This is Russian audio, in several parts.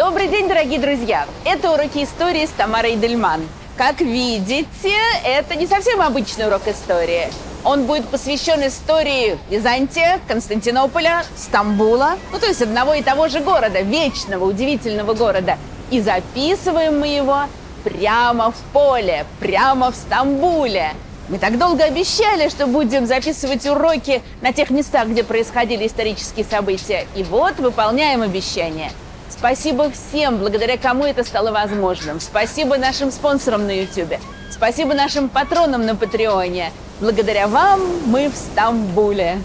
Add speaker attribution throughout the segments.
Speaker 1: Добрый день, дорогие друзья! Это уроки истории с Тамарой Дельман. Как видите, это не совсем обычный урок истории. Он будет посвящен истории Византия, Константинополя, Стамбула, то есть одного и того же города, вечного, удивительного города. И записываем мы его прямо в поле, прямо в Стамбуле. Мы так долго обещали, что будем записывать уроки на тех местах, где происходили исторические события. И вот выполняем обещание. Спасибо всем, благодаря кому это стало возможным. Спасибо нашим спонсорам на YouTube. Спасибо нашим патронам на Патреоне. Благодаря вам мы в Стамбуле.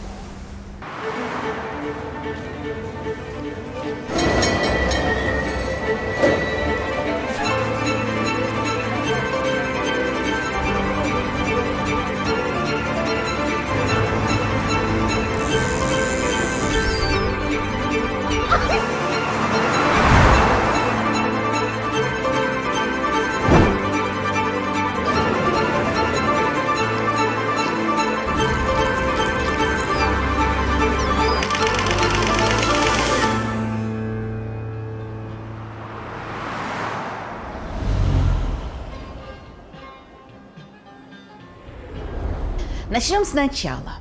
Speaker 1: Начнем сначала,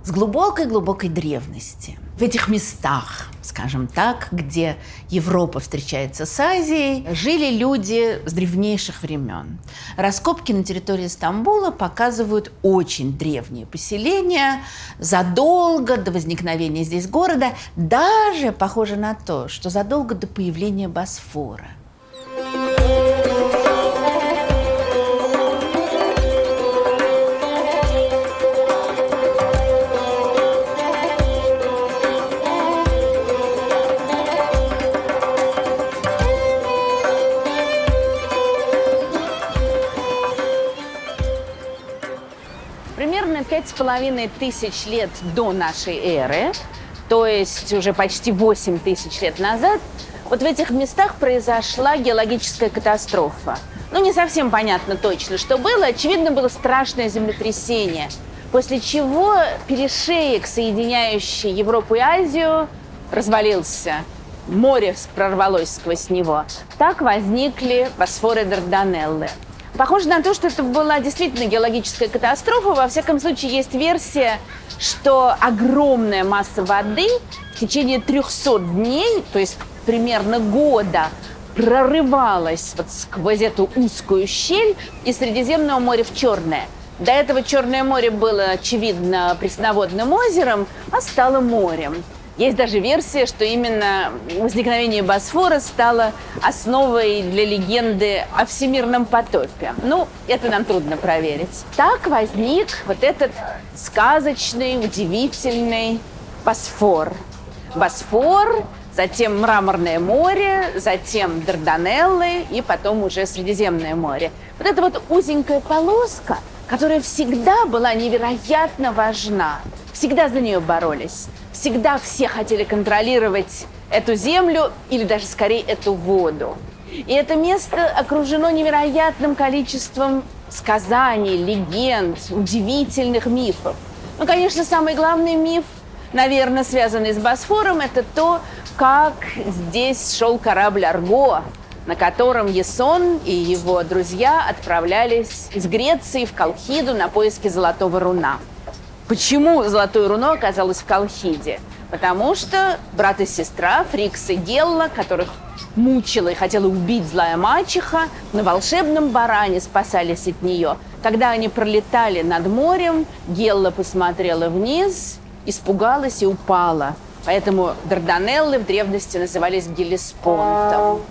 Speaker 1: с глубокой-глубокой древности. В этих местах, скажем так, где Европа встречается с Азией, жили люди с древнейших времен. Раскопки на территории Стамбула показывают очень древние поселения, задолго до возникновения здесь города, даже похоже на то, что задолго до появления Босфора. Примерно 5500 лет до нашей эры, то есть уже почти 8000 лет назад, вот в этих местах произошла геологическая катастрофа. Не совсем понятно точно, что было. Очевидно, было страшное землетрясение, после чего перешеек, соединяющий Европу и Азию, развалился. Море прорвалось сквозь него. Так возникли Босфор и Дарданеллы. Похоже на то, что это была действительно геологическая катастрофа. Во всяком случае, есть версия, что огромная масса воды в течение 300 дней, то есть примерно года, прорывалась вот сквозь эту узкую щель из Средиземного моря в Черное. До этого Черное море было, очевидно, пресноводным озером, а стало морем. Есть даже версия, что именно возникновение Босфора стало основой для легенды о всемирном потопе. Это нам трудно проверить. Так возник вот этот сказочный, удивительный Босфор. Босфор, затем Мраморное море, затем Дарданеллы и потом уже Средиземное море. Вот эта вот узенькая полоска, которая всегда была невероятно важна. Всегда за нее боролись. Всегда все хотели контролировать эту землю или даже скорее эту воду. И это место окружено невероятным количеством сказаний, легенд, удивительных мифов. Конечно, самый главный миф, наверное, связанный с Босфором, это то, как здесь шел корабль «Арго», на котором Ясон и его друзья отправлялись из Греции в Колхиду на поиски Золотого руна. Почему Золотое руно оказалось в Колхиде? Потому что брат и сестра, Фрикс и Гелла, которых мучила и хотела убить злая мачеха, на волшебном баране спасались от нее. Когда они пролетали над морем, Гелла посмотрела вниз, испугалась и упала. Поэтому Дарданеллы в древности назывались Геллеспонтом.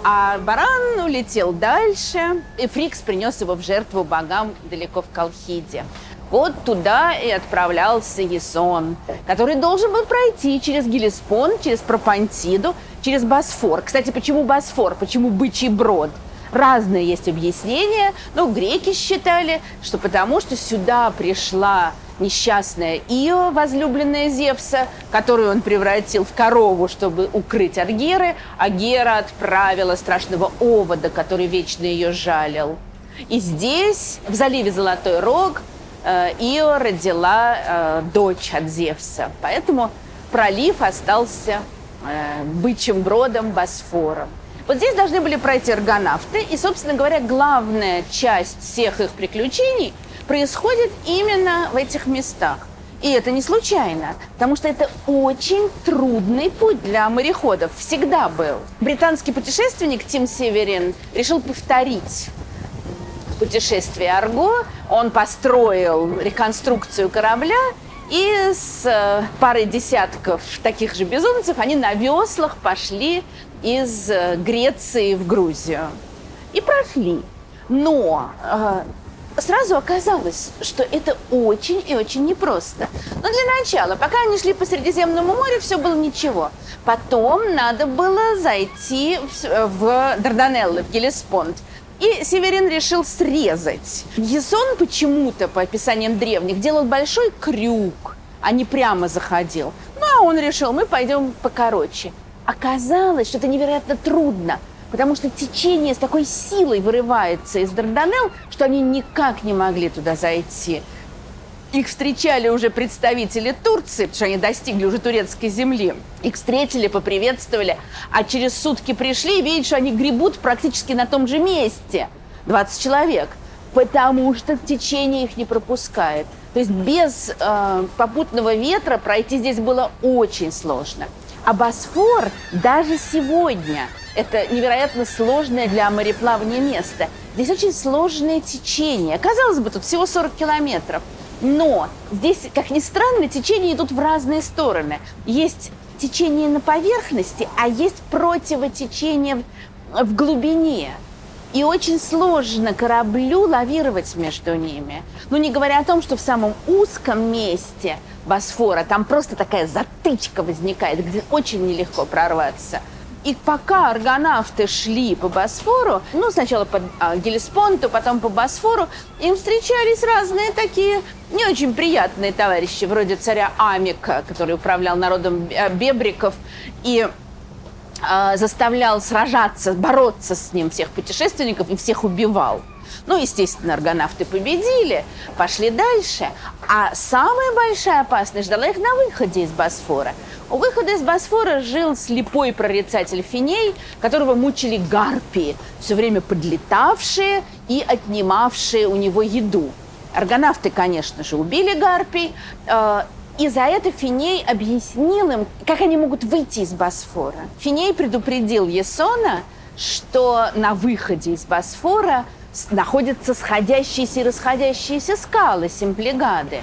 Speaker 1: А баран улетел дальше, и Фрикс принес его в жертву богам далеко в Колхиде. Вот туда и отправлялся Ясон, который должен был пройти через Геллеспонт, через Пропонтиду, через Босфор. Кстати, почему Босфор? Почему Бычий Брод? Разные есть объяснения, но греки считали, что потому что сюда пришла несчастная Ио, возлюбленная Зевса, которую он превратил в корову, чтобы укрыть от Геры, а Гера отправила страшного овода, который вечно ее жалил. И здесь, в заливе Золотой Рог, Ио родила дочь от Зевса. Поэтому пролив остался бычьим бродом Босфором. Вот здесь должны были пройти аргонавты, и, собственно говоря, главная часть всех их приключений происходит именно в этих местах. И это не случайно, потому что это очень трудный путь для мореходов. Всегда был. Британский путешественник Тим Северин решил повторить путешествие Арго. Он построил реконструкцию корабля, и с парой десятков таких же безумцев они на веслах пошли из Греции в Грузию. И прошли. Но сразу оказалось, что это очень и очень непросто. Но для начала, пока они шли по Средиземному морю, все было ничего. Потом надо было зайти в Дарданеллы, в Геллеспонд. И Северин решил срезать. Ясон почему-то, по описаниям древних, делал большой крюк, а не прямо заходил. Ну, а он решил, мы пойдем покороче. Оказалось, что это невероятно трудно, потому что течение с такой силой вырывается из Дарданелл, что они никак не могли туда зайти. Их встречали уже представители Турции, потому что они достигли уже турецкой земли. Их встретили, поприветствовали, а через сутки пришли и видят, что они гребут практически на том же месте. 20 человек. Потому что течение их не пропускает. То есть без попутного ветра пройти здесь было очень сложно. А Босфор даже сегодня – это невероятно сложное для мореплавания место. Здесь очень сложное течение. Казалось бы, тут всего 40 километров. Но здесь, как ни странно, течения идут в разные стороны. Есть течение на поверхности, а есть противотечение в глубине. И очень сложно кораблю лавировать между ними. Ну, не говоря о том, что в самом узком месте Босфора там просто такая затычка возникает, где очень нелегко прорваться. И пока аргонавты шли по Босфору, ну, сначала по Геллеспонту, потом по Босфору, им встречались разные такие не очень приятные товарищи, вроде царя Амика, который управлял народом бебриков и заставлял сражаться, бороться с ним всех путешественников и всех убивал. Ну, естественно, аргонавты победили, пошли дальше. А самая большая опасность ждала их на выходе из Босфора. У выхода из Босфора жил слепой прорицатель Финей, которого мучили гарпии, все время подлетавшие и отнимавшие у него еду. Аргонавты, конечно же, убили гарпий, и за это Финей объяснил им, как они могут выйти из Босфора. Финей предупредил Ясона, что на выходе из Босфора находятся сходящиеся и расходящиеся скалы Симплигады.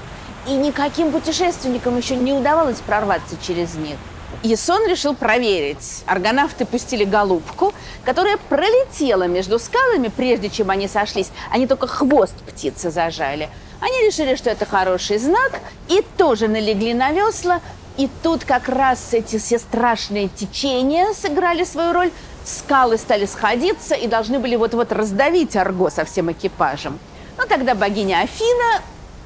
Speaker 1: И никаким путешественникам еще не удавалось прорваться через них. Ясон решил проверить. Аргонавты пустили голубку, которая пролетела между скалами, прежде чем они сошлись. Они только хвост птицы зажали. Они решили, что это хороший знак, и тоже налегли на весла. И тут как раз эти все страшные течения сыграли свою роль. Скалы стали сходиться и должны были вот-вот раздавить Арго со всем экипажем. Но тогда богиня Афина,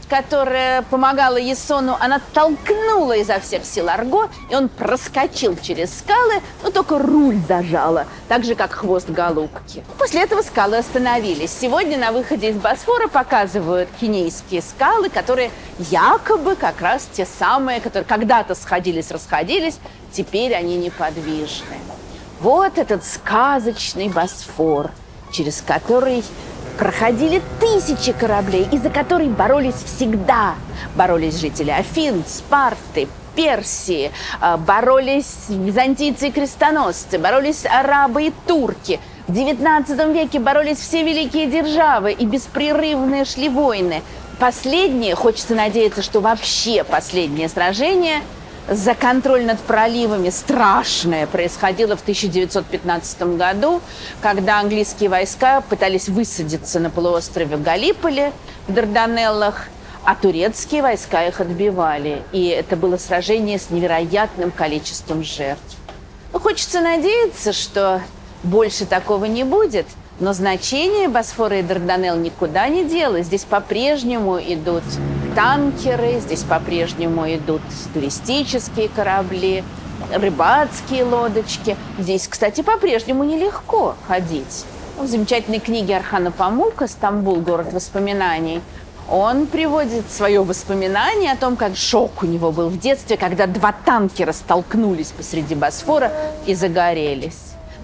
Speaker 1: которая помогала Ясону, она толкнула изо всех сил Арго, и он проскочил через скалы, но только руль зажала, так же, как хвост голубки. После этого скалы остановились. Сегодня на выходе из Босфора показывают Кинейские скалы, которые якобы как раз те самые, которые когда-то сходились-расходились, теперь они неподвижны. Вот этот сказочный Босфор, через который проходили тысячи кораблей, и за который боролись всегда. Боролись жители Афин, Спарты, Персии, боролись византийцы и крестоносцы, боролись арабы и турки. В XIX веке боролись все великие державы, и беспрерывные шли войны. Последнее, хочется надеяться, что вообще последнее сражение за контроль над проливами страшное происходило в 1915 году, когда английские войска пытались высадиться на полуострове Галиполи в Дарданеллах, а турецкие войска их отбивали. И это было сражение с невероятным количеством жертв. Но хочется надеяться, что больше такого не будет. Но значение Босфора и Дарданелл никуда не делось. Здесь по-прежнему идут танкеры, здесь по-прежнему идут туристические корабли, рыбацкие лодочки. Здесь, кстати, по-прежнему нелегко ходить. В замечательной книге Орхана Памука «Стамбул. Город воспоминаний» Он приводит свое воспоминание о том, как шок у него был в детстве, когда два танкера столкнулись посреди Босфора и загорелись.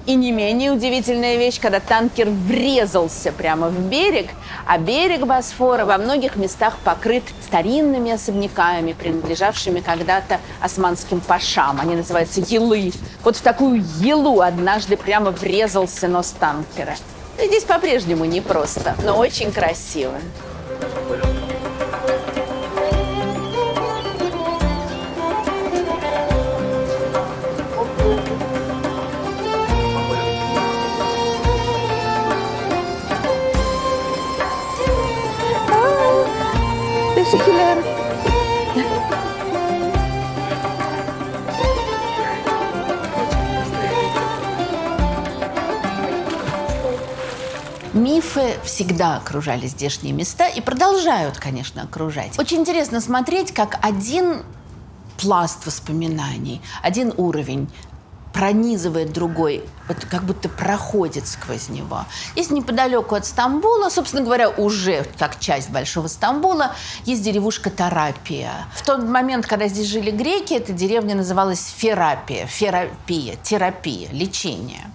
Speaker 1: И не менее удивительная вещь, когда танкер врезался прямо в берег, а берег Босфора во многих местах покрыт старинными особняками, принадлежавшими когда-то османским пашам. Они называются елы. Вот в такую елу однажды прямо врезался нос танкера. И здесь по-прежнему непросто, но очень красиво. Мифы всегда окружали здешние места и продолжают, конечно, окружать. Очень интересно смотреть, как один пласт воспоминаний, один уровень пронизывает другой, вот как будто проходит сквозь него. Есть неподалеку от Стамбула, собственно говоря, уже как часть Большого Стамбула, есть деревушка Тарапия. В тот момент, когда здесь жили греки, эта деревня называлась Ферапия, терапия, лечение.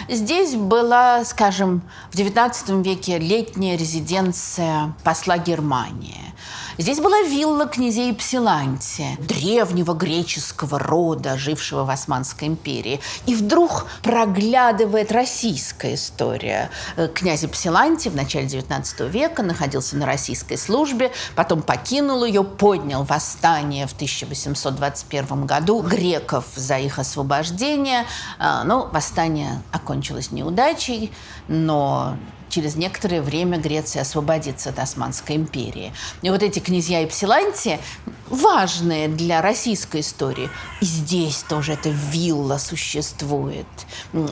Speaker 1: Здесь была, скажем, в XIX веке летняя резиденция посла Германии. Здесь была вилла князей Псилантия, древнего греческого рода, жившего в Османской империи. И вдруг проглядывает российская история. Князь Псилантий в начале XIX века находился на российской службе, потом покинул ее, поднял восстание в 1821 году греков за их освобождение. Но восстание окончилось неудачей, но через некоторое время Греция освободится от Османской империи. И вот эти князья Ипсилантия важные для российской истории. И здесь тоже эта вилла существует,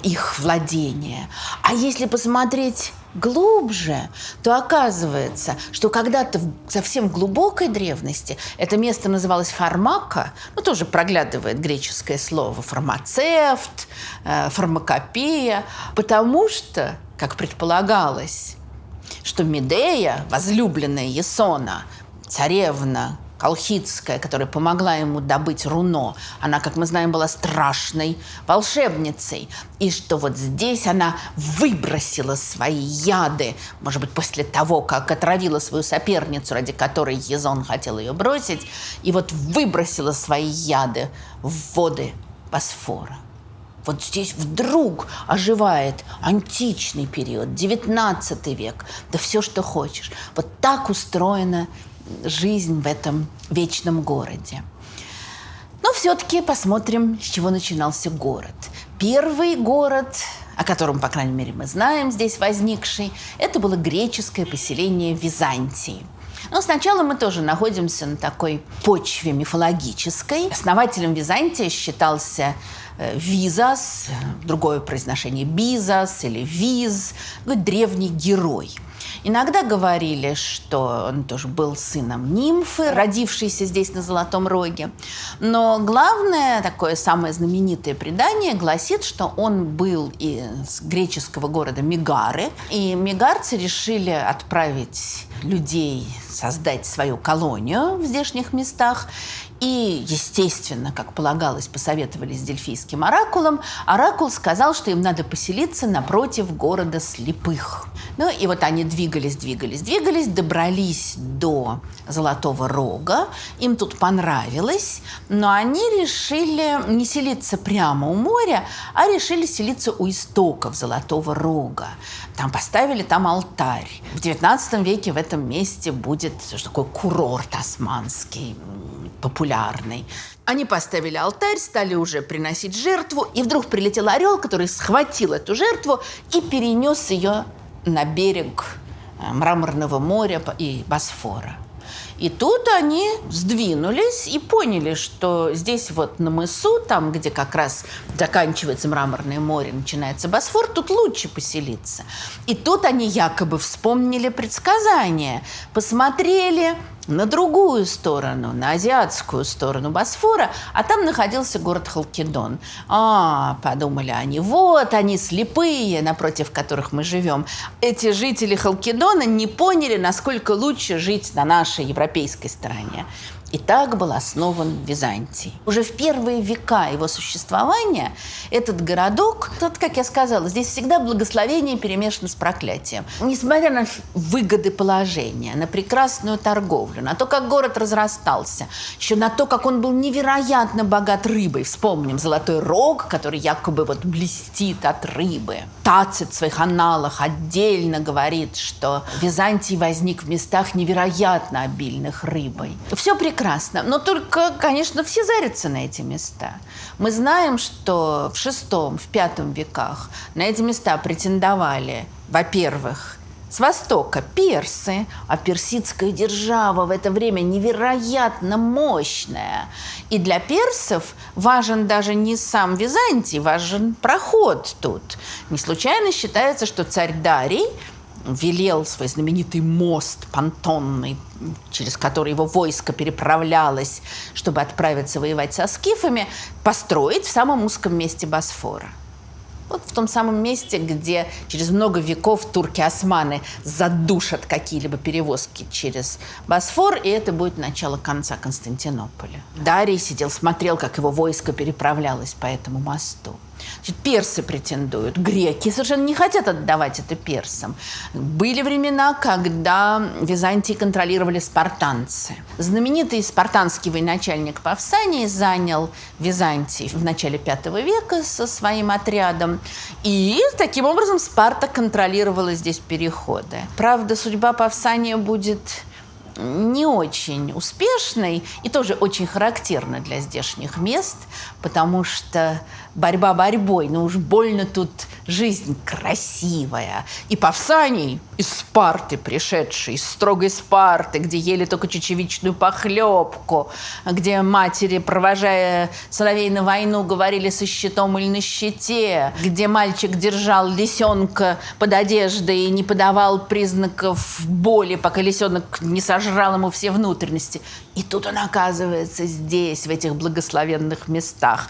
Speaker 1: их владение. А если посмотреть глубже, то оказывается, что когда-то в совсем глубокой древности это место называлось Фармака, тоже проглядывает греческое слово фармацевт, фармакопея, потому что, как предполагалось, что Медея, возлюбленная Ясона, царевна колхидская, которая помогла ему добыть руно, она, как мы знаем, была страшной волшебницей. И что вот здесь она выбросила свои яды, может быть, после того, как отравила свою соперницу, ради которой Язон хотел ее бросить, и вот выбросила свои яды в воды Босфора. Вот здесь вдруг оживает античный период, 19 век, да все, что хочешь. Вот так устроена жизнь в этом вечном городе. Но все-таки посмотрим, с чего начинался город. Первый город, о котором, по крайней мере, мы знаем, здесь возникший, это было греческое поселение Византии. Но сначала мы тоже находимся на такой почве мифологической. Основателем Византии считался Визас, другое произношение Бизас или Виз, древний герой. Иногда говорили, что он тоже был сыном нимфы, родившейся здесь на Золотом Роге. Но главное, такое самое знаменитое предание гласит, что он был из греческого города Мегары. И мегарцы решили отправить людей создать свою колонию в здешних местах. И, естественно, как полагалось, посоветовались с Дельфийским оракулом. Оракул сказал, что им надо поселиться напротив города Слепых. Ну и вот они двигались, добрались до Золотого Рога. Им тут понравилось, но они решили не селиться прямо у моря, а решили селиться у истоков Золотого Рога. Там поставили алтарь. В XIX веке в этом месте будет такой курорт османский, популярный. Они поставили алтарь, стали уже приносить жертву, и вдруг прилетел орел, который схватил эту жертву и перенес ее на берег Мраморного моря и Босфора. И тут они сдвинулись и поняли, что здесь вот на мысу, там, где как раз заканчивается Мраморное море, начинается Босфор, тут лучше поселиться. И тут они якобы вспомнили предсказания, посмотрели на другую сторону, на азиатскую сторону Босфора, а там находился город Халкидон. Подумали они, вот они слепые, напротив которых мы живем. Эти жители Халкидона не поняли, насколько лучше жить на нашей европейской стороне. И так был основан Византий. Уже в первые века его существования этот городок, тут, как я сказала, здесь всегда благословение перемешано с проклятием. Несмотря на выгоды положения, на прекрасную торговлю, на то, как город разрастался, еще на то, как он был невероятно богат рыбой. Вспомним Золотой Рог, который якобы вот блестит от рыбы. Тацит в своих аналах отдельно говорит, что Византий возник в местах невероятно обильных рыбой. Все прекрасно, но только, конечно, все зарятся на эти места. Мы знаем, что в VI, в V веках на эти места претендовали, во-первых, с востока персы, а персидская держава в это время невероятно мощная. И для персов важен даже не сам Византий, важен проход тут. Не случайно считается, что царь Дарий велел свой знаменитый мост понтонный, через который его войско переправлялось, чтобы отправиться воевать со скифами, построить в самом узком месте Босфора. Вот в том самом месте, где через много веков турки-османы задушат какие-либо перевозки через Босфор, и это будет начало конца Константинополя. Дарий сидел, смотрел, как его войско переправлялось по этому мосту. Значит, персы претендуют, греки совершенно не хотят отдавать это персам. Были времена, когда Византий контролировали спартанцы. Знаменитый спартанский военачальник Павсаний занял Византий в начале V века со своим отрядом. И таким образом Спарта контролировала здесь переходы. Правда, судьба Павсания будет не очень успешной и тоже очень характерна для здешних мест, потому что борьба борьбой, но уж больно тут жизнь красивая. И Павсаний из Спарты пришедший, из строгой Спарты, где ели только чечевичную похлебку, где матери, провожая сыновей на войну, говорили со щитом или на щите, где мальчик держал лисенка под одеждой и не подавал признаков боли, пока лисенок не сожрал ему все внутренности. И тут он оказывается здесь, в этих благословенных местах.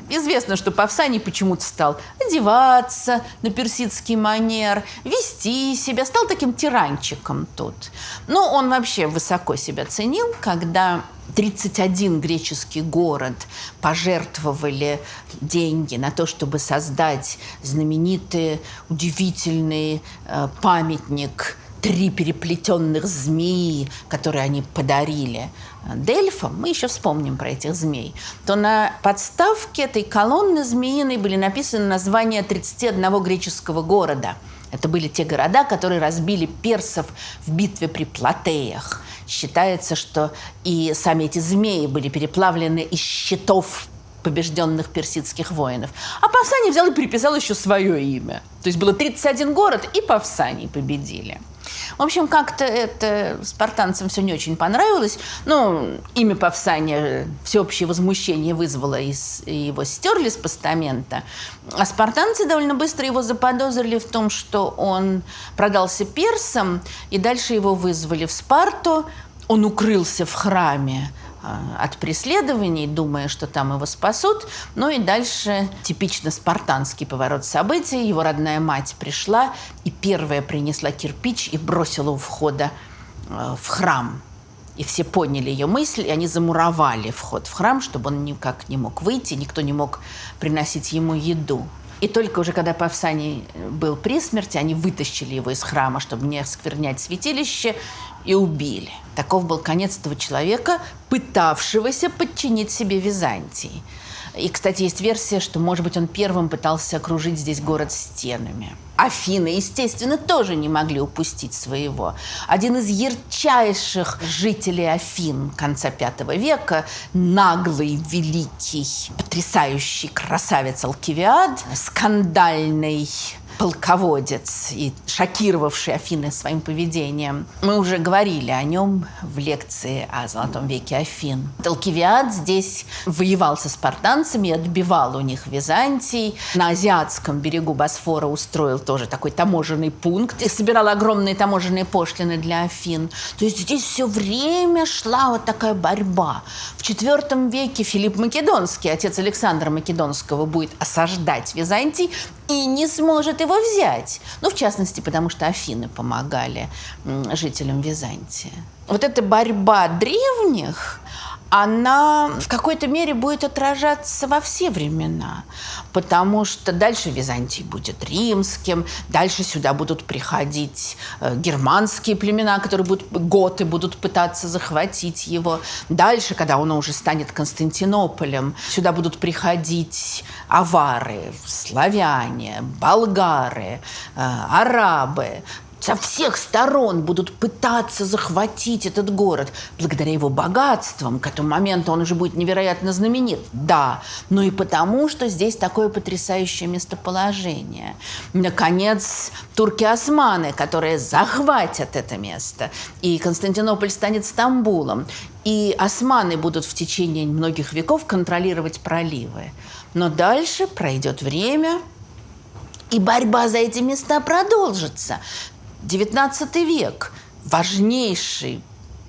Speaker 1: Известно, что Павсаний почему-то стал одеваться на персидский манер, вести себя, стал таким тиранчиком тут. Но он вообще высоко себя ценил, когда 31 греческий город пожертвовали деньги на то, чтобы создать знаменитый, удивительный памятник 3 переплетенных змеи, которые они подарили Дельфам, мы еще вспомним про этих змей, то на подставке этой колонны змеиной были написаны названия 31 греческого города. Это были те города, которые разбили персов в битве при Платеях. Считается, что и сами эти змеи были переплавлены из щитов побежденных персидских воинов. А Павсаний взял и приписал еще свое имя. То есть было 31 город, и Павсаний победили. В общем, как-то это спартанцам все не очень понравилось. Ну, имя Павсания всеобщее возмущение вызвало, и его стерли с постамента. А спартанцы довольно быстро его заподозрили в том, что он продался персам, и дальше его вызвали в Спарту. Он укрылся в храме от преследований, думая, что там его спасут. Ну и дальше типично спартанский поворот событий. Его родная мать пришла и первая принесла кирпич и бросила у входа в храм. И все поняли ее мысль, и они замуровали вход в храм, чтобы он никак не мог выйти, никто не мог приносить ему еду. И только уже когда Павсаний был при смерти, они вытащили его из храма, чтобы не осквернять святилище, и убили. Таков был конец этого человека, пытавшегося подчинить себе Византий. И, кстати, есть версия, что, может быть, он первым пытался окружить здесь город стенами. Афины, естественно, тоже не могли упустить своего. Один из ярчайших жителей Афин конца V века, наглый, великий, потрясающий красавец Алкивиад, скандальный полководец и шокировавший Афины своим поведением. Мы уже говорили о нем в лекции о Золотом веке Афин. Алкивиад здесь воевал со спартанцами, отбивал у них Византий. На азиатском берегу Босфора устроил тоже такой таможенный пункт и собирал огромные таможенные пошлины для Афин. То есть здесь все время шла вот такая борьба. В IV веке Филипп Македонский, отец Александра Македонского, будет осаждать Византий и не сможет его взять. Ну, в частности, потому что Афины помогали жителям Византии. Вот эта борьба древних, она в какой-то мере будет отражаться во все времена, потому что дальше Византий будет римским, дальше сюда будут приходить германские племена, готы будут пытаться захватить его. Дальше, когда он уже станет Константинополем, сюда будут приходить авары, славяне, болгары, арабы. Со всех сторон будут пытаться захватить этот город. Благодаря его богатствам, к этому моменту он уже будет невероятно знаменит. Да, но и потому, что здесь такое потрясающее местоположение. Наконец, турки-османы, которые захватят это место. И Константинополь станет Стамбулом. И османы будут в течение многих веков контролировать проливы. Но дальше пройдет время, и борьба за эти места продолжится. XIX век – важнейший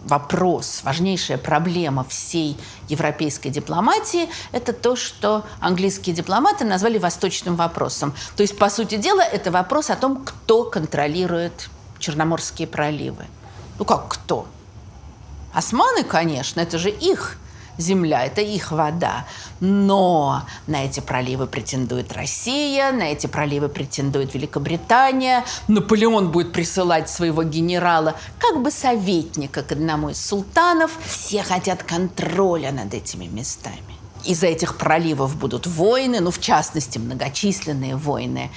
Speaker 1: вопрос, важнейшая проблема всей европейской дипломатии – это то, что английские дипломаты назвали восточным вопросом. То есть, по сути дела, это вопрос о том, кто контролирует Черноморские проливы. Ну как кто? Османы, конечно, это же их земля, это их вода. Но на эти проливы претендует Россия, на эти проливы претендует Великобритания. Наполеон будет присылать своего генерала как бы советника к одному из султанов. Все хотят контроля над этими местами. Из-за этих проливов будут войны, ну, в частности, многочисленные войны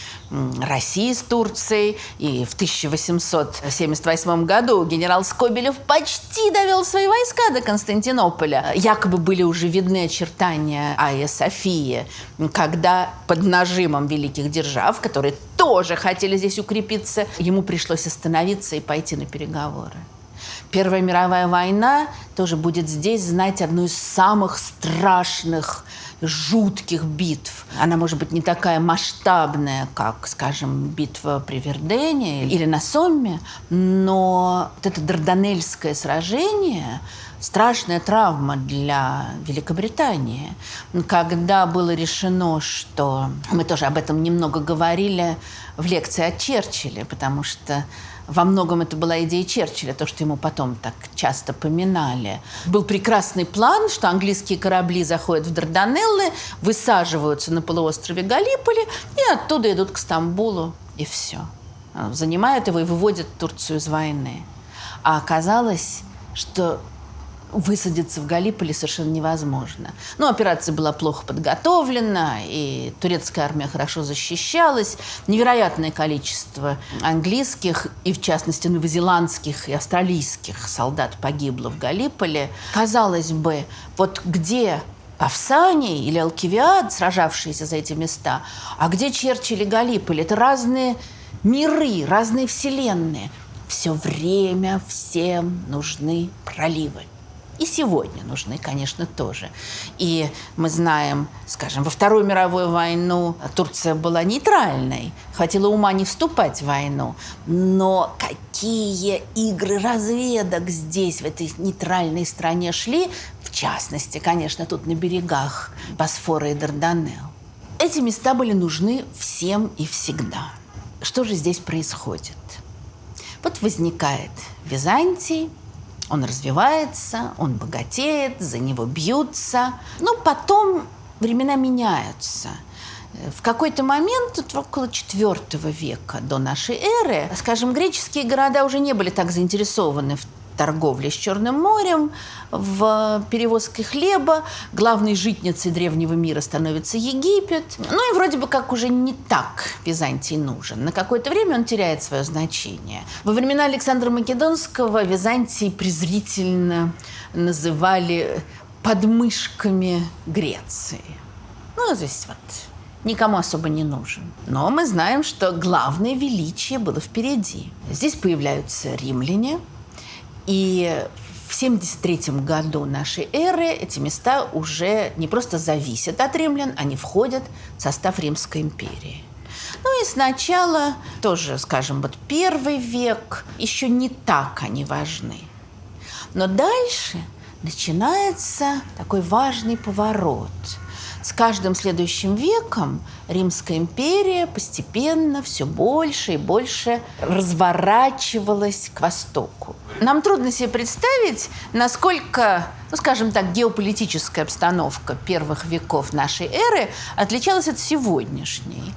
Speaker 1: России с Турцией. И в 1878 году генерал Скобелев почти довел свои войска до Константинополя. Якобы были уже видны очертания Айя Софии, когда под нажимом великих держав, которые тоже хотели здесь укрепиться, ему пришлось остановиться и пойти на переговоры. Первая мировая война тоже будет здесь знать одну из самых страшных, жутких битв. Она может быть не такая масштабная, как, скажем, битва при Вердене или на Сомме, но вот это Дарданельское сражение – страшная травма для Великобритании. Когда было решено, что… Мы тоже об этом немного говорили в лекции о Черчилле, потому что во многом это была идея Черчилля, то, что ему потом так часто поминали. Был прекрасный план, что английские корабли заходят в Дарданеллы, высаживаются на полуострове Галлиполи и оттуда идут к Стамбулу, и все. Занимают его и выводят Турцию из войны. А оказалось, что высадиться в Галлиполи совершенно невозможно. Но операция была плохо подготовлена, и турецкая армия хорошо защищалась. Невероятное количество английских, и в частности новозеландских и австралийских солдат погибло в Галлиполи. Казалось бы, вот где Павсаний или Алкивиад, сражавшиеся за эти места, а где Черчилль и Галлиполи? Это разные миры, разные вселенные. Все время всем нужны проливы. И сегодня нужны, конечно, тоже. И мы знаем, скажем, во Вторую мировую войну Турция была нейтральной. Хватило ума не вступать в войну. Но какие игры разведок здесь, в этой нейтральной стране шли, в частности, конечно, тут на берегах Босфора и Дарданелл. Эти места были нужны всем и всегда. Что же здесь происходит? Вот возникает Византий, он развивается, он богатеет, за него бьются. Но потом времена меняются. В какой-то момент, тут около IV века до нашей эры, скажем, греческие города уже не были так заинтересованы в торговле с Черным морем, в перевозке хлеба. Главной житницей древнего мира становится Египет. Ну и вроде бы как уже не так Византий нужен. На какое-то время он теряет свое значение. Во времена Александра Македонского Византий презрительно называли подмышками Греции. Ну, здесь вот никому особо не нужен. Но мы знаем, что главное величие было впереди. Здесь появляются римляне, и в 73 году нашей эры эти места уже не просто зависят от римлян, они входят в состав Римской империи. Ну и сначала, тоже, скажем, вот первый век, еще не так они важны. Но дальше начинается такой важный поворот. С каждым следующим веком Римская империя постепенно все больше и больше разворачивалась к востоку. Нам трудно себе представить, насколько, ну, скажем так, геополитическая обстановка первых веков нашей эры отличалась от сегодняшней.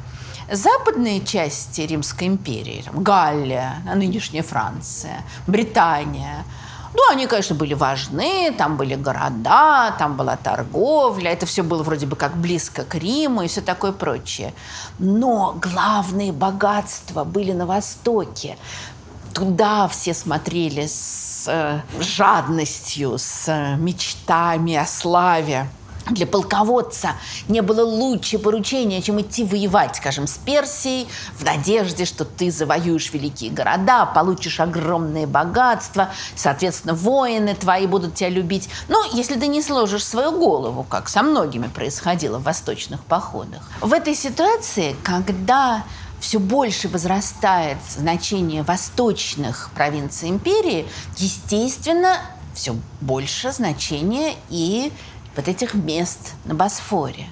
Speaker 1: Западные части Римской империи, Галлия, нынешняя Франция, Британия, ну, они, конечно, были важны, там были города, там была торговля, это все было вроде бы как близко к Риму и все такое прочее. Но главные богатства были на Востоке. Туда все смотрели с жадностью, с мечтами о славе. Для полководца не было лучше поручения, чем идти воевать, скажем, с Персией, в надежде, что ты завоюешь великие города, получишь огромные богатства, соответственно, воины твои будут тебя любить. Но если ты не сложишь свою голову, как со многими происходило в восточных походах. В этой ситуации, когда все больше возрастает значение восточных провинций империи, естественно, все больше значения и вот этих мест на Босфоре.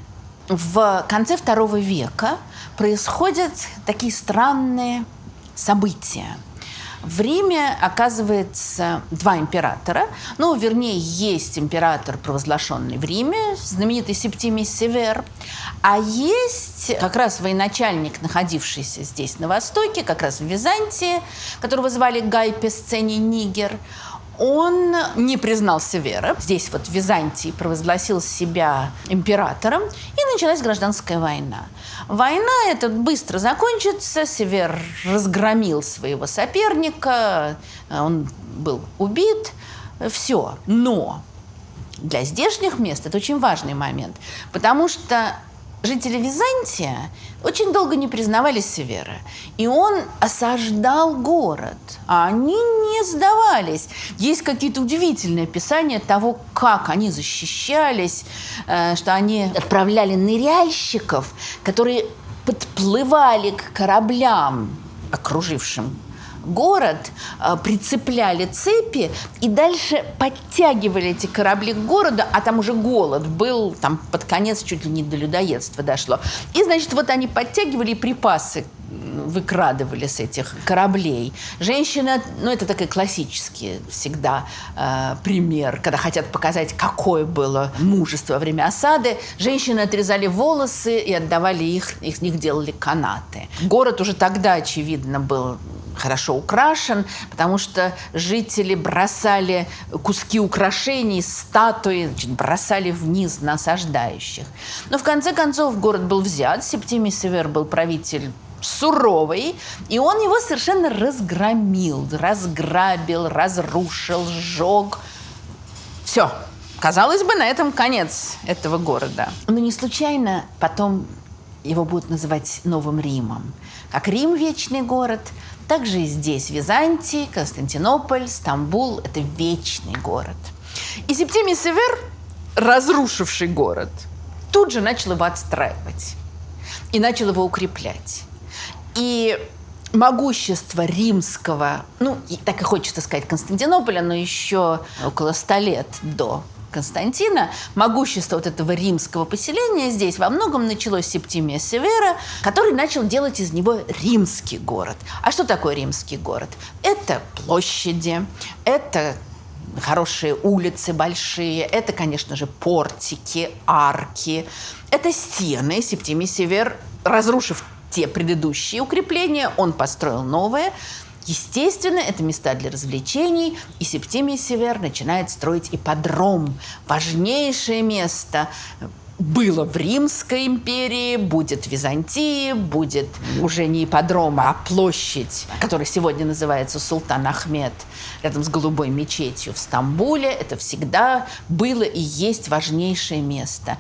Speaker 1: В конце II века происходят такие странные события. В Риме оказывается два императора. Ну, вернее, есть император, провозглашенный в Риме, знаменитый Септимий Север. А есть как раз военачальник, находившийся здесь, на Востоке, как раз в Византии, которого звали Гай Песцений Нигер. Он не признал Севера. Здесь вот в Византии провозгласил себя императором, и началась гражданская война. Война эта быстро закончится, Север разгромил своего соперника, он был убит, все. Но для здешних мест это очень важный момент, потому что жители Византия очень долго не признавали Севера. И он осаждал город, а они не сдавались. Есть какие-то удивительные описания того, как они защищались, что они отправляли ныряльщиков, которые подплывали к кораблям, окружившим город, прицепляли цепи и дальше подтягивали эти корабли к городу, а там уже голод был, там под конец чуть ли не до людоедства дошло. И, значит, вот они подтягивали и припасы выкрадывали с этих кораблей. Женщина, ну, это такой классический всегда пример, когда хотят показать, какое было мужество во время осады. Женщины отрезали волосы и отдавали их, из них делали канаты. Город уже тогда, очевидно, был хорошо украшен, потому что жители бросали куски украшений, статуи, значит, бросали вниз на осаждающих. Но в конце концов город был взят, Септимий Север был правитель суровый, и он его совершенно разгромил, разграбил, разрушил, сжег. Все. Казалось бы, на этом конец этого города. Но не случайно потом его будут называть Новым Римом. Как Рим – вечный город, так же и здесь Византий, Константинополь, Стамбул – это вечный город. И Септимий Север, разрушивший город, тут же начал его отстраивать и начал его укреплять. И могущество римского, ну, так и хочется сказать Константинополя, но еще около 100 лет до Константина, могущество вот этого римского поселения здесь во многом началось с Септимия Севера, который начал делать из него римский город. А что такое римский город? Это площади, это хорошие улицы большие, это, конечно же, портики, арки, это стены. Септимий Север, разрушив те предыдущие укрепления, он построил новые. Естественно, это места для развлечений, и Септимий Север начинает строить ипподром. Важнейшее место было в Римской империи, будет в Византии, будет уже не ипподром, а площадь, которая сегодня называется Султан Ахмед, рядом с Голубой мечетью в Стамбуле. Это всегда было и есть важнейшее место.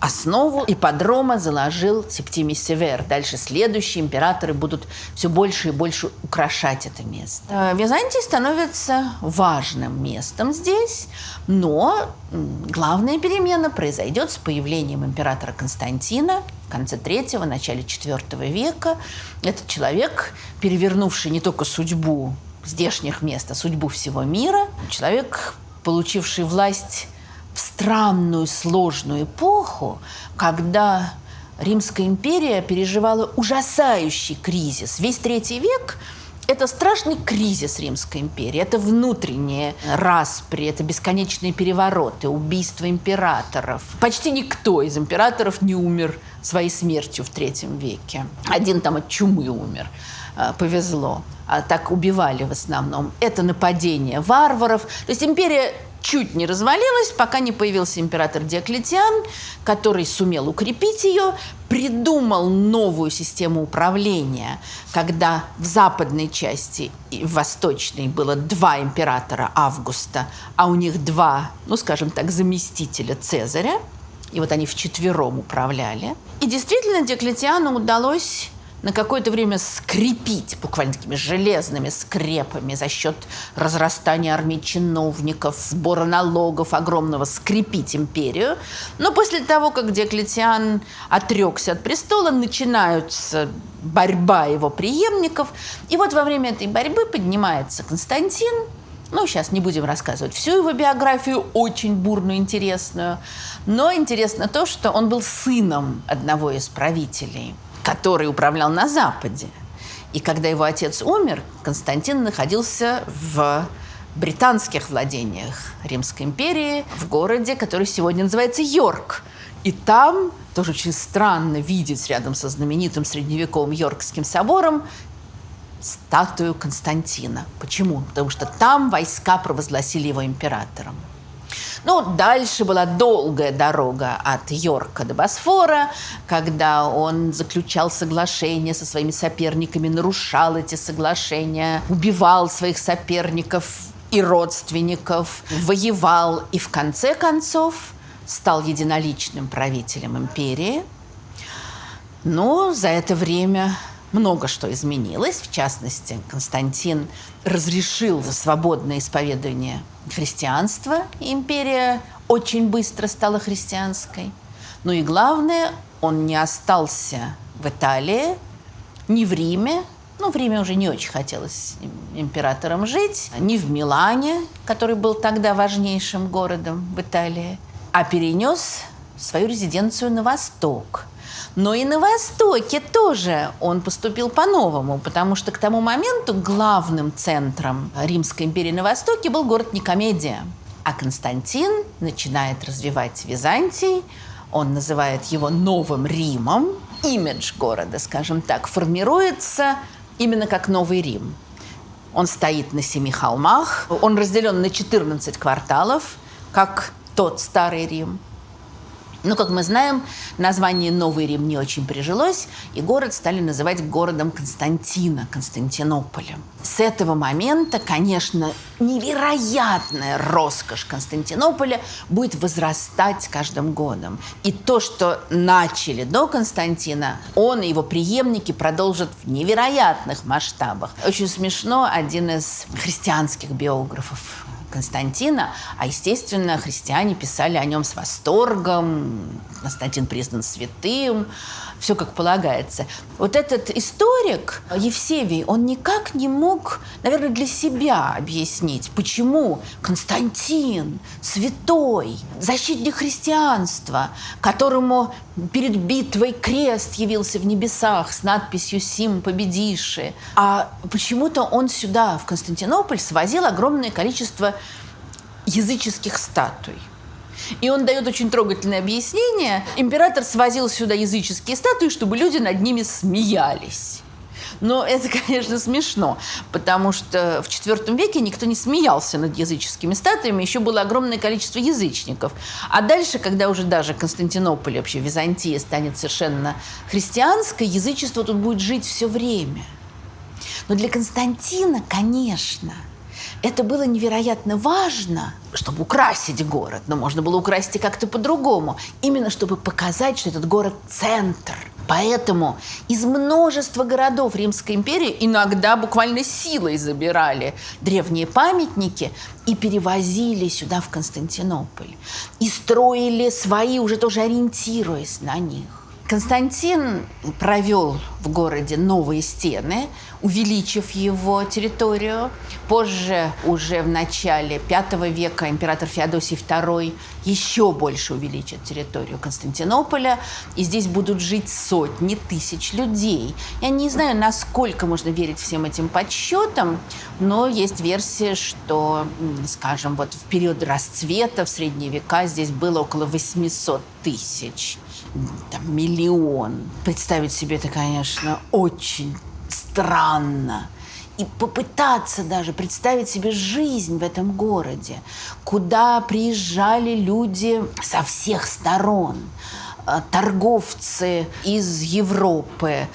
Speaker 1: основу ипподрома заложил Септимий Север. Дальше следующие императоры будут все больше и больше украшать это место. Византия становится важным местом здесь, но главная перемена произойдет с появлением императора Константина в конце III, начале IV века. Этот человек, перевернувший не только судьбу здешних мест, а судьбу всего мира, человек, получивший власть в странную, сложную эпоху, когда Римская империя переживала ужасающий кризис. Весь III век – это страшный кризис Римской империи. Это внутренние распри, это бесконечные перевороты, убийства императоров. Почти никто из императоров не умер своей смертью в III веке. Один там от чумы умер. Повезло. А так убивали в основном. Это нападение варваров. То есть империя чуть не развалилась, пока не появился император Диоклетиан, который сумел укрепить ее, придумал новую систему управления, когда в западной части и в восточной было 2 императора Августа, а у них 2, ну, скажем так, заместителя Цезаря, и вот они вчетвером управляли. И действительно Диоклетиану удалось на какое-то время скрепить буквально такими железными скрепами за счет разрастания армии чиновников, сбора налогов огромного, скрепить империю. Но после того, как Диоклетиан отрекся от престола, начинается борьба его преемников. И вот во время этой борьбы поднимается Константин. Ну, сейчас не будем рассказывать всю его биографию, очень бурную, интересную. Но интересно то, что он был сыном одного из правителей, который управлял на Западе. И когда его отец умер, Константин находился в британских владениях Римской империи, в городе, который сегодня называется Йорк. И там тоже очень странно видеть рядом со знаменитым средневековым Йоркским собором статую Константина. Почему? Потому что там войска провозгласили его императором. Ну, дальше была долгая дорога от Йорка до Босфора, когда он заключал соглашения со своими соперниками, нарушал эти соглашения, убивал своих соперников и родственников, воевал и в конце концов стал единоличным правителем империи. Но за это время много что изменилось. В частности, Константин разрешил свободное исповедание христианства, и империя очень быстро стала христианской. Ну и главное, он не остался в Италии, ни в Риме, ну, в Риме уже не очень хотелось императором жить, ни в Милане, который был тогда важнейшим городом в Италии, а перенес свою резиденцию на восток. Но и на Востоке тоже он поступил по-новому, потому что к тому моменту главным центром Римской империи на Востоке был город Никомедия. А Константин начинает развивать Византий, он называет его Новым Римом. Имидж города, скажем так, формируется именно как Новый Рим. Он стоит на 7 холмах, он разделен на 14 кварталов, как тот Старый Рим. Но, как мы знаем, название Новый Рим не очень прижилось, и город стали называть городом Константина, Константинополем. С этого момента, конечно, невероятная роскошь Константинополя будет возрастать с каждым годом. И то, что начали до Константина, он и его преемники продолжат в невероятных масштабах. Очень смешно, один из христианских биографов Константина, а, естественно, христиане писали о нем с восторгом, Константин признан святым, все как полагается. Вот этот историк Евсевий, он никак не мог, наверное, для себя объяснить, почему Константин, святой, защитник христианства, которому перед битвой крест явился в небесах с надписью «Сим победиши», а почему-то он сюда, в Константинополь, свозил огромное количество языческих статуй. И он дает очень трогательное объяснение. Император свозил сюда языческие статуи, чтобы люди над ними смеялись. Но это, конечно, смешно, потому что в IV веке никто не смеялся над языческими статуями, еще было огромное количество язычников. А дальше, когда уже даже Константинополь, вообще Византия станет совершенно христианской, язычество тут будет жить все время. Но для Константина, конечно, Это было невероятно важно, чтобы украсить город, но можно было украсить и как-то по-другому, именно чтобы показать, что этот город – центр. Поэтому из множества городов Римской империи иногда буквально силой забирали древние памятники и перевозили сюда, в Константинополь. И строили свои, уже тоже ориентируясь на них. Константин провел в городе новые стены, увеличив его территорию. Позже, уже в начале V века, император Феодосий II еще больше увеличит территорию Константинополя. И здесь будут жить сотни тысяч людей. Я не знаю, насколько можно верить всем этим подсчетам, но есть версия, что, скажем, вот в период расцвета, в средние века, здесь было около 800 тысяч. Там, миллион. Представить себе это, конечно, очень странно. И попытаться даже представить себе жизнь в этом городе, куда приезжали люди со всех сторон, торговцы из Европы,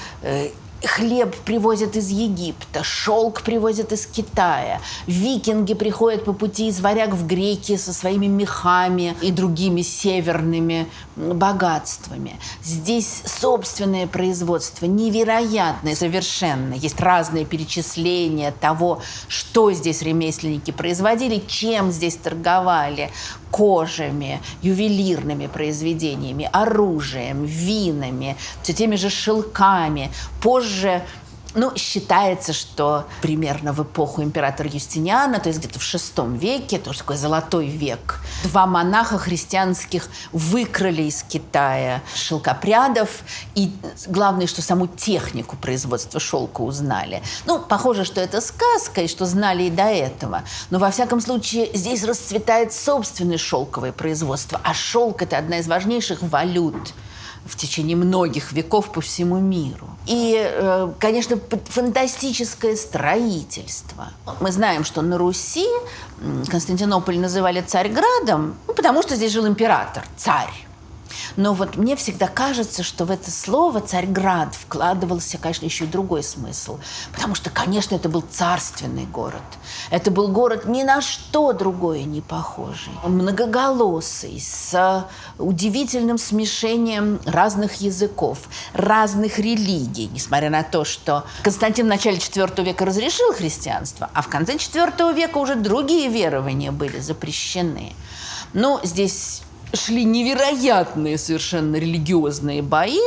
Speaker 1: хлеб привозят из Египта, шелк привозят из Китая. Викинги приходят по пути из варяг в греки со своими мехами и другими северными богатствами. Здесь собственное производство невероятное совершенно. Есть разные перечисления того, что здесь ремесленники производили, чем здесь торговали. Кожами, ювелирными произведениями, оружием, винами, все теми же шелками. Позже, считается, что примерно в эпоху императора Юстиниана, то есть где-то в VI веке, тоже такой золотой век, 2 монаха христианских выкрали из Китая шелкопрядов, и главное, что саму технику производства шелка узнали. Похоже, что это сказка, и что знали и до этого. Но, во всяком случае, здесь расцветает собственное шелковое производство, а шелк – это одна из важнейших валют в течение многих веков по всему миру. И, конечно, фантастическое строительство. Мы знаем, что на Руси Константинополь называли Царьградом, потому что здесь жил император, царь. Но вот мне всегда кажется, что в это слово «Царьград» вкладывался, конечно, еще и другой смысл. Потому что, конечно, это был царственный город. Это был город ни на что другое не похожий. Многоголосый, с удивительным смешением разных языков, разных религий. Несмотря на то, что Константин в начале IV века разрешил христианство, а в конце IV века уже другие верования были запрещены. Здесь шли невероятные совершенно религиозные бои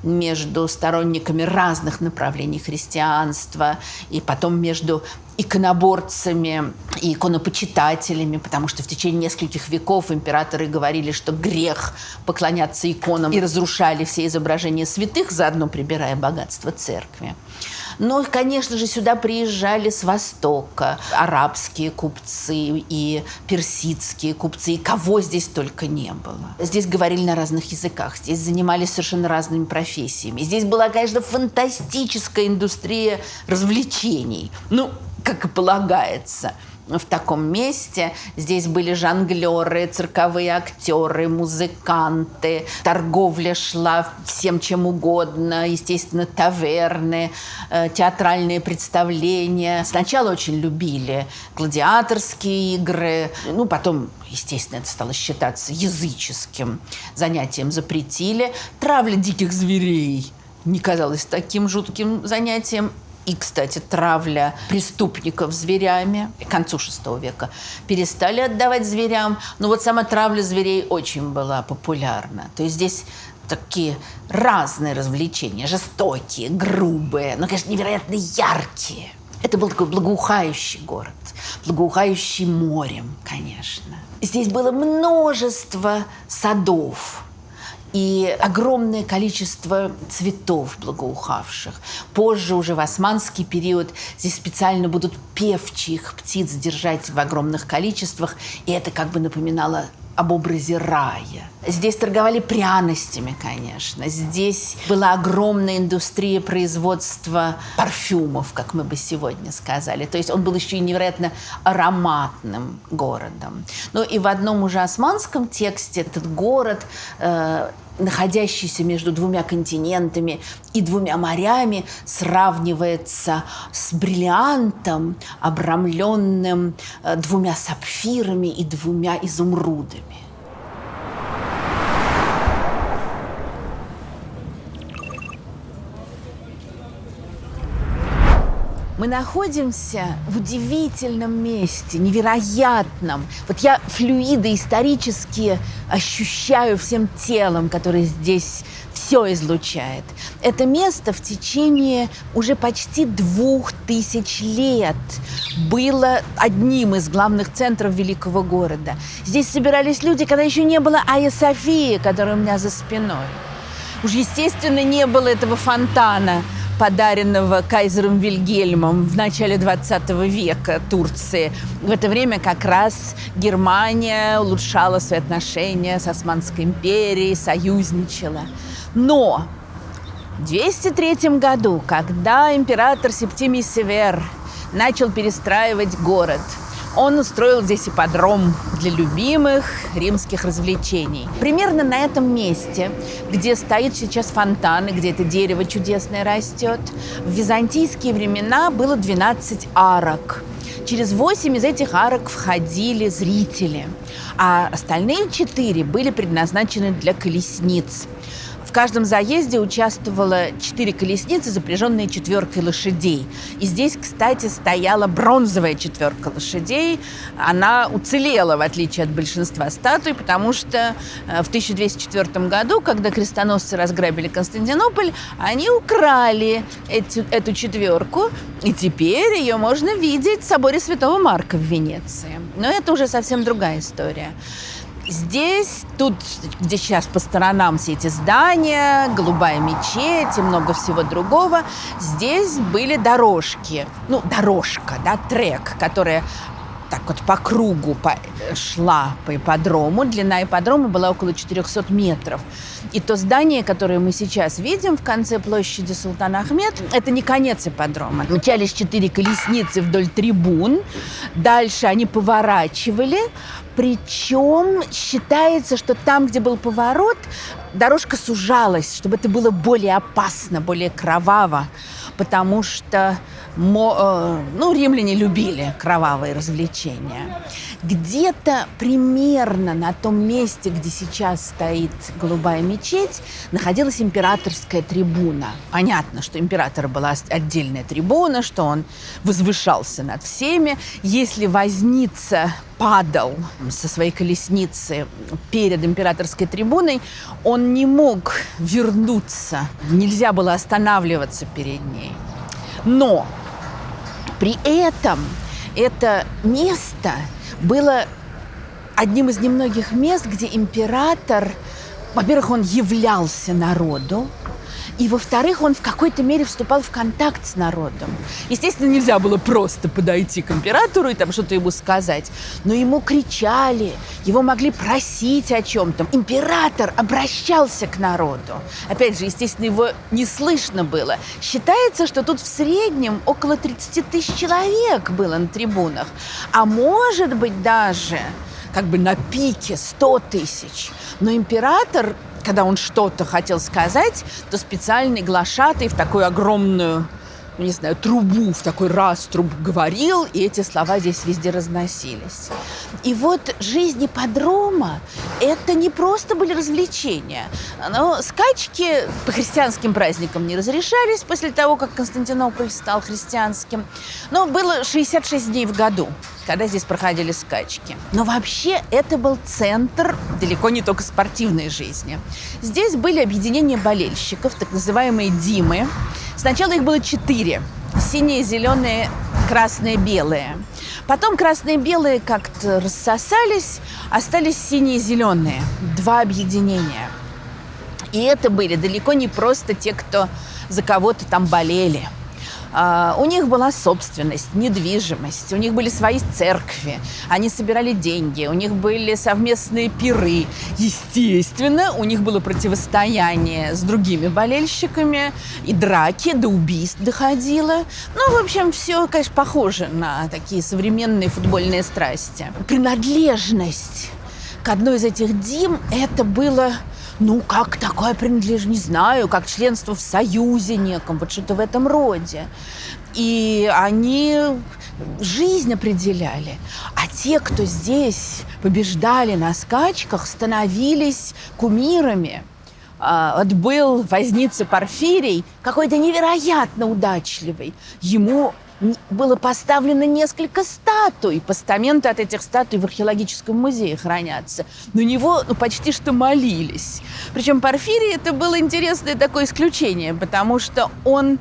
Speaker 1: между сторонниками разных направлений христианства и потом между иконоборцами и иконопочитателями, потому что в течение нескольких веков императоры говорили, что грех поклоняться иконам, и разрушали все изображения святых, заодно прибирая богатство церкви. Но, конечно же, сюда приезжали с Востока арабские купцы и персидские купцы, и кого здесь только не было. Здесь говорили на разных языках, здесь занимались совершенно разными профессиями. Здесь была, конечно, фантастическая индустрия развлечений, как и полагается. В таком месте. Здесь были жонглеры, цирковые актеры, музыканты. Торговля шла всем чем угодно. Естественно, таверны, театральные представления. Сначала очень любили гладиаторские игры. Потом, естественно, это стало считаться языческим занятием. Запретили. Травля диких зверей не казалась таким жутким занятием. И, кстати, травля преступников зверями к концу VI века перестали отдавать зверям. Но сама травля зверей очень была популярна. То есть здесь такие разные развлечения, жестокие, грубые, но, конечно, невероятно яркие. Это был такой благоухающий город, благоухающий морем, конечно. Здесь было множество садов и огромное количество цветов благоухавших. Позже, уже в османский период, здесь специально будут певчих птиц держать в огромных количествах, и это как бы напоминало об образе рая. Здесь торговали пряностями, конечно. Здесь была огромная индустрия производства парфюмов, как мы бы сегодня сказали. То есть он был еще и невероятно ароматным городом. И в одном уже османском тексте этот город находящийся между двумя континентами и двумя морями, сравнивается с бриллиантом, обрамленным двумя сапфирами и двумя изумрудами. Мы находимся в удивительном месте, невероятном. Вот я флюиды исторические ощущаю всем телом, которое здесь все излучает. Это место в течение уже почти 2000 лет было одним из главных центров великого города. Здесь собирались люди, когда еще не было Айя Софии, которая у меня за спиной. Уж, естественно, не было этого фонтана, подаренного кайзером Вильгельмом в начале 20 века Турции. В это время как раз Германия улучшала свои отношения с Османской империей, союзничала. Но в 203 году, когда император Септимий Север начал перестраивать город, он устроил здесь ипподром для любимых римских развлечений. Примерно на этом месте, где стоит сейчас фонтан, и где это дерево чудесное растет, в византийские времена было 12 арок. Через 8 из этих арок входили зрители, а остальные 4 были предназначены для колесниц. В каждом заезде участвовало 4 колесницы, запряженные 4 лошадей. И здесь, кстати, стояла бронзовая 4 лошадей. Она уцелела, в отличие от большинства статуй, потому что в 1204 году, когда крестоносцы разграбили Константинополь, они украли эту 4, и теперь ее можно видеть в соборе Святого Марка в Венеции. Но это уже совсем другая история. Здесь, тут, где сейчас по сторонам все эти здания, голубая мечеть и много всего другого, здесь были дорожки. Ну, дорожка, да, трек, которая так вот по кругу шла по ипподрому. Длина ипподрома была около 400 метров. И то здание, которое мы сейчас видим в конце площади Султан Ахмед, это не конец ипподрома. Мчались 4 колесницы вдоль трибун. Дальше они поворачивали. Причем считается, что там, где был поворот, дорожка сужалась, чтобы это было более опасно, более кроваво. Потому что римляне любили кровавые развлечения. Где-то примерно на том месте, где сейчас стоит голубая мечеть, находилась императорская трибуна. Понятно, что у императора была отдельная трибуна, что он возвышался над всеми. Если возница падал со своей колесницы перед императорской трибуной, он не мог вернуться. Нельзя было останавливаться перед ней. Но при этом это место было одним из немногих мест, где император, во-первых, он являлся народу, и, во-вторых, он в какой-то мере вступал в контакт с народом. Естественно, нельзя было просто подойти к императору и там что-то ему сказать. Но ему кричали, его могли просить о чем-то. Император обращался к народу. Опять же, естественно, его не слышно было. Считается, что тут в среднем около 30 тысяч человек было на трибунах. А может быть даже как бы на пике 100 тысяч. Но император, когда он что-то хотел сказать, то специальный глашатай в такую огромную, не знаю, трубу, в такой раструб говорил, и эти слова здесь везде разносились. И вот жизнь ипподрома – это не просто были развлечения. Но скачки по христианским праздникам не разрешались после того, как Константинополь стал христианским. Но было 66 дней в году, когда здесь проходили скачки. Но вообще это был центр далеко не только спортивной жизни. Здесь были объединения болельщиков, так называемые Димы. Сначала их было 4. Синие, зеленые, красные, белые. Потом красные и белые как-то рассосались, остались синие и зеленые. 2 объединения. И это были далеко не просто те, кто за кого-то там болели. У них была собственность, недвижимость, у них были свои церкви, они собирали деньги, у них были совместные пиры. Естественно, у них было противостояние с другими болельщиками, и драки, до убийств доходило. Ну, в общем, все, конечно, похоже на такие современные футбольные страсти. Принадлежность к одной из этих дим – это было, ну, как такое принадлежит, не знаю, как членство в союзе неком, вот что-то в этом роде. И они жизнь определяли. А те, кто здесь побеждали на скачках, становились кумирами. Вот был возница Порфирий, какой-то невероятно удачливый. Ему было поставлено несколько статуй. Постаменты от этих статуй в археологическом музее хранятся. На него почти что молились. Причем Порфирий это было интересное такое исключение, потому что он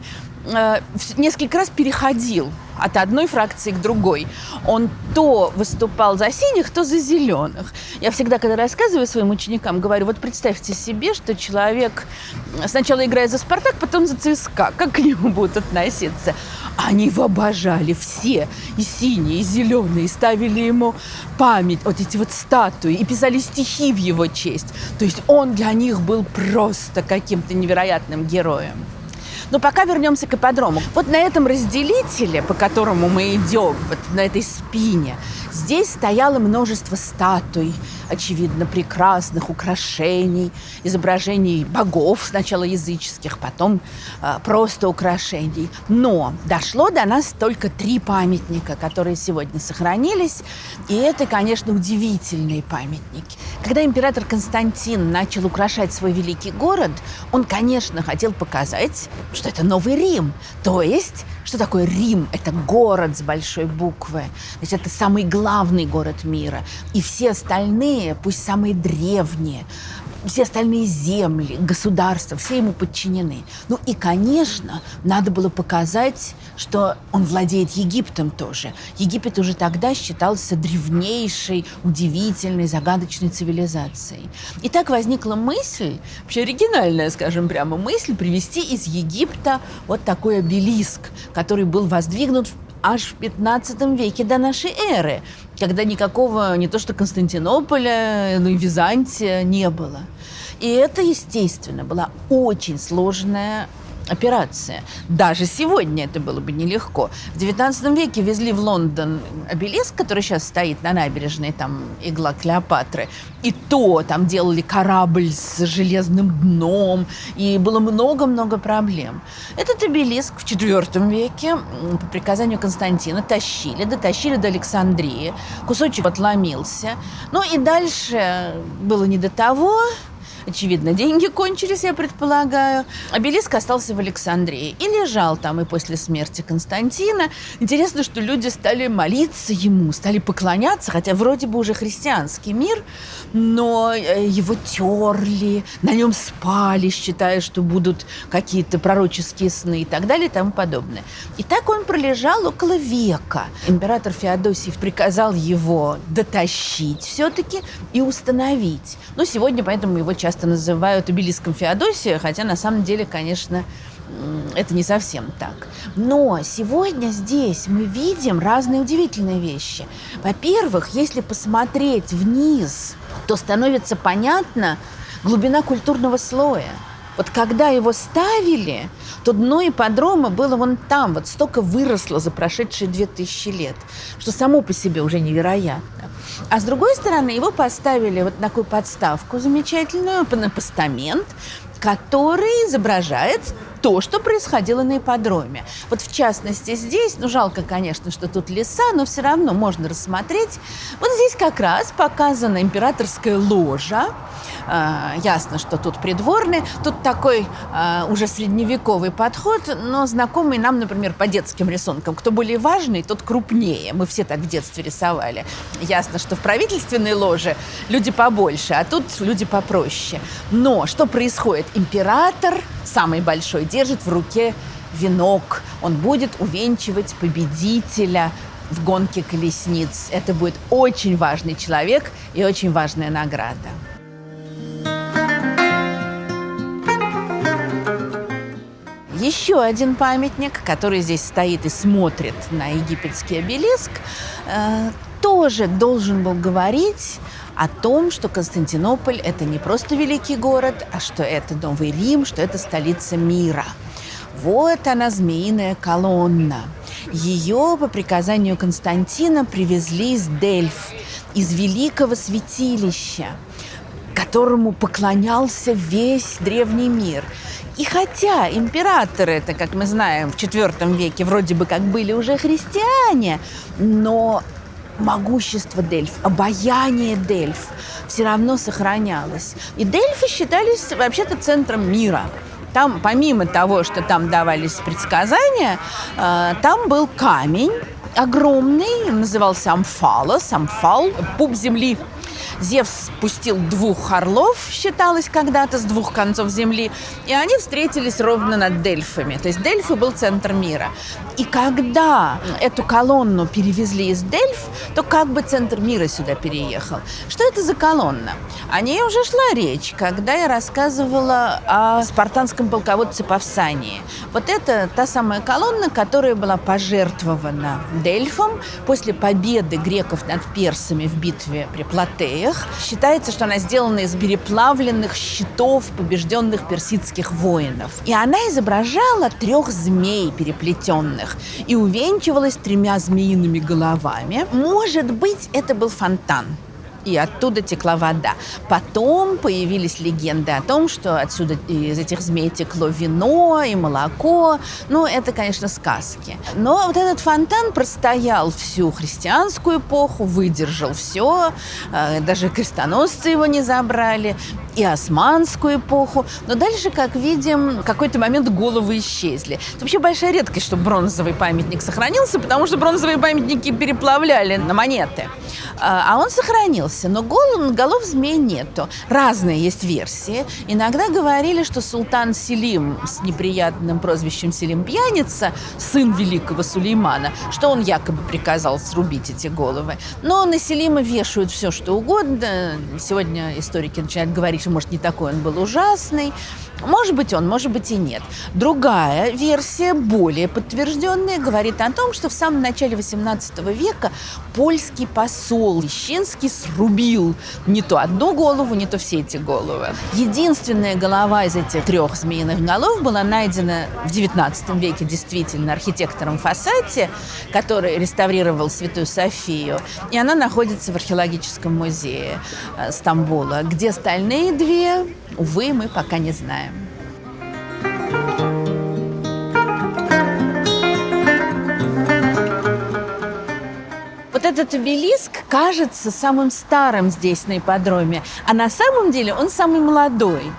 Speaker 1: несколько раз переходил от одной фракции к другой. Он то выступал за синих, то за зеленых. Я всегда, когда рассказываю своим ученикам, говорю, вот представьте себе, что человек сначала играет за «Спартак», потом за ЦСКА. Как к нему будут относиться? Они его обожали все, и синие, и зеленые, и ставили ему память, вот эти вот статуи, и писали стихи в его честь. То есть он для них был просто каким-то невероятным героем. Но пока вернемся к ипподрому. Вот на этом разделителе, по которому мы идем, вот на этой спине, здесь стояло множество статуй, очевидно, прекрасных украшений, изображений богов, сначала языческих, потом просто украшений. Но дошло до нас только 3 памятника, которые сегодня сохранились. И это, конечно, удивительные памятники. Когда император Константин начал украшать свой великий город, он, конечно, хотел показать, что это Новый Рим. То есть, что такое Рим? Это город с большой буквы. То есть это самый главный город мира. И все остальные, пусть самые древние, все остальные земли, государства, все ему подчинены. Ну и, конечно, надо было показать, что он владеет Египтом тоже. Египет уже тогда считался древнейшей, удивительной, загадочной цивилизацией. И так возникла мысль, вообще оригинальная, скажем прямо, мысль привезти из Египта вот такой обелиск, который был воздвигнут аж в 15 веке до нашей эры, когда никакого не то что Константинополя, но и Византия не было. И это, естественно, была очень сложная операция. Даже сегодня это было бы нелегко. В 19 веке везли в Лондон обелиск, который сейчас стоит на набережной, там игла Клеопатры. И то там делали корабль с железным дном. И было много-много проблем. Этот обелиск в IV веке по приказанию Константина дотащили до Александрии. Кусочек отломился. Ну и дальше было не до того. Очевидно, деньги кончились, я предполагаю. Обелиск остался в Александрии и лежал там и после смерти Константина. Интересно, что люди стали молиться ему, стали поклоняться, хотя вроде бы уже христианский мир, но его терли, на нем спали, считая, что будут какие-то пророческие сны и так далее и тому подобное. И так он пролежал около века. Император Феодосий приказал его дотащить все-таки и установить. Но сегодня поэтому его часто называют обелиском Феодосия, хотя на самом деле, конечно, это не совсем так. Но сегодня здесь мы видим разные удивительные вещи. Во-первых, если посмотреть вниз, то становится понятна глубина культурного слоя. Вот когда его ставили, то дно ипподрома было вон там, вот столько выросло за прошедшие 2000 лет, что само по себе уже невероятно. А с другой стороны, его поставили вот на такую подставку замечательную, на постамент, который изображает то, что происходило на ипподроме. Вот в частности здесь, жалко, конечно, что тут леса, но все равно можно рассмотреть. Вот здесь как раз показана императорская ложа. Ясно, что тут придворные. Тут такой уже средневековый подход, но знакомый нам, например, по детским рисункам. Кто более важный, тот крупнее. Мы все так в детстве рисовали. Ясно, что в правительственной ложе люди побольше, а тут люди попроще. Но что происходит? Император, самый большой, держит в руке венок. Он будет увенчивать победителя в гонке колесниц. Это будет очень важный человек и очень важная награда. Еще один памятник, который здесь стоит и смотрит на египетский обелиск, тоже должен был говорить о том, что Константинополь – это не просто великий город, а что это Новый Рим, что это столица мира. Вот она, змеиная колонна. Ее по приказанию Константина привезли из Дельф, из великого святилища.
Speaker 2: которому поклонялся весь древний мир. И хотя императоры, это, как мы знаем, в IV веке вроде бы как были уже христиане, но могущество Дельф, обаяние Дельф все равно сохранялось. И Дельфы считались вообще-то центром мира. Там, помимо того, что там давались предсказания, там был камень огромный, назывался Амфалос, Амфал, пуп земли. Зевс спустил 2 орлов, считалось когда-то, с 2 концов земли, и они встретились ровно над Дельфами. То есть Дельфы был центр мира. И когда эту колонну перевезли из Дельф, то как бы центр мира сюда переехал. Что это за колонна? О ней уже шла речь, когда я рассказывала о спартанском полководце Павсании. Вот это та самая колонна, которая была пожертвована Дельфом после победы греков над персами в битве при Платеях. Считается, что она сделана из переплавленных щитов побежденных персидских воинов. И она изображала 3 змей переплетенных и увенчивалась 3 змеиными головами. Может быть, это был фонтан. И оттуда текла вода. Потом появились легенды о том, что отсюда из этих змей текло вино и молоко. Ну, это, конечно, сказки. Но вот этот фонтан простоял всю христианскую эпоху, выдержал все. Даже крестоносцы его не забрали. И османскую эпоху. Но дальше, как видим, в какой-то момент головы исчезли. Это вообще большая редкость, что бронзовый памятник сохранился, потому что бронзовые памятники переплавляли на монеты. А он сохранился. Но голов змей нету. Разные есть версии. Иногда говорили, что султан Селим с неприятным прозвищем Селим Пьяница, сын великого Сулеймана, что он якобы приказал срубить эти головы. Но на Селима вешают все, что угодно. Сегодня историки начинают говорить, что, может, не такой он был ужасный. Может быть, он, может быть, и нет. Другая версия, более подтвержденная, говорит о том, что в самом начале XVIII века польский посол Лещинский срубил не то одну голову, не то все эти головы. Единственная голова из этих 3 змеиных голов была найдена в XIX веке действительно архитектором Фасати, который реставрировал Святую Софию. И она находится в археологическом музее Стамбула. Где остальные 2, увы, мы пока не знаем. Вот этот обелиск кажется самым старым здесь на ипподроме, а на самом деле он самый молодой.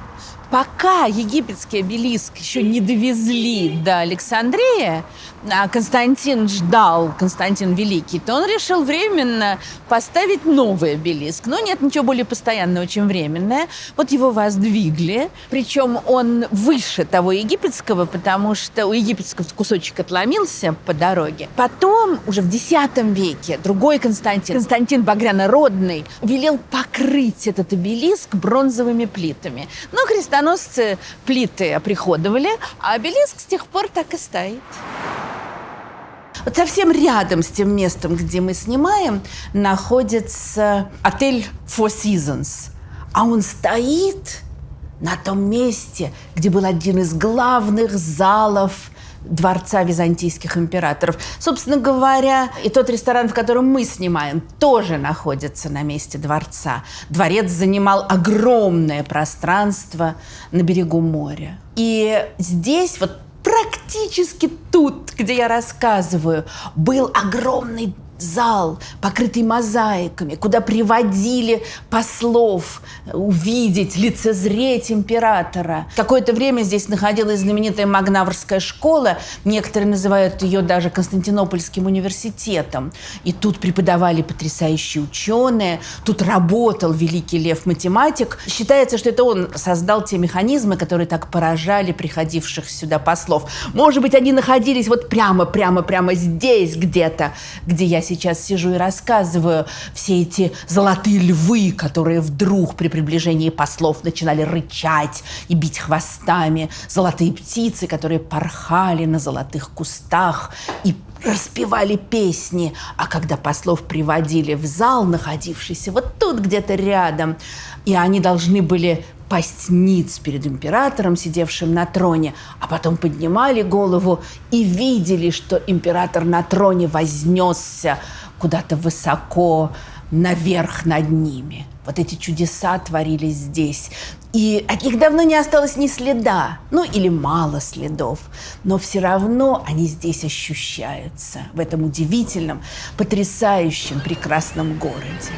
Speaker 2: Пока египетский обелиск еще не довезли до Александрии, а Константин ждал, Константин Великий, то он решил временно поставить новый обелиск. Но нет ничего более постоянного, чем временное. Вот его воздвигли, причем он выше того египетского, потому что у египетского кусочек отломился по дороге. Потом, уже в X веке, другой Константин, Константин Багряно-Родный, велел покрыть этот обелиск бронзовыми плитами. Но крестоносцы плиты оприходовали, а обелиск с тех пор так и стоит. Вот совсем рядом с тем местом, где мы снимаем, находится отель Four Seasons. А он стоит на том месте, где был один из главных залов дворца византийских императоров. Собственно говоря, и тот ресторан, в котором мы снимаем, тоже находится на месте дворца. Дворец занимал огромное пространство на берегу моря. И здесь вот практически тут, где я рассказываю, был огромный зал, покрытый мозаиками, куда приводили послов увидеть, лицезреть императора. Какое-то время здесь находилась знаменитая Магнаврская школа, некоторые называют ее даже Константинопольским университетом. И тут преподавали потрясающие ученые, тут работал великий Лев-математик. Считается, что это он создал те механизмы, которые так поражали приходивших сюда послов. Может быть, они находились вот прямо здесь где-то, где я сейчас сижу и рассказываю, все эти золотые львы, которые вдруг при приближении послов начинали рычать и бить хвостами, золотые птицы, которые порхали на золотых кустах и распевали песни. А когда послов приводили в зал, находившийся вот тут где-то рядом, и они должны были пасть ниц перед императором, сидевшим на троне, а потом поднимали голову и видели, что император на троне вознесся куда-то высоко наверх над ними. Вот эти чудеса творились здесь. И от них давно не осталось ни следа, ну или мало следов. Но все равно они здесь ощущаются, в этом удивительном, потрясающем, прекрасном городе.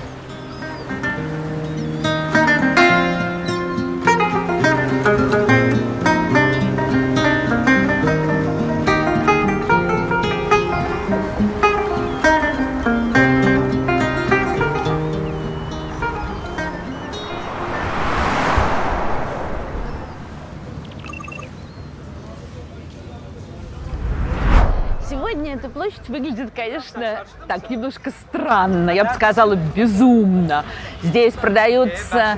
Speaker 1: Сегодня эта площадь выглядит, конечно, так немножко странно, я бы сказала, безумно. Здесь продаются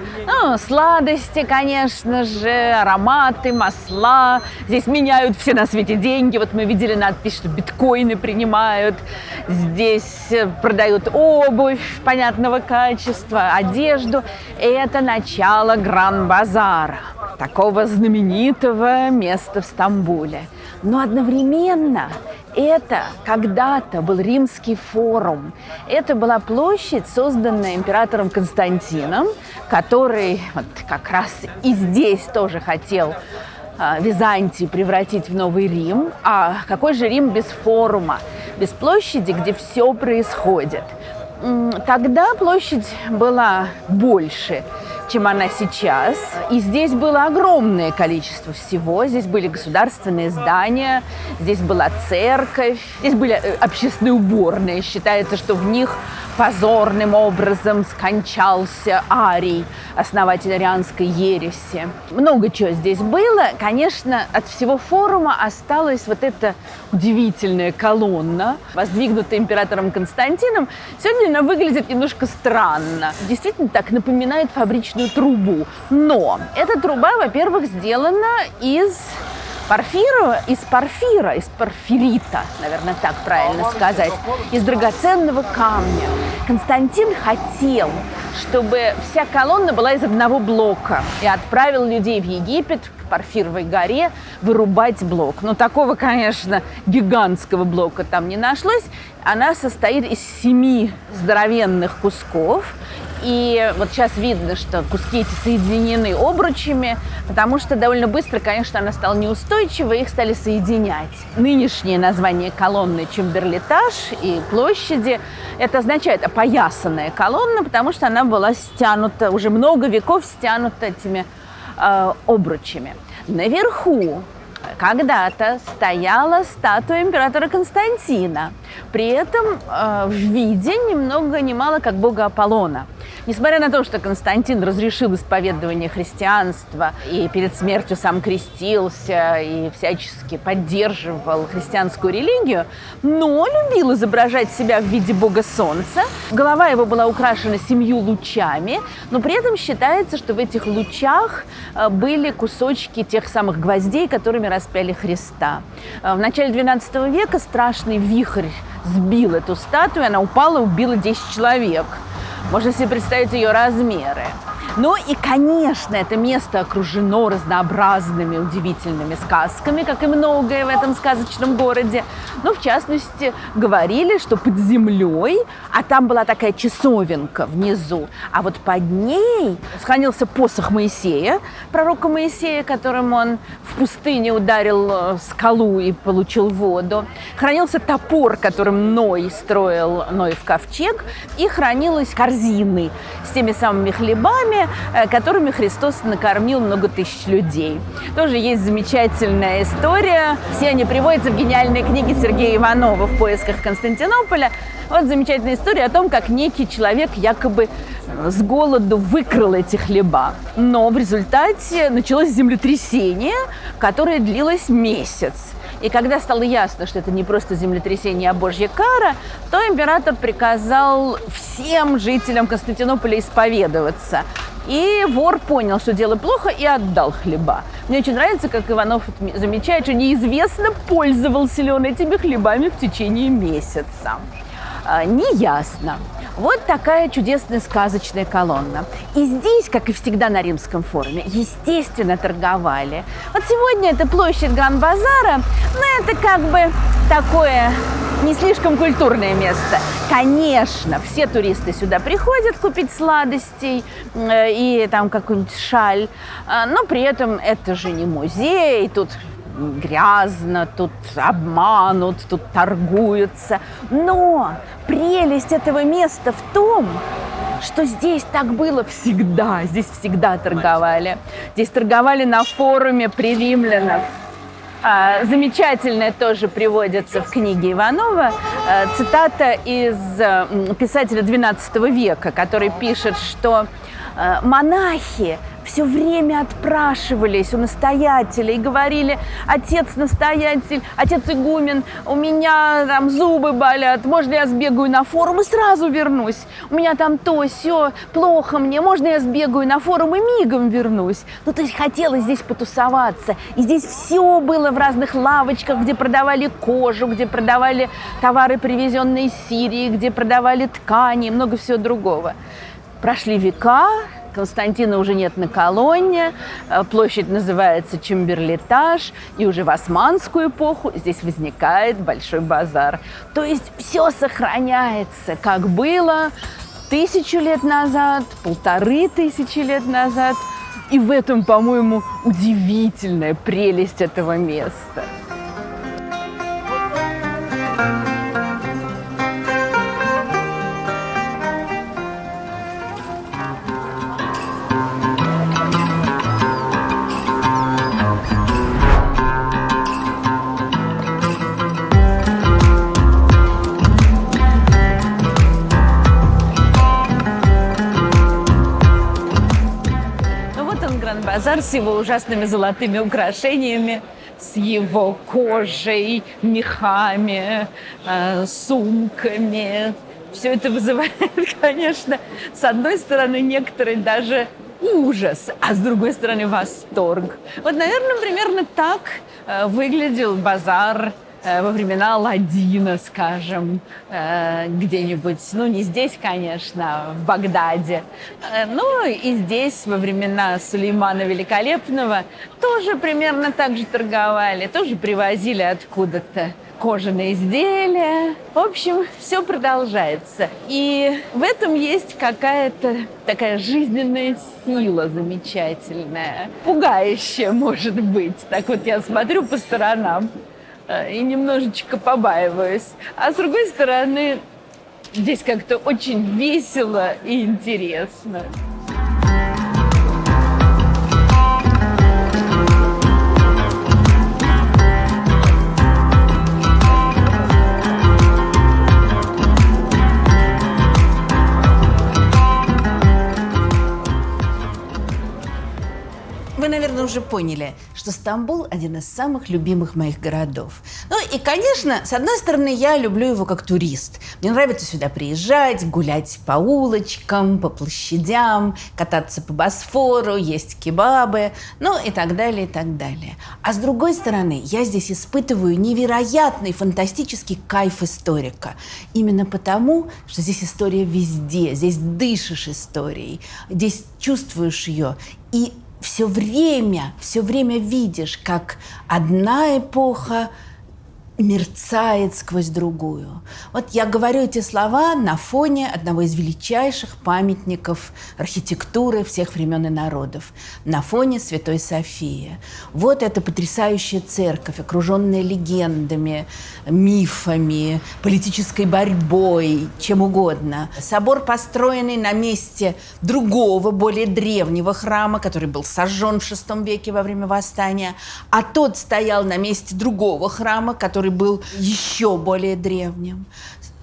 Speaker 1: сладости, конечно же, ароматы, масла. Здесь меняют все на свете деньги. Вот мы видели надпись, что биткоины принимают. Здесь продают обувь понятного качества, одежду. Это начало Гран-базара, такого знаменитого места в Стамбуле. Но одновременно это когда-то был Римский форум. Это была площадь, созданная императором Константином, который вот как раз и здесь тоже хотел Византию превратить в новый Рим. А какой же Рим без форума, без площади, где все происходит? Тогда площадь была больше, чем она сейчас. И здесь было огромное количество всего. Здесь были государственные здания, здесь была церковь, здесь были общественные уборные. Считается, что в них позорным образом скончался Арий, основатель арианской ереси. Много чего здесь было. Конечно, от всего форума осталась вот эта удивительная колонна, воздвигнутая императором Константином. Сегодня она выглядит немножко странно. Действительно, так напоминает фабричную трубу. Но эта труба, во-первых, сделана из порфирита, наверное, так правильно сказать, из драгоценного камня. Константин хотел, чтобы вся колонна была из одного блока, и отправил людей в Египет, к Порфировой горе, вырубать блок. Но такого, конечно, гигантского блока там не нашлось. Она состоит из 7 здоровенных кусков. И вот сейчас видно, что куски эти соединены обручами, потому что довольно быстро, конечно, она стала неустойчивой, их стали соединять. Нынешнее название колонны Чемберлитаж и площади, это означает опоясанная колонна, потому что она была стянута, уже много веков стянута этими обручами. Наверху когда-то стояла статуя императора Константина, при этом в виде ни много ни мало как бога Аполлона. Несмотря на то, что Константин разрешил исповедование христианства и перед смертью сам крестился и всячески поддерживал христианскую религию, но любил изображать себя в виде бога солнца. Голова его была украшена 7 лучами, но при этом считается, что в этих лучах были кусочки тех самых гвоздей, которыми распяли Христа. В начале XII века страшный вихрь сбил эту статую, она упала и убила 10 человек. Можно себе представить ее размеры. Ну и, конечно, это место окружено разнообразными удивительными сказками, как и многое в этом сказочном городе. Но, в частности, говорили, что под землей, а там была такая часовенка внизу, а вот под ней сохранился посох Моисея, пророка Моисея, которым он в пустыне ударил скалу и получил воду. Хранился топор, которым Ной строил Ноев ковчег, и хранились корзины с теми самыми хлебами, которыми Христос накормил много тысяч людей. Тоже есть замечательная история. Все они приводятся в гениальной книге Сергея Иванова «В поисках Константинополя». Вот замечательная история о том, как некий человек якобы с голоду выкрал эти хлеба. Но в результате началось землетрясение, которое длилось месяц. И когда стало ясно, что это не просто землетрясение, а Божья кара, то император приказал всем жителям Константинополя исповедоваться. И вор понял, что дело плохо, и отдал хлеба. Мне очень нравится, как Иванов замечает, что неизвестно, пользовался ли он этими хлебами в течение месяца. Неясно. Вот такая чудесная сказочная колонна. И здесь, как и всегда на Римском форуме, естественно, торговали. Вот сегодня это площадь Гран-базара, но это как бы такое не слишком культурное место. Конечно, все туристы сюда приходят купить сладостей и там какую-нибудь шаль, но при этом это же не музей, тут грязно, тут обманут, тут торгуются. Но прелесть этого места в том, что здесь так было всегда. Здесь всегда торговали. Здесь торговали на форуме при римлянах. Замечательное тоже приводится в книге Иванова цитата из писателя XII века, который пишет, что монахи все время отпрашивались у настоятеля и говорили: отец-настоятель, отец-игумен, у меня там зубы болят, можно я сбегаю на форум и сразу вернусь? У меня там то, сё, плохо мне, можно я сбегаю на форум и мигом вернусь? Ну, то есть хотелось здесь потусоваться. И здесь все было в разных лавочках, где продавали кожу, где продавали товары, привезенные из Сирии, где продавали ткани и много всего другого. Прошли века, Константина уже нет на Колонне, площадь называется Чемберлитаж, и уже в османскую эпоху здесь возникает Большой базар. То есть все сохраняется, как было 1000 лет назад, 1500 лет назад. И в этом, по-моему, удивительная прелесть этого места. Базар с его ужасными золотыми украшениями, с его кожей, мехами, сумками. Все это вызывает, конечно, с одной стороны, некоторый даже ужас, а с другой стороны, восторг. Вот, наверное, примерно так выглядел базар во времена Аладдина, скажем, где-нибудь, ну, не здесь, конечно, а в Багдаде, но и здесь во времена Сулеймана Великолепного тоже примерно так же торговали, тоже привозили откуда-то кожаные изделия. В общем, все продолжается. И в этом есть какая-то такая жизненная сила замечательная, пугающая, может быть. Так вот я смотрю по сторонам и немножечко побаиваюсь. А с другой стороны, здесь как-то очень весело и интересно.
Speaker 2: Вы, наверное, уже поняли, что Стамбул – один из самых любимых моих городов. Ну и, конечно, с одной стороны, я люблю его как турист. Мне нравится сюда приезжать, гулять по улочкам, по площадям, кататься по Босфору, есть кебабы, ну и так далее, и так далее. А с другой стороны, я здесь испытываю невероятный, фантастический кайф историка. Именно потому, что здесь история везде, здесь дышишь историей, здесь чувствуешь ее. И все время видишь, как одна эпоха мерцает сквозь другую. Вот я говорю эти слова на фоне одного из величайших памятников архитектуры всех времен и народов, на фоне Святой Софии. Вот эта потрясающая церковь, окруженная легендами, мифами, политической борьбой, чем угодно. Собор, построенный на месте другого, более древнего храма, который был сожжен в VI веке во время восстания, а тот стоял на месте другого храма, который был еще более древним.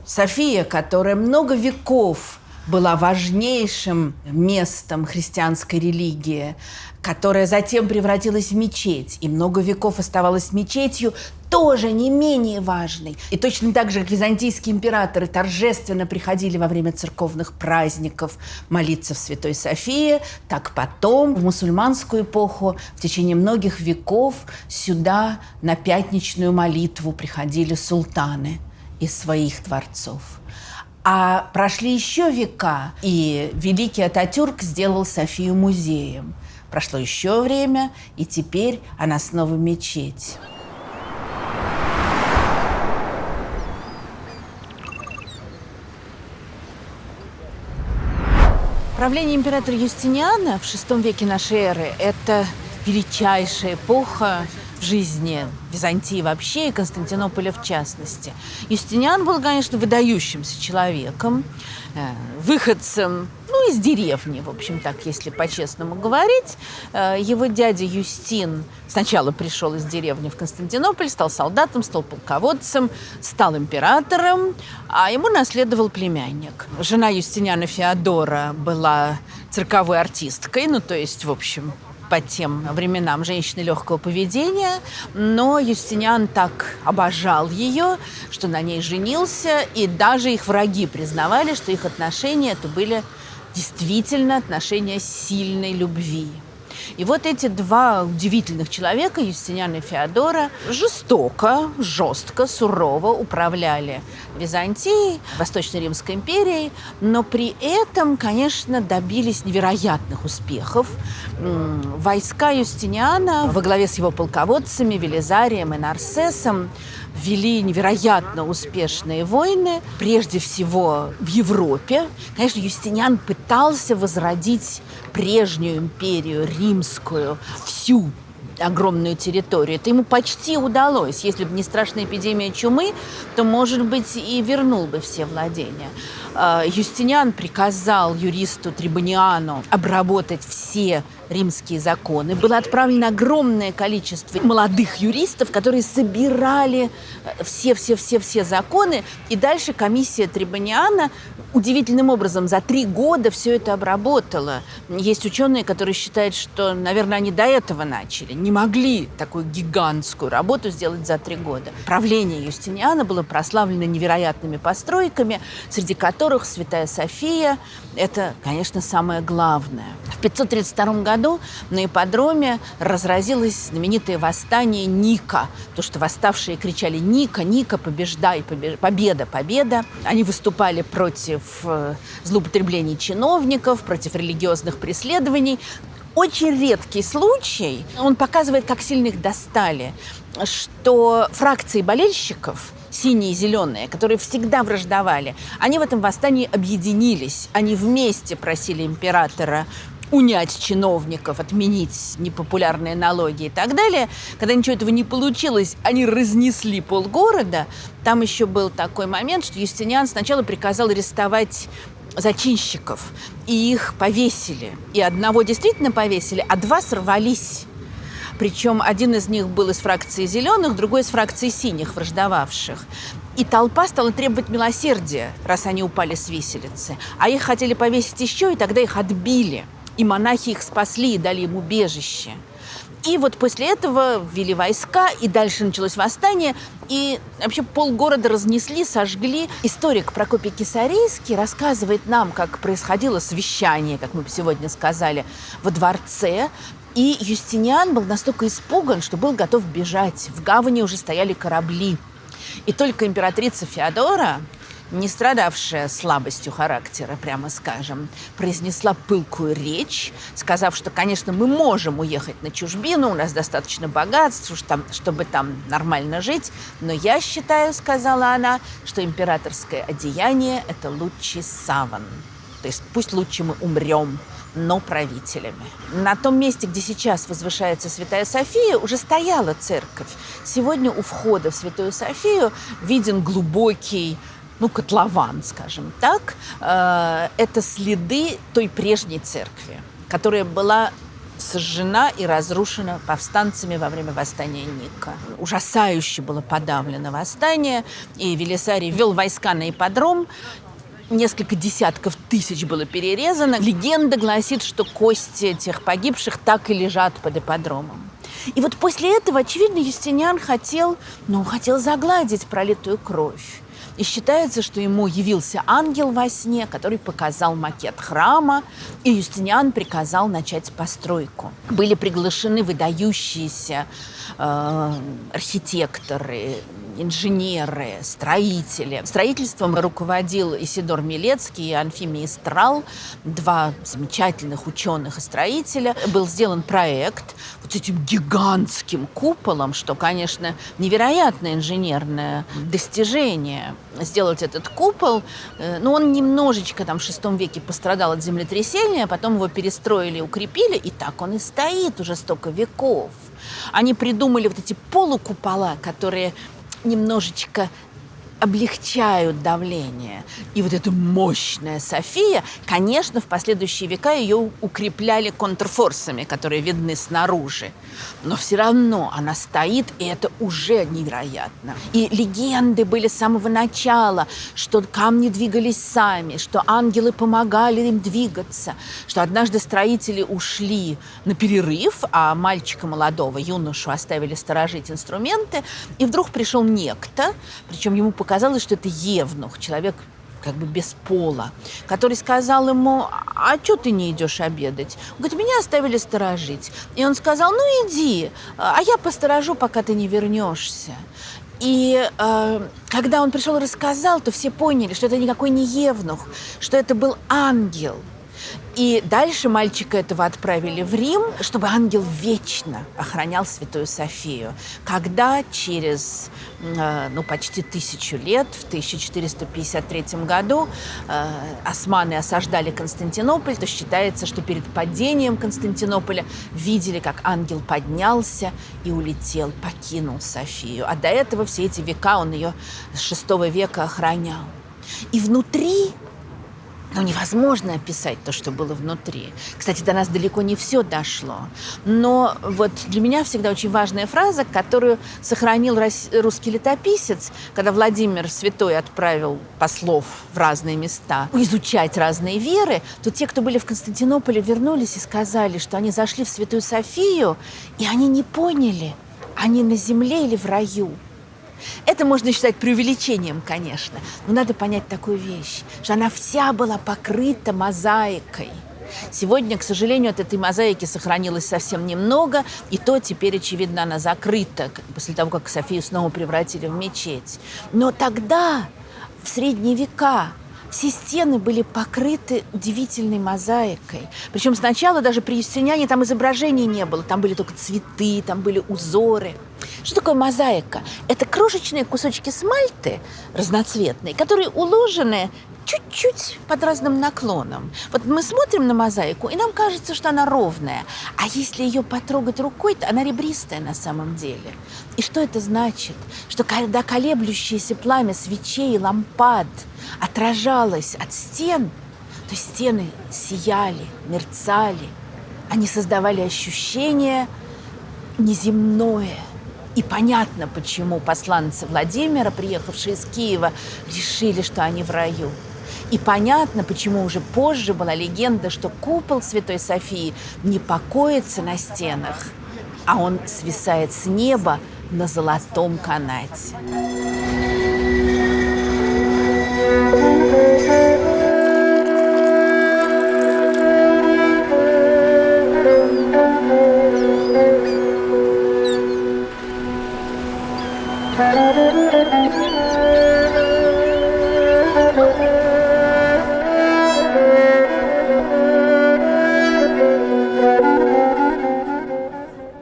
Speaker 2: София, которая много веков была важнейшим местом христианской религии, которая затем превратилась в мечеть и много веков оставалась мечетью, тоже не менее важной. И точно так же, как византийские императоры торжественно приходили во время церковных праздников молиться в Святой Софии, так потом, в мусульманскую эпоху, в течение многих веков сюда на пятничную молитву приходили султаны из своих дворцов. А прошли еще века, и великий Ататюрк сделал Софию музеем. Прошло еще время, и теперь она снова мечеть. Правление императора Юстиниана в VI веке нашей эры – это величайшая эпоха в жизни Византии вообще и Константинополя в частности. Юстиниан был, конечно, выдающимся человеком, выходцем, из деревни, в общем, так, если по-честному говорить. Его дядя Юстин сначала пришел из деревни в Константинополь, стал солдатом, стал полководцем, стал императором, а ему наследовал племянник. Жена Юстиниана Феодора была цирковой артисткой, то есть, в общем, по тем временам женщины легкого поведения, но Юстиниан так обожал ее, что на ней женился, и даже их враги признавали, что их отношения это были действительно отношения сильной любви. И вот эти два удивительных человека, Юстиниан и Феодора, жестко, сурово управляли Византией, Восточной Римской империей, но при этом, конечно, добились невероятных успехов. Войска Юстиниана во главе с его полководцами Велизарием и Нарсесом вели невероятно успешные войны, прежде всего в Европе. Конечно, Юстиниан пытался возродить прежнюю империю римскую, всю огромную территорию. Это ему почти удалось. Если бы не страшная эпидемия чумы, то, может быть, и вернул бы все владения. Юстиниан приказал юристу Трибониану обработать все римские законы. Было отправлено огромное количество молодых юристов, которые собирали все законы. И дальше комиссия Трибониана удивительным образом за 3 года все это обработала. Есть ученые, которые считают, что, наверное, они до этого начали. Не могли такую гигантскую работу сделать за 3 года. Правление Юстиниана было прославлено невероятными постройками, среди которых Святая София – это, конечно, самое главное. В 532 году на ипподроме разразилось знаменитое восстание Ника. То, что восставшие кричали «Ника, Ника, побеждай, победа, победа». Они выступали против злоупотреблений чиновников, против религиозных преследований. Очень редкий случай, он показывает, как сильно их достали, что фракции болельщиков, синие и зеленые, которые всегда враждовали, они в этом восстании объединились. Они вместе просили императора унять чиновников, отменить непопулярные налоги и так далее. Когда ничего этого не получилось, они разнесли полгорода. Там еще был такой момент, что Юстиниан сначала приказал арестовать зачинщиков, и их повесили. И одного действительно повесили, а 2 сорвались. Причем один из них был из фракции зеленых, другой из фракции синих, враждовавших. И толпа стала требовать милосердия, раз они упали с виселицы. А их хотели повесить еще, и тогда их отбили. И монахи их спасли и дали им убежище. И вот после этого ввели войска, и дальше началось восстание, и вообще полгорода разнесли, сожгли. Историк Прокопий Кесарийский рассказывает нам, как происходило совещание, как мы сегодня сказали, во дворце. И Юстиниан был настолько испуган, что был готов бежать. В гавани уже стояли корабли. И только императрица Феодора, не страдавшая слабостью характера, прямо скажем, произнесла пылкую речь, сказав, что, конечно, мы можем уехать на чужбину, у нас достаточно богатств, чтобы там нормально жить, но я считаю, сказала она, что императорское одеяние – это лучший саван. То есть пусть лучше мы умрем, но правителями. На том месте, где сейчас возвышается Святая София, уже стояла церковь. Сегодня у входа в Святую Софию виден глубокий котлован, скажем так. Это следы той прежней церкви, которая была сожжена и разрушена повстанцами во время восстания Ника. Ужасающе было подавлено восстание, и Велисарий ввел войска на ипподром. Несколько десятков тысяч было перерезано. Легенда гласит, что кости этих погибших так и лежат под ипподромом. И вот после этого, очевидно, Юстиниан хотел загладить пролитую кровь. И считается, что ему явился ангел во сне, который показал макет храма, и Юстиниан приказал начать постройку. Были приглашены выдающиеся архитекторы, инженеры, строители. Строительством руководил Исидор Милецкий и Анфимий Истрал, два замечательных ученых и строителя. Был сделан проект вот с этим гигантским куполом, что, конечно, невероятное инженерное достижение. Сделать этот купол, но он немножечко там в VI веке пострадал от землетрясения, потом его перестроили, укрепили, и так он и стоит уже столько веков. Они придумали вот эти полукупола, которые немножечко облегчают давление. И вот эта мощная София, конечно, в последующие века ее укрепляли контрфорсами, которые видны снаружи. Но все равно она стоит, и это уже невероятно. И легенды были с самого начала, что камни двигались сами, что ангелы помогали им двигаться, что однажды строители ушли на перерыв, а мальчика молодого, юношу, оставили сторожить инструменты, и вдруг пришел некто, причем ему показалось, что это евнух, человек как бы без пола, который сказал ему: а что ты не идешь обедать? Он говорит: меня оставили сторожить. И он сказал: ну иди, а я посторожу, пока ты не вернешься. И когда он пришел и рассказал, то все поняли, что это никакой не евнух, что это был ангел. И дальше мальчика этого отправили в Рим, чтобы ангел вечно охранял Святую Софию. Когда через почти 1000 лет, в 1453 году, османы осаждали Константинополь, то считается, что перед падением Константинополя видели, как ангел поднялся и улетел, покинул Софию. А до этого все эти века он ее с VI века охранял. И внутри... невозможно описать то, что было внутри. Кстати, до нас далеко не все дошло. Но вот для меня всегда очень важная фраза, которую сохранил русский летописец, когда Владимир Святой отправил послов в разные места изучать разные веры, то те, кто были в Константинополе, вернулись и сказали, что они зашли в Святую Софию, и они не поняли, они на земле или в раю. Это можно считать преувеличением, конечно, но надо понять такую вещь, что она вся была покрыта мозаикой. Сегодня, к сожалению, от этой мозаики сохранилось совсем немного, и то теперь, очевидно, она закрыта, после того, как Софию снова превратили в мечеть. Но тогда, в средние века, все стены были покрыты удивительной мозаикой. Причем сначала даже при Юстиниане там изображений не было. Там были только цветы, там были узоры. Что такое мозаика? Это крошечные кусочки смальты разноцветные, которые уложены чуть-чуть под разным наклоном. Вот мы смотрим на мозаику, и нам кажется, что она ровная. А если ее потрогать рукой, то она ребристая на самом деле. И что это значит? Что когда колеблющееся пламя свечей и лампад отражалось от стен, то стены сияли, мерцали. Они создавали ощущение неземное. И понятно, почему посланцы Владимира, приехавшие из Киева, решили, что они в раю. И понятно, почему уже позже была легенда, что купол Святой Софии не покоится на стенах, а он свисает с неба на золотом канате.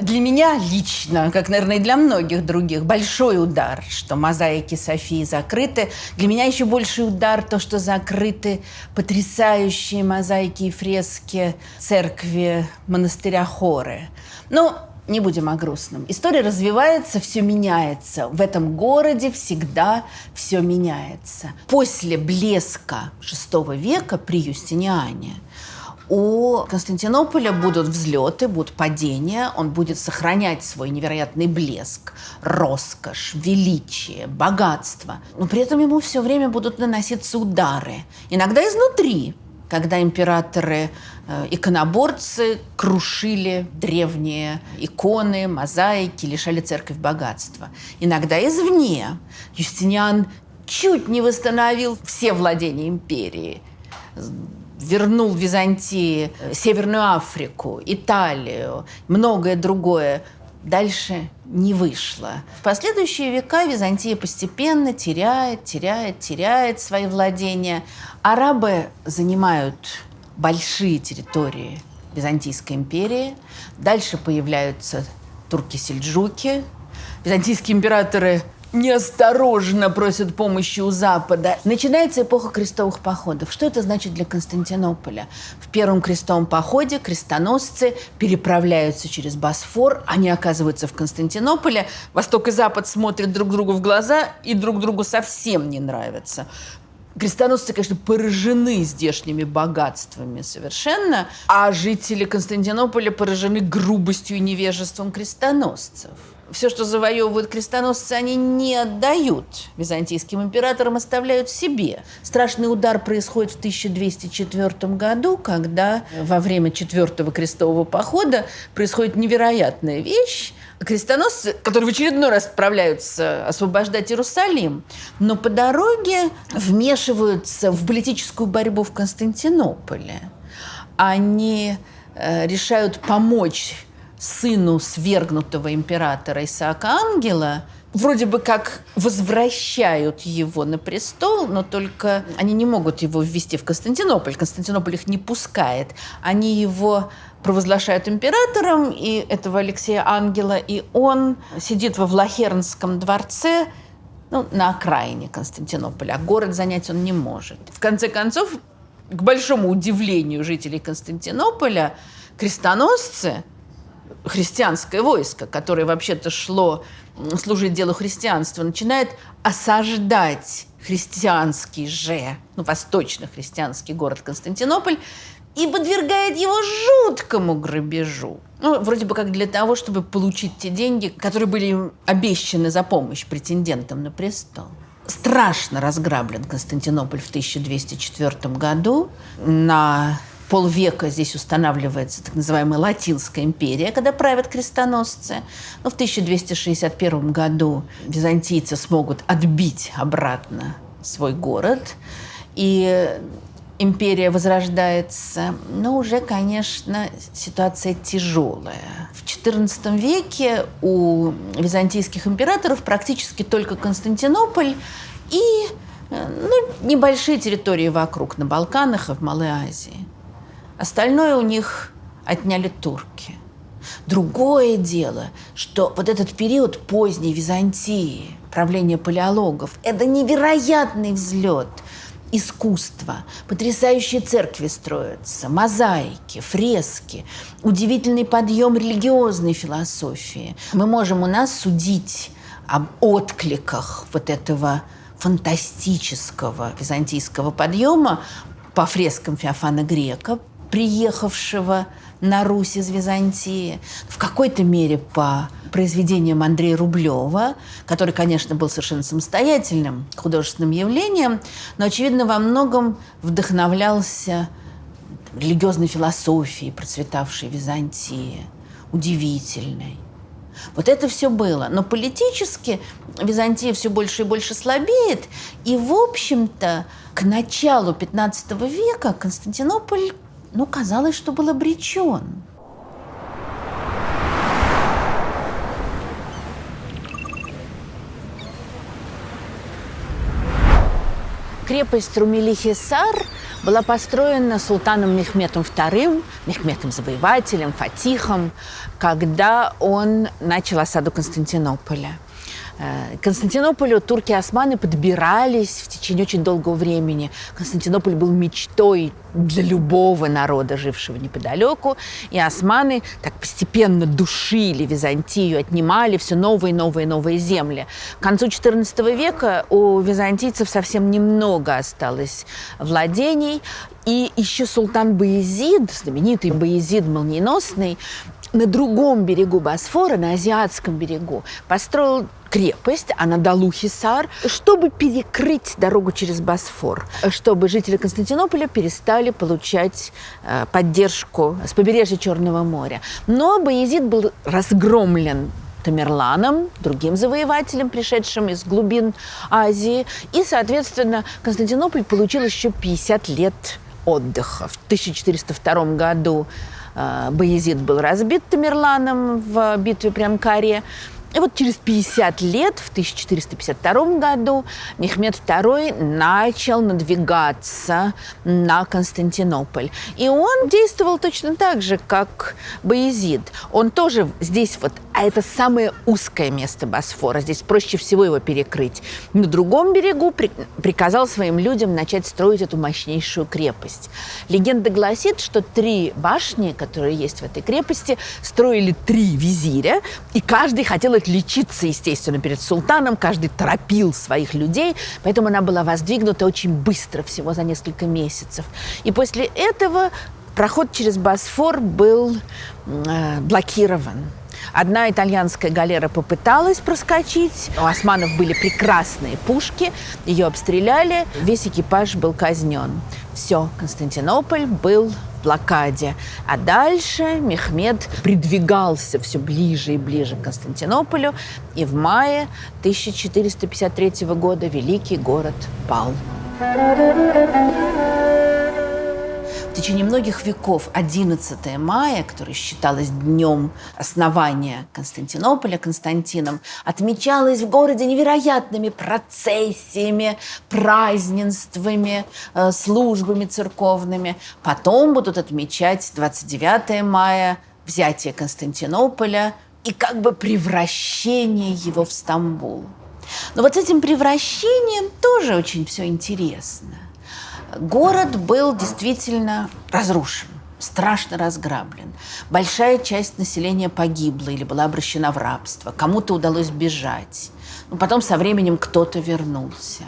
Speaker 2: Для меня лично, как, наверное, и для многих других, большой удар, что мозаики Софии закрыты. Для меня еще больший удар то, что закрыты потрясающие мозаики и фрески церкви монастыря Хоры. Не будем о грустном. История развивается, все меняется. В этом городе всегда все меняется. После блеска VI века при Юстиниане у Константинополя будут взлеты, будут падения. Он будет сохранять свой невероятный блеск, роскошь, величие, богатство. Но при этом ему все время будут наноситься удары. Иногда изнутри, когда императоры, иконоборцы крушили древние иконы, мозаики, лишали церковь богатства. Иногда извне. Юстиниан чуть не восстановил все владения империи. Вернул Византии Северную Африку, Италию, многое другое. дальше не вышло. В последующие века Византия постепенно теряет свои владения. Арабы занимают большие территории Византийской империи. Дальше появляются турки-сельджуки. Византийские императоры неосторожно просят помощи у Запада. Начинается эпоха крестовых походов. Что это значит для Константинополя? В первом крестовом походе крестоносцы переправляются через Босфор, они оказываются в Константинополе. Восток и Запад смотрят друг другу в глаза и друг другу совсем не нравятся. Крестоносцы, конечно, поражены здешними богатствами совершенно, а жители Константинополя поражены грубостью и невежеством крестоносцев. Все, что завоевывают крестоносцы, они не отдают византийским императорам, оставляют себе. Страшный удар происходит в 1204 году, когда во время 4-го крестового похода происходит невероятная вещь. Крестоносцы, которые в очередной раз отправляются освобождать Иерусалим, но по дороге вмешиваются в политическую борьбу в Константинополе. Они решают помочь сыну свергнутого императора Исаака Ангела, вроде бы как возвращают его на престол, но только они не могут его ввести в Константинополь. Константинополь их не пускает. Они его провозглашают императором, и этого Алексея Ангела, и он сидит во Влахернском дворце, на окраине Константинополя, а город занять он не может. В конце концов, к большому удивлению жителей Константинополя, крестоносцы, христианское войско, которое вообще-то шло служить делу христианства, начинает осаждать христианский же, восточно-христианский город Константинополь и подвергает его жуткому грабежу. Вроде бы как для того, чтобы получить те деньги, которые были им обещаны за помощь претендентам на престол. Страшно разграблен Константинополь в 1204 году. На полвека здесь устанавливается так называемая Латинская империя, когда правят крестоносцы. Но в 1261 году византийцы смогут отбить обратно свой город, и империя возрождается. Но уже, конечно, ситуация тяжелая. В XIV веке у византийских императоров практически только Константинополь и небольшие территории вокруг, на Балканах и в Малой Азии. Остальное у них отняли турки. Другое дело, что вот этот период поздней Византии, правления палеологов, это невероятный взлет искусства. Потрясающие церкви строятся, мозаики, фрески, удивительный подъем религиозной философии. Мы можем у нас судить об откликах вот этого фантастического византийского подъема по фрескам Феофана Грека, приехавшего на Русь из Византии, в какой-то мере по произведениям Андрея Рублева, который, конечно, был совершенно самостоятельным художественным явлением, но, очевидно, во многом вдохновлялся религиозной философией, процветавшей в Византии, удивительной. Вот это все было. Но политически Византия все больше и больше слабеет. И, в общем-то, к началу XV века Константинополь, казалось, что был обречен.
Speaker 1: Крепость Румели-Хисар была построена султаном Мехметом II, Мехметом Завоевателем, Фатихом, когда он начал осаду Константинополя. К Константинополю турки и османы подбирались в течение очень долгого времени. Константинополь был мечтой для любого народа, жившего неподалеку. И османы так постепенно душили Византию, отнимали все новые и новые земли. К концу XIV века у византийцев совсем немного осталось владений. И еще султан Баязид, знаменитый Баязид молниеносный, на другом берегу Босфора, на азиатском берегу, построил крепость Анадолу-Хисар, чтобы перекрыть дорогу через Босфор, чтобы жители Константинополя перестали получать поддержку с побережья Черного моря. Но Баязид был разгромлен Тамерланом, другим завоевателем, пришедшим из глубин Азии. И, соответственно, Константинополь получил еще 50 лет отдыха. В 1402 году
Speaker 2: Баязид был разбит Тамерланом в битве при Амкаре. И вот через 50 лет, в 1452 году, Мехмед II начал надвигаться на Константинополь. И он действовал точно так же, как Баязид. Он тоже здесь вот, а это самое узкое место Босфора, здесь проще всего его перекрыть. На другом берегу приказал своим людям начать строить эту мощнейшую крепость. Легенда гласит, что 3 башни, которые есть в этой крепости, строили 3 визиря, и каждый хотел отличиться, естественно, перед султаном, каждый торопил своих людей, поэтому она была воздвигнута очень быстро, всего за несколько месяцев. И после этого проход через Босфор был блокирован. Одна итальянская галера попыталась проскочить. У османов были прекрасные пушки. Ее обстреляли. Весь экипаж был казнен. Все, Константинополь был в блокаде. А дальше Мехмед придвигался все ближе и ближе к Константинополю. И в мае 1453 года великий город пал. В течение многих веков 11 мая, которое считалось днем основания Константинополя, Константином, отмечалось в городе невероятными процессиями, празднествами, службами церковными. Потом будут отмечать 29 мая, взятие Константинополя и как бы превращение его в Стамбул. Но вот с этим превращением тоже очень все интересно. Город был действительно разрушен, страшно разграблен. Большая часть населения погибла или была обращена в рабство. Кому-то удалось бежать. Но потом со временем кто-то вернулся.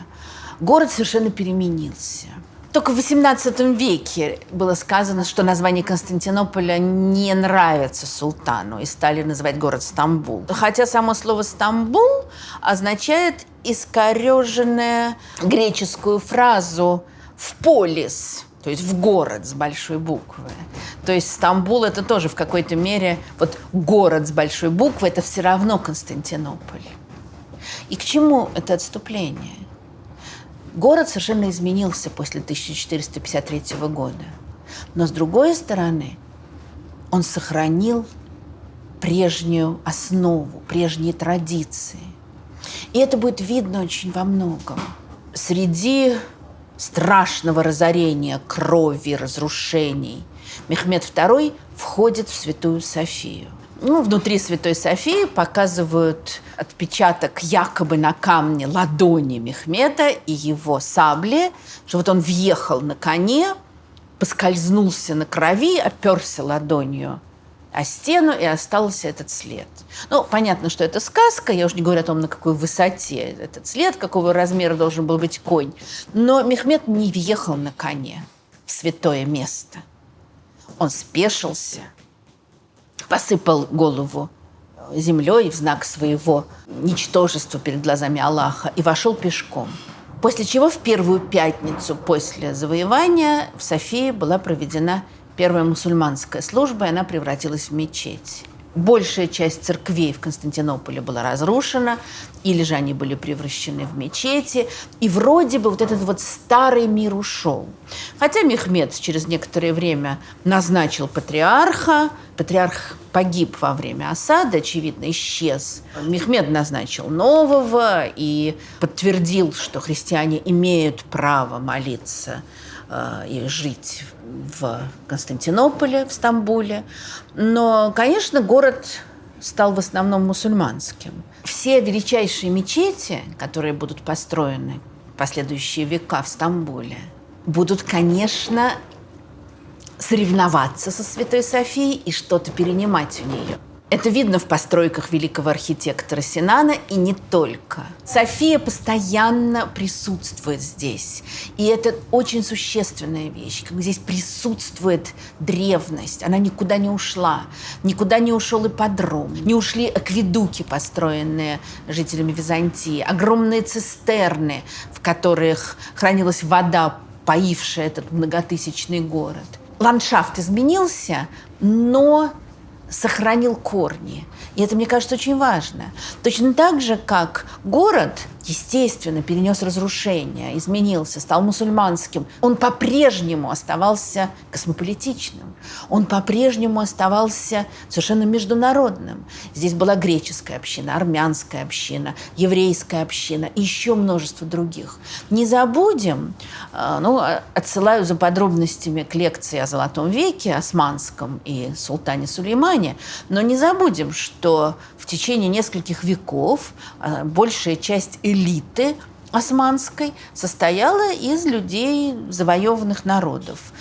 Speaker 2: Город совершенно переменился. Только в XVIII веке было сказано, что название Константинополя не нравится султану, и стали называть город Стамбул. Хотя само слово «Стамбул» означает искореженную греческую фразу «в полис», то есть в город с большой буквы. То есть Стамбул – это тоже в какой-то мере, вот город с большой буквы – это все равно Константинополь. И к чему это отступление? Город совершенно изменился после 1453 года. Но, с другой стороны, он сохранил прежнюю основу, прежние традиции. И это будет видно очень во многом. Среди страшного разорения, крови, разрушений Мехмед II входит в Святую Софию. Внутри Святой Софии показывают отпечаток якобы на камне ладони Мехмеда и его сабли, что вот он въехал на коне, поскользнулся на крови, оперся ладонью о стену, и остался этот след. Понятно, что это сказка, я уже не говорю о том, на какой высоте этот след, какого размера должен был быть конь. Но Мехмед не въехал на коне в святое место. Он спешился, посыпал голову землей в знак своего ничтожества перед глазами Аллаха и вошел пешком. После чего в первую пятницу после завоевания в Софии была проведена первая мусульманская служба, и она превратилась в мечеть. Большая часть церквей в Константинополе была разрушена, или же они были превращены в мечети, и вроде бы вот этот вот старый мир ушел. Хотя Мехмед через некоторое время назначил патриарха, патриарх погиб во время осады, очевидно, исчез. Мехмед назначил нового и подтвердил, что христиане имеют право молиться и жить в Константинополе, в Стамбуле. Но, конечно, город стал в основном мусульманским. Все величайшие мечети, которые будут построены в последующие века в Стамбуле, будут, конечно, соревноваться со Святой Софией и что-то перенимать у нее. Это видно в постройках великого архитектора Синана и не только. София постоянно присутствует здесь. И это очень существенная вещь. Как здесь присутствует древность. Она никуда не ушла. Никуда не ушел ипподром. Не ушли акведуки, построенные жителями Византии. Огромные цистерны, в которых хранилась вода, поившая этот многотысячный город. Ландшафт изменился, но сохранил корни. И это, мне кажется, очень важно. Точно так же, как город, естественно, перенес разрушение, изменился, стал мусульманским, он по-прежнему оставался космополитичным, он по-прежнему оставался совершенно международным. Здесь была греческая община, армянская община, еврейская община и еще множество других. Не забудем, отсылаю за подробностями к лекции о Золотом веке, османском и султане Сулеймане, но не забудем, что в течение нескольких веков большая часть элиты османской состояла из людей завоеванных народов,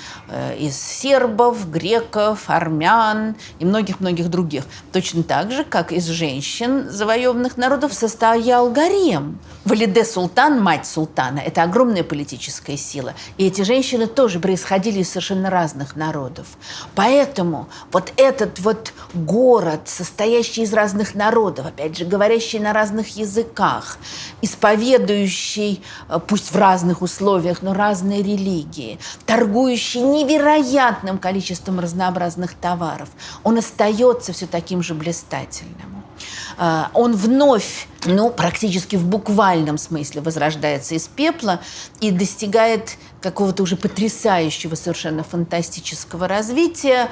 Speaker 2: из сербов, греков, армян и многих-многих других. Точно так же, как из женщин завоеванных народов состоял гарем. Валиде Султан, мать султана, это огромная политическая сила. И эти женщины тоже происходили из совершенно разных народов. Поэтому вот этот вот город, состоящий из разных народов, опять же, говорящий на разных языках, исповедующий, пусть в разных условиях, но разные религии, торгующий невероятным количеством разнообразных товаров, он остается все таким же блистательным. Он вновь, практически в буквальном смысле возрождается из пепла и достигает какого-то уже потрясающего, совершенно фантастического развития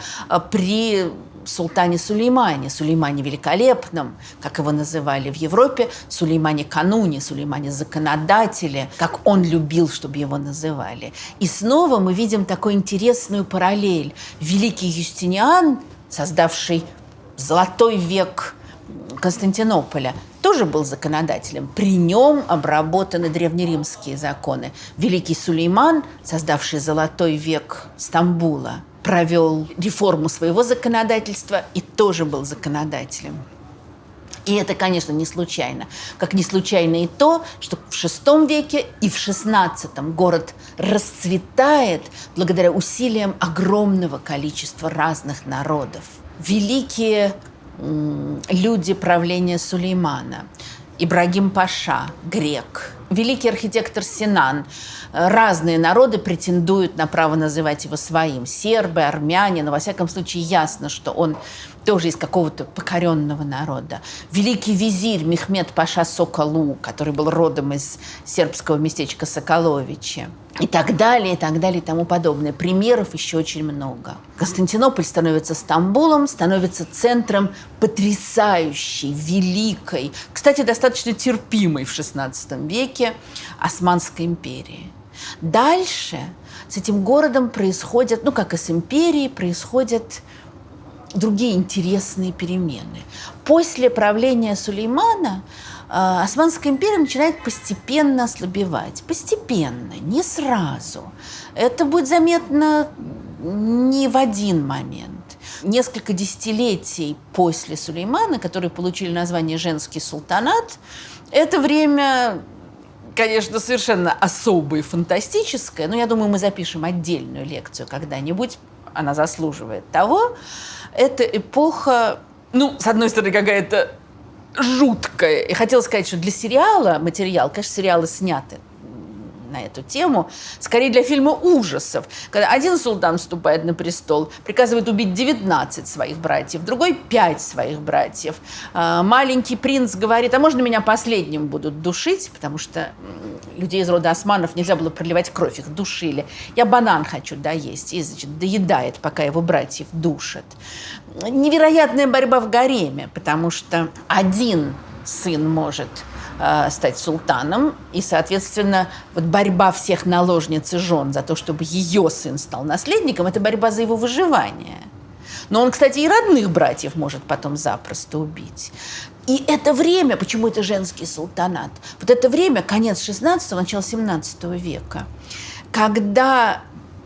Speaker 2: при султане Сулеймане, Сулеймане Великолепном, как его называли в Европе, Сулеймане Кануне, Сулеймане Законодателе, как он любил, чтобы его называли. И снова мы видим такую интересную параллель. Великий Юстиниан, создавший золотой век Константинополя, тоже был законодателем. При нем обработаны древнеримские законы. Великий Сулейман, создавший золотой век Стамбула, провел реформу своего законодательства и тоже был законодателем. И это, конечно, не случайно. Как не случайно и то, что в VI веке и в XVI город расцветает благодаря усилиям огромного количества разных народов. Великие люди правления Сулеймана, Ибрагим Паша, грек, великий архитектор Синан. Разные народы претендуют на право называть его своим. Сербы, армяне, но во всяком случае ясно, что он тоже из какого-то покоренного народа. Великий визирь Мехмед Паша Соколу, который был родом из сербского местечка Соколовичи. И так далее, и тому подобное. Примеров еще очень много. Константинополь становится Стамбулом, становится центром потрясающей, великой, кстати, достаточно терпимой в XVI веке Османской империи. Дальше с этим городом происходят, как и с империей, происходят другие интересные перемены. После правления Сулеймана Османская империя начинает постепенно ослабевать. Постепенно, не сразу. Это будет заметно не в один момент. Несколько десятилетий после Сулеймана, которые получили название «Женский султанат», это время, конечно, совершенно особое и фантастическое, но я думаю, мы запишем отдельную лекцию когда-нибудь, она заслуживает того. Это эпоха, с одной стороны, какая-то жуткая. И хотела сказать, что для сериала материал, конечно, сериалы сняты на эту тему, скорее для фильма ужасов. Когда один султан вступает на престол, приказывает убить 19 своих братьев, другой 5 своих братьев. Маленький принц говорит: а можно меня последним будут душить, потому что людей из рода османов нельзя было проливать кровь, их душили. Я банан хочу доесть. И, доедает, пока его братьев душат. Невероятная борьба в гареме, потому что один сын может стать султаном, и, соответственно, борьба всех наложниц и жен за то, чтобы ее сын стал наследником, это борьба за его выживание. Но он, кстати, и родных братьев может потом запросто убить. И это время, почему это женский султанат? Вот это время, конец XVI, начало XVII века, когда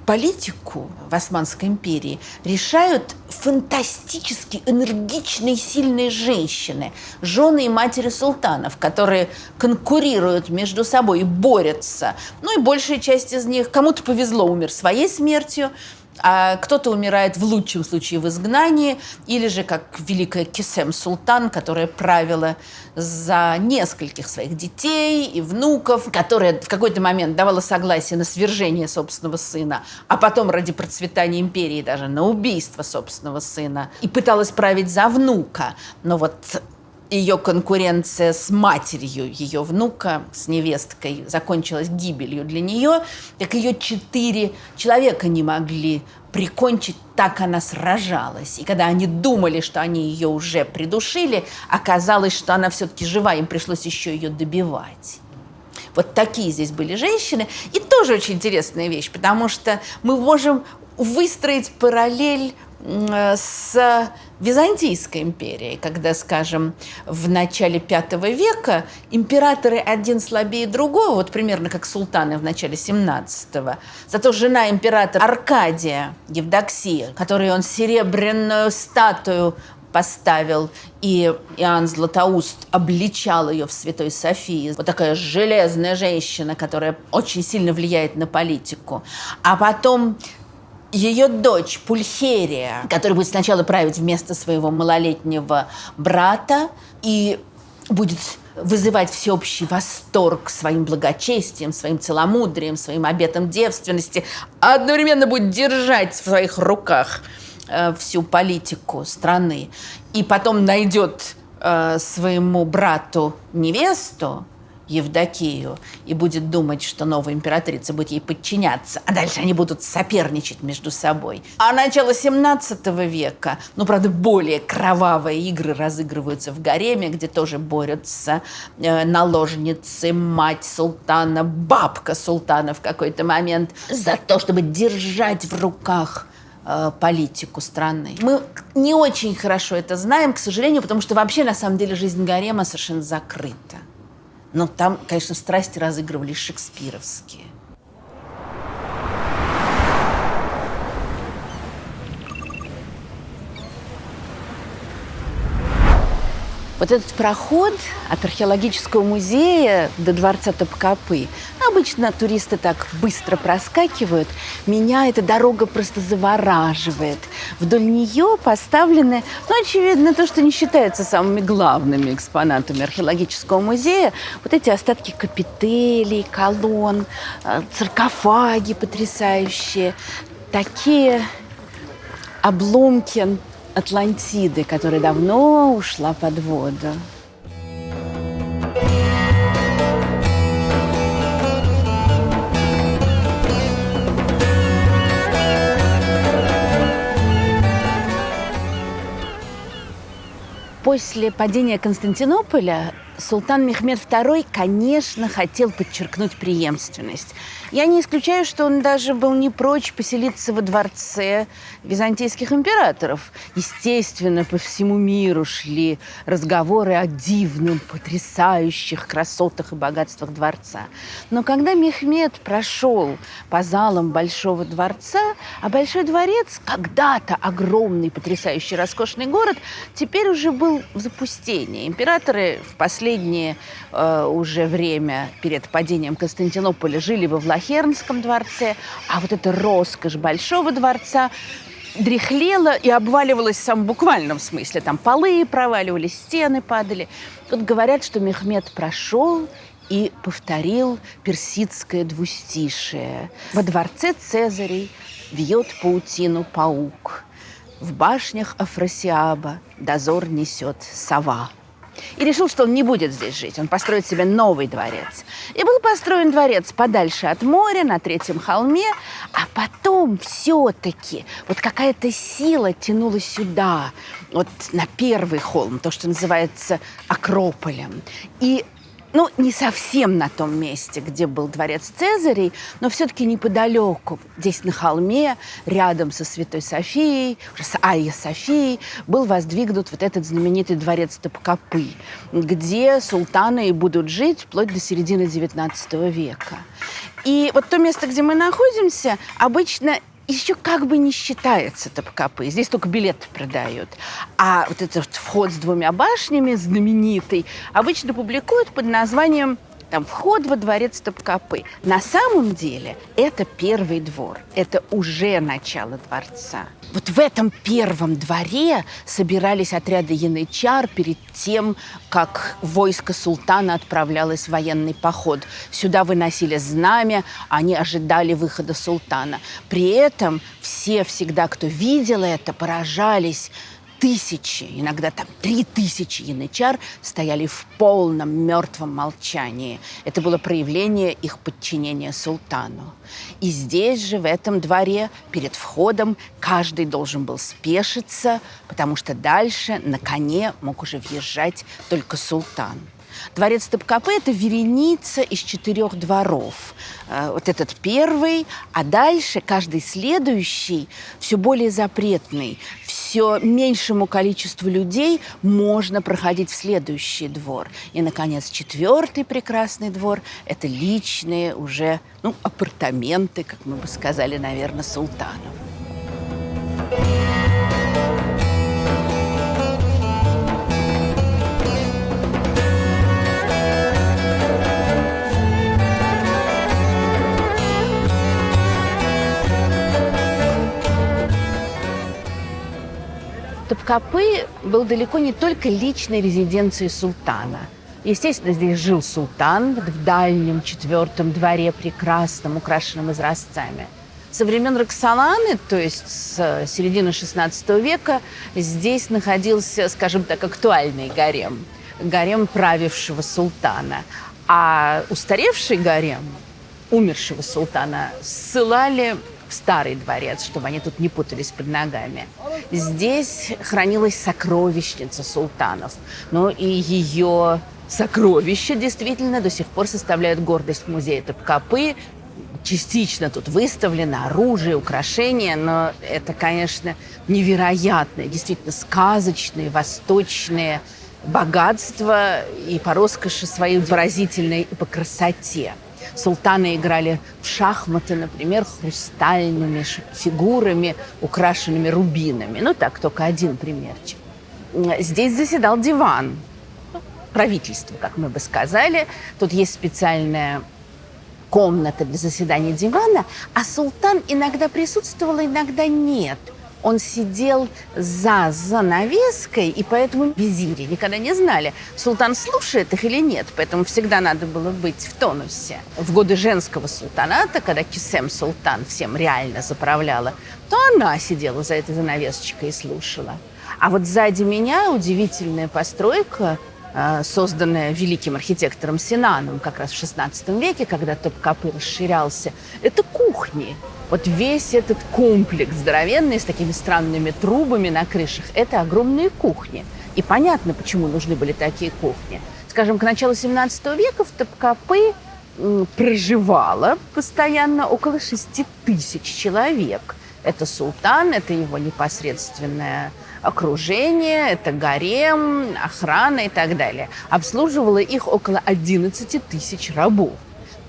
Speaker 2: политику в Османской империи решают фантастически энергичные, сильные женщины, жены и матери султанов, которые конкурируют между собой и борются. И большая часть из них, кому-то повезло, умер своей смертью, А кто-то умирает в лучшем случае в изгнании, или же как великая Кесем-Султан, которая правила за нескольких своих детей и внуков, которая в какой-то момент давала согласие на свержение собственного сына, а потом ради процветания империи даже на убийство собственного сына, и пыталась править за внука. Но вот ее конкуренция с матерью ее внука, с невесткой, закончилась гибелью для нее, так ее 4 человека не могли прикончить, так она сражалась. И когда они думали, что они ее уже придушили, оказалось, что она все-таки жива, им пришлось еще ее добивать. Вот такие здесь были женщины. И тоже очень интересная вещь, потому что мы можем выстроить параллель с Византийской империей, когда, скажем, в начале V века императоры один слабее другого, вот примерно как султаны в начале 17-го. Зато жена императора Аркадия, Евдоксия, которой он серебряную статую поставил, и Иоанн Златоуст обличал ее в Святой Софии. Вот такая железная женщина, которая очень сильно влияет на политику. А потом ее дочь Пульхерия, которая будет сначала править вместо своего малолетнего брата и будет вызывать всеобщий восторг своим благочестием, своим целомудрием, своим обетом девственности, а одновременно будет держать в своих руках всю политику страны. И потом найдет своему брату невесту, Евдокию, и будет думать, что новая императрица будет ей подчиняться, а дальше они будут соперничать между собой. А начало 17 века, правда, более кровавые игры разыгрываются в гареме, где тоже борются наложницы, мать султана, бабка султана в какой-то момент за то, чтобы держать в руках политику страны. Мы не очень хорошо это знаем, к сожалению, потому что вообще, на самом деле, жизнь гарема совершенно закрыта. Но там, конечно, страсти разыгрывались шекспировские.
Speaker 1: Вот этот проход от археологического музея до дворца Топкапы, обычно туристы так быстро проскакивают, меня эта дорога просто завораживает. Вдоль нее поставлены, очевидно, то, что не считается самыми главными экспонатами археологического музея, вот эти остатки капителей, колонн, саркофаги потрясающие, такие обломки Атлантиды, которая давно ушла под воду. После падения Константинополя султан Мехмед II, конечно, хотел подчеркнуть преемственность. Я не исключаю, что он даже был не прочь поселиться во дворце византийских императоров. Естественно, по всему миру шли разговоры о дивном, потрясающих красотах и богатствах дворца. Но когда Мехмед прошел по залам Большого дворца, а Большой дворец, когда-то огромный, потрясающий, роскошный город, теперь уже был в запустении. Императоры в последнее уже время перед падением Константинополя жили во Влахернском дворце, а вот эта роскошь Большого дворца дряхлела и обваливалась в самом буквальном смысле. Там полы проваливались, стены падали. Тут говорят, что Мехмед прошел и повторил персидское двустишие. Во дворце Цезарей вьет паутину паук, в башнях Афросиаба дозор несет сова. И решил, что он не будет здесь жить, он построит себе новый дворец. И был построен дворец подальше от моря, на третьем холме, а потом все-таки вот какая-то сила тянула сюда, вот на первый холм, то, что называется Акрополем. И не совсем на том месте, где был дворец Цезарей, но все-таки неподалеку, здесь на холме, рядом со Святой Софией, уже с Айя Софией, был воздвигнут вот этот знаменитый дворец Топкапы, где султаны и будут жить вплоть до середины XIX века. И вот то место, где мы находимся, обычно еще как бы не считается Топкапы. Здесь только билеты продают. А вот этот вход с 2 башнями, знаменитый, обычно публикуют под названием там вход во дворец Топкапы. На самом деле это первый двор, это уже начало дворца. Вот в этом первом дворе собирались отряды янычар перед тем, как войско султана отправлялось в военный поход. Сюда выносили знамя, они ожидали выхода султана. При этом все всегда, кто видел это, поражались. Тысячи, иногда там 3000 янычар стояли в полном мертвом молчании. Это было проявление их подчинения султану. И здесь же, в этом дворе, перед входом, каждый должен был спешиться, потому что дальше на коне мог уже въезжать только султан. Дворец Топкапы – это вереница из 4 дворов. Вот этот первый, а дальше каждый следующий все более запретный. Все меньшему количеству людей можно проходить в следующий двор. И, наконец, 4-й прекрасный двор – это личные уже апартаменты, как мы бы сказали, наверное, султана. Топкапы был далеко не только личной резиденцией султана. Естественно, здесь жил султан в дальнем 4-м дворе, прекрасном, украшенном изразцами. Со времен Роксоланы, то есть с середины XVI века, здесь находился, скажем так, актуальный гарем. Гарем правившего султана. А устаревший гарем умершего султана ссылали в старый дворец, чтобы они тут не путались под ногами. Здесь хранилась сокровищница султанов. Но и ее сокровища действительно до сих пор составляют гордость музея Топкапы. Частично тут выставлено оружие, украшения, но это, конечно, невероятные, действительно сказочные, восточные богатства и по роскоши своей поразительной и по красоте. Султаны играли в шахматы, например, хрустальными фигурами, украшенными рубинами. Так, только один примерчик. Здесь заседал диван, правительство, как мы бы сказали. Тут есть специальная комната для заседания дивана, а султан иногда присутствовал, иногда нет. Он сидел за занавеской, и поэтому визири никогда не знали, султан слушает их или нет, поэтому всегда надо было быть в тонусе. В годы женского султаната, когда Кесем Султан всем реально заправляла, то она сидела за этой занавесочкой и слушала. А вот сзади меня удивительная постройка, созданная великим архитектором Синаном как раз в XVI веке, когда Топкапы расширялся, это кухни. Вот весь этот комплекс здоровенный с такими странными трубами на крышах – это огромные кухни. И понятно, почему нужны были такие кухни. Скажем, к началу XVII века в Топкапы проживало постоянно около 6000 человек. Это султан, это его непосредственное окружение, это гарем, охрана и так далее. Обслуживало их около 11 000 рабов.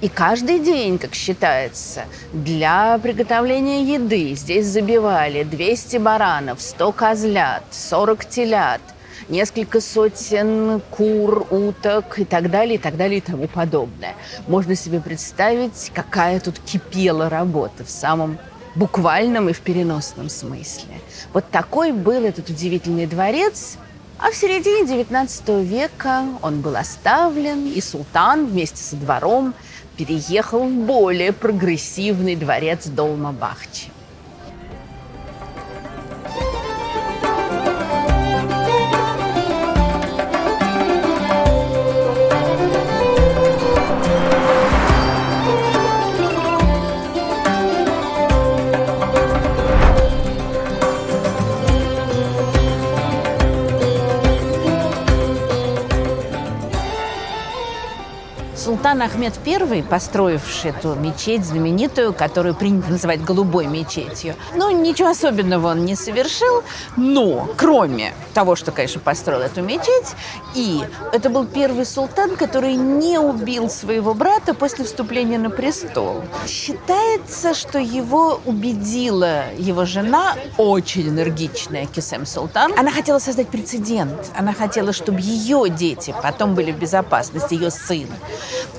Speaker 1: И каждый день, как считается, для приготовления еды здесь забивали 200 баранов, 100 козлят, 40 телят, несколько сотен кур, уток и так далее, и так далее, и тому подобное. Можно себе представить, какая тут кипела работа в самом буквальном и в переносном смысле. Вот такой был этот удивительный дворец. А в середине XIX века он был оставлен, и султан вместе со двором переехал в более прогрессивный дворец Долма-Бахчи. Султан Ахмед I, построивший эту мечеть знаменитую, которую принято называть голубой мечетью, ничего особенного он не совершил, но кроме того, что, конечно, построил эту мечеть, и это был первый султан, который не убил своего брата после вступления на престол. Считается, что его убедила его жена, очень энергичная Кесем Султан. Она хотела создать прецедент. Она хотела, чтобы ее дети потом были в безопасности, ее сын.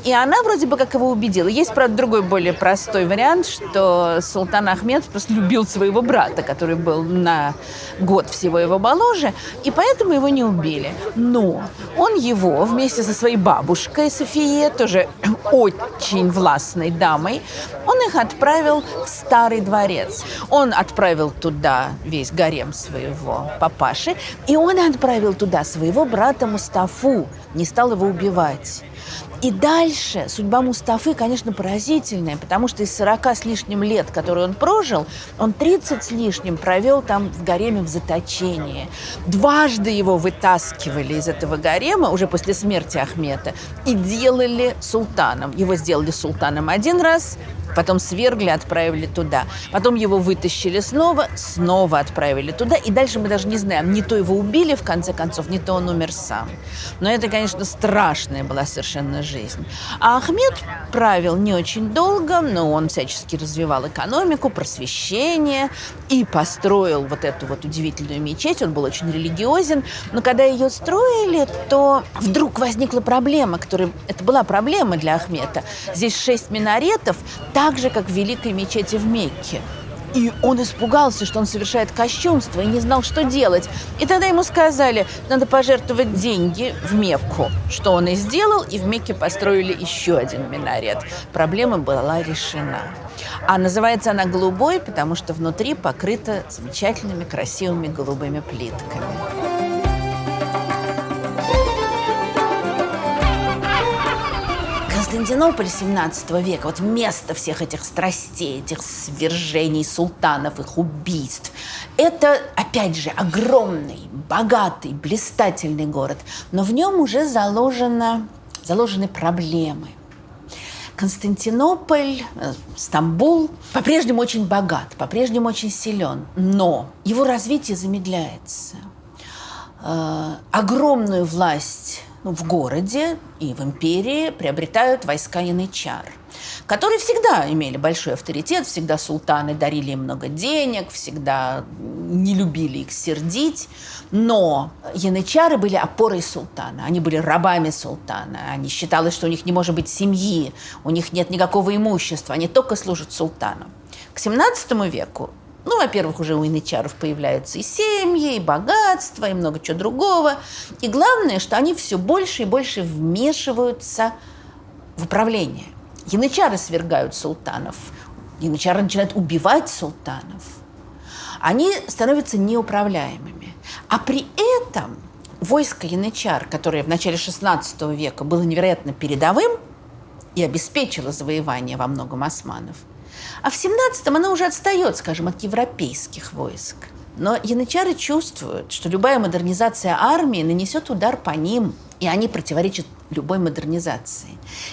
Speaker 2: И она вроде бы как его убедила. Есть, правда, другой, более простой вариант, что султан Ахмед просто любил своего брата, который был на год всего его моложе, и поэтому его не убили. Но он его вместе со своей бабушкой Софией, тоже очень властной дамой, он их отправил в Старый дворец. Он отправил туда весь гарем своего папаши, и он отправил туда своего брата Мустафу, не стал его убивать. И дальше судьба Мустафы, конечно, поразительная, потому что из 40 с лишним лет, которые он прожил, он 30 с лишним провел там в гареме в заточении. Дважды его вытаскивали из этого гарема, уже после смерти Ахмета, и делали султаном. Его сделали султаном один раз, потом свергли, отправили туда. Потом его вытащили снова отправили туда. И дальше мы даже не знаем, не то его убили в конце концов, не то он умер сам. Но это, конечно, страшная была совершенно жизнь. А Ахмед правил не очень долго, но он всячески развивал экономику, просвещение и построил вот эту вот удивительную мечеть. Он был очень религиозен. Но когда ее строили, то вдруг возникла проблема, это была проблема для Ахмеда. Здесь 6 минаретов, так же, как в Великой мечети в Мекке. И он испугался, что он совершает кощунство, и не знал, что делать. И тогда ему сказали, надо пожертвовать деньги в Мекку, что он и сделал, и в Мекке построили еще один минарет. Проблема была решена. А называется она голубой, потому что внутри покрыта замечательными, красивыми голубыми плитками. Константинополь 17 века, вот место всех этих страстей, этих свержений султанов, их убийств, это, опять же, огромный, богатый, блистательный город, но в нем уже заложены проблемы. Константинополь, Стамбул по-прежнему очень богат, по-прежнему очень силен, но его развитие замедляется. Огромную власть в городе и в империи приобретают войска янычар, которые всегда имели большой авторитет, всегда султаны дарили им много денег, всегда не любили их сердить. Но янычары были опорой султана, они были рабами султана, они считалось, что у них не может быть семьи, у них нет никакого имущества, они только служат султану. К 17 веку во-первых, уже у янычаров появляются и семьи, и богатство, и много чего другого. И главное, что они все больше и больше вмешиваются в управление. Янычары свергают султанов, янычары начинают убивать султанов. Они становятся неуправляемыми. А при этом войско янычар, которое в начале XVI века было невероятно передовым и обеспечило завоевание во многом османов, а в 17-м она уже отстает, скажем, от европейских войск. Но янычары чувствуют, что любая модернизация армии нанесет удар по ним, и они противоречат любой модернизации.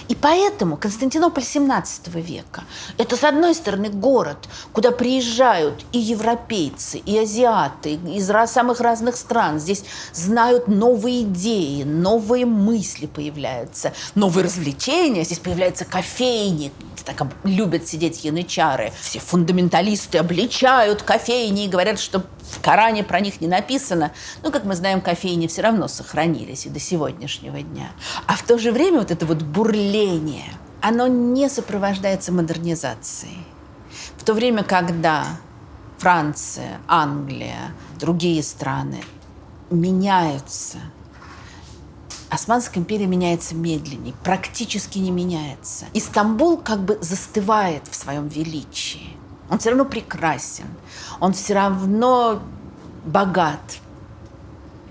Speaker 2: И поэтому Константинополь 17 века – это, с одной стороны, город, куда приезжают и европейцы, и азиаты из самых разных стран. Здесь знают новые идеи, новые мысли появляются, новые развлечения. Здесь появляются кофейни, так любят сидеть янычары. Все фундаменталисты обличают кофейни и говорят, что в Коране про них не написано. Но, как мы знаем, кофейни все равно сохранились и до сегодняшнего дня. А в то же время вот это вот бурление, оно не сопровождается модернизацией. В то время, когда Франция, Англия, другие страны меняются, Османская империя меняется медленнее, практически не меняется. И Стамбул как бы застывает в своем величии. Он все равно прекрасен, он все равно богат,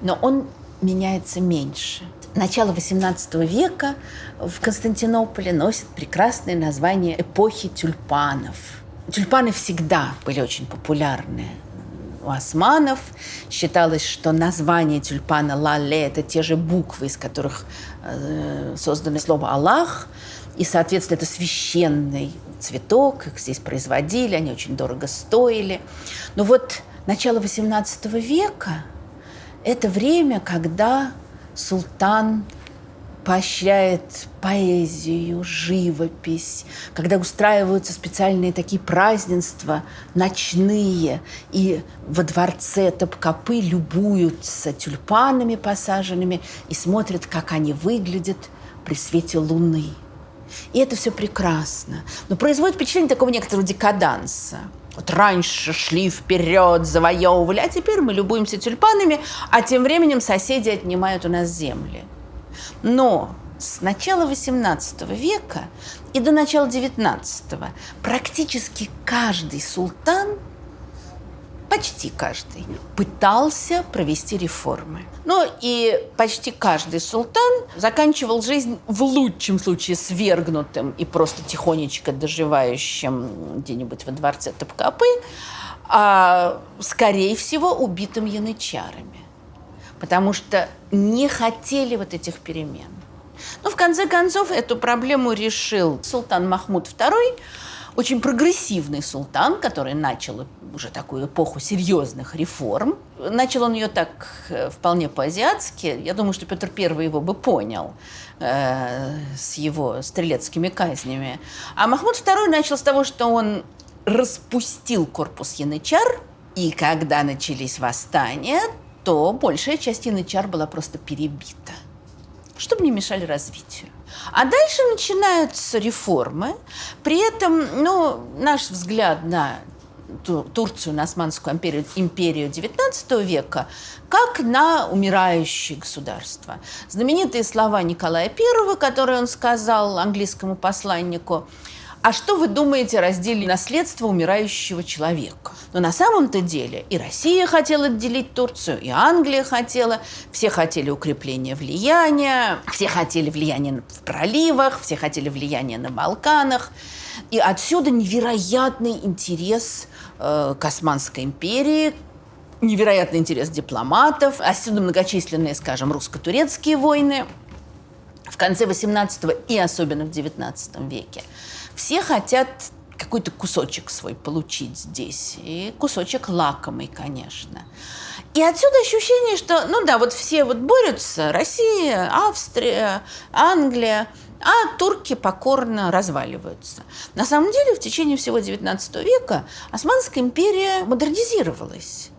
Speaker 2: но он меняется меньше. Начало XVIII века в Константинополе носит прекрасное название эпохи тюльпанов. Тюльпаны всегда были очень популярны у османов. Считалось, что название тюльпана «лале» – это те же буквы, из которых создано слово «Аллах». И, соответственно, это священный цветок, их здесь производили, они очень дорого стоили. Но вот начало XVIII века – это время, когда султан поощряет поэзию, живопись, когда устраиваются специальные такие празднества ночные, и во дворце Топкапы любуются тюльпанами посаженными и смотрят, как они выглядят при свете луны. И это все прекрасно. Но производит впечатление такого некоторого декаданса. Вот раньше шли вперед, завоевывали, а теперь мы любуемся тюльпанами, а тем временем соседи отнимают у нас земли. Но с начала XVIII века и до начала XIX практически каждый султан, почти каждый, пытался провести реформы. Ну и почти каждый султан заканчивал жизнь в лучшем случае свергнутым и просто тихонечко доживающим где-нибудь во дворце Топкапы, а скорее всего убитым янычарами, потому что не хотели вот этих перемен. Но в конце концов эту проблему решил султан Махмуд II, очень прогрессивный султан, который начал уже такую эпоху серьезных реформ. Начал он ее так вполне по-азиатски. Я думаю, что Петр I его бы понял с его стрелецкими казнями. А Махмуд II начал с того, что он распустил корпус янычар, и когда начались восстания, то большая часть янычар была просто перебита, чтобы не мешали развитию. А дальше начинаются реформы. При этом, наш взгляд на Турцию, на Османскую империю XIX века, как на умирающее государство. Знаменитые слова Николая I, которые он сказал английскому посланнику: «А что вы думаете о разделе наследства умирающего человека?» Но на самом-то деле и Россия хотела отделить Турцию, и Англия хотела, все хотели укрепления влияния, все хотели влияния в проливах, все хотели влияния на Балканах. И отсюда невероятный интерес к Османской империи, невероятный интерес дипломатов, отсюда многочисленные, скажем, русско-турецкие войны в конце XVIII и особенно в XIX веке. Все хотят какой-то кусочек свой получить здесь. И кусочек лакомый, конечно. И отсюда ощущение, что, вот все борются, Россия, Австрия, Англия, а турки покорно разваливаются. На самом деле, в течение всего XIX века Османская империя модернизировалась.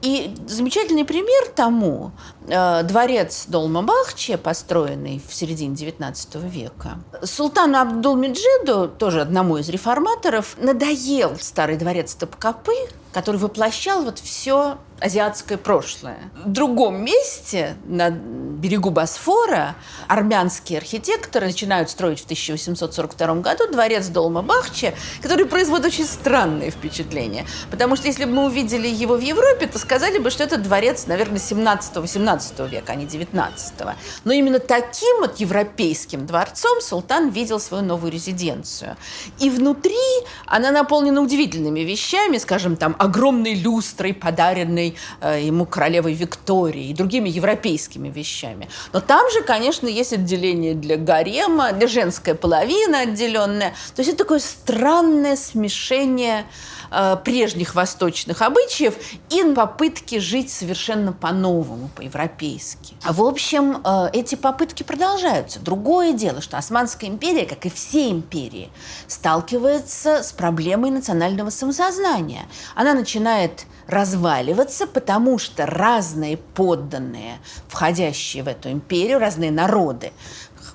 Speaker 2: И замечательный пример тому дворец Долма-Бахче, построенный в середине XIX века. Султану Абдул-Меджиду, тоже одному из реформаторов, надоел старый дворец Топкапы, который воплощал все азиатское прошлое. В другом месте, на берегу Босфора, армянские архитекторы начинают строить в 1842 году дворец Долма-Бахче, который производит очень странное впечатление. Потому что если бы мы увидели его в Европе, то сказали бы, что это дворец, наверное, 17-18 века, а не 19-го. Но именно таким европейским дворцом султан видел свою новую резиденцию. И внутри она наполнена удивительными вещами, скажем, там огромной люстрой, подаренной ему королевой Викторией, и другими европейскими вещами. Но там же, конечно, есть отделение для гарема, для женская половина отделенная. То есть это такое странное смешение прежних восточных обычаев и попытки жить совершенно по-новому, по-европейски. В общем, эти попытки продолжаются. Другое дело, что Османская империя, как и все империи, сталкивается с проблемой национального самосознания. Она начинает разваливаться, потому что разные подданные, входящие в эту империю, разные народы,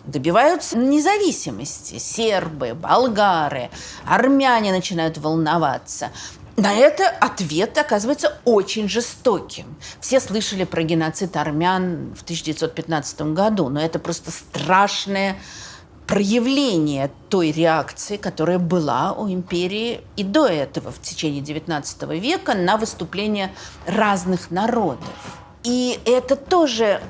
Speaker 2: добиваются независимости. Сербы, болгары, армяне начинают волноваться. На это ответ оказывается очень жестоким. Все слышали про геноцид армян в 1915 году, но это просто страшное проявление той реакции, которая была у империи и до этого, в течение XIX века, на выступления разных народов. И это тоже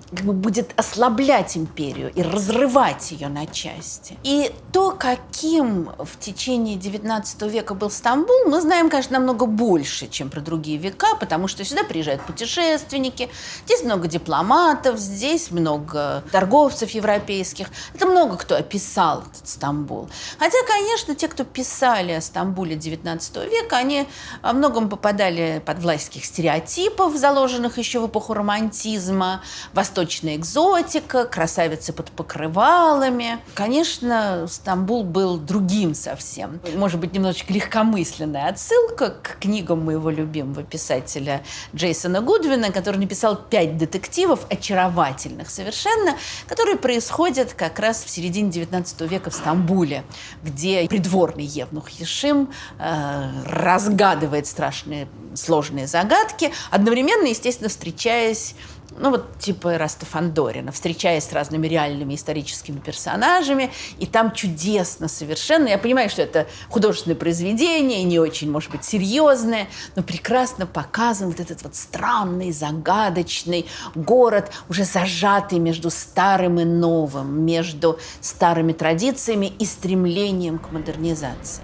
Speaker 2: будет ослаблять империю и разрывать ее на части. И то, каким в течение XIX века был Стамбул, мы знаем, конечно, намного больше, чем про другие века, потому что сюда приезжают путешественники, здесь много дипломатов, здесь много торговцев европейских. Это много кто описал этот Стамбул. Хотя, конечно, те, кто писали о Стамбуле XIX века, они во многом попадали под власть стереотипов, заложенных еще в эпоху романтизма, восточных восточная экзотика, красавицы под покрывалами. Конечно, Стамбул был другим совсем. Может быть, немножечко легкомысленная отсылка к книгам моего любимого писателя Джейсона Гудвина, который написал 5 детективов, очаровательных совершенно, которые происходят как раз в середине XIX века в Стамбуле, где придворный евнух Ешим разгадывает страшные сложные загадки, одновременно, естественно, встречаясь, ну вот типа Эраста Фандорина, встречаясь с разными реальными историческими персонажами, и там чудесно совершенно. Я понимаю, что это художественное произведение, не очень, может быть, серьезное, но прекрасно показан вот этот вот странный, загадочный город, уже зажатый между старым и новым, между старыми традициями и стремлением к модернизации.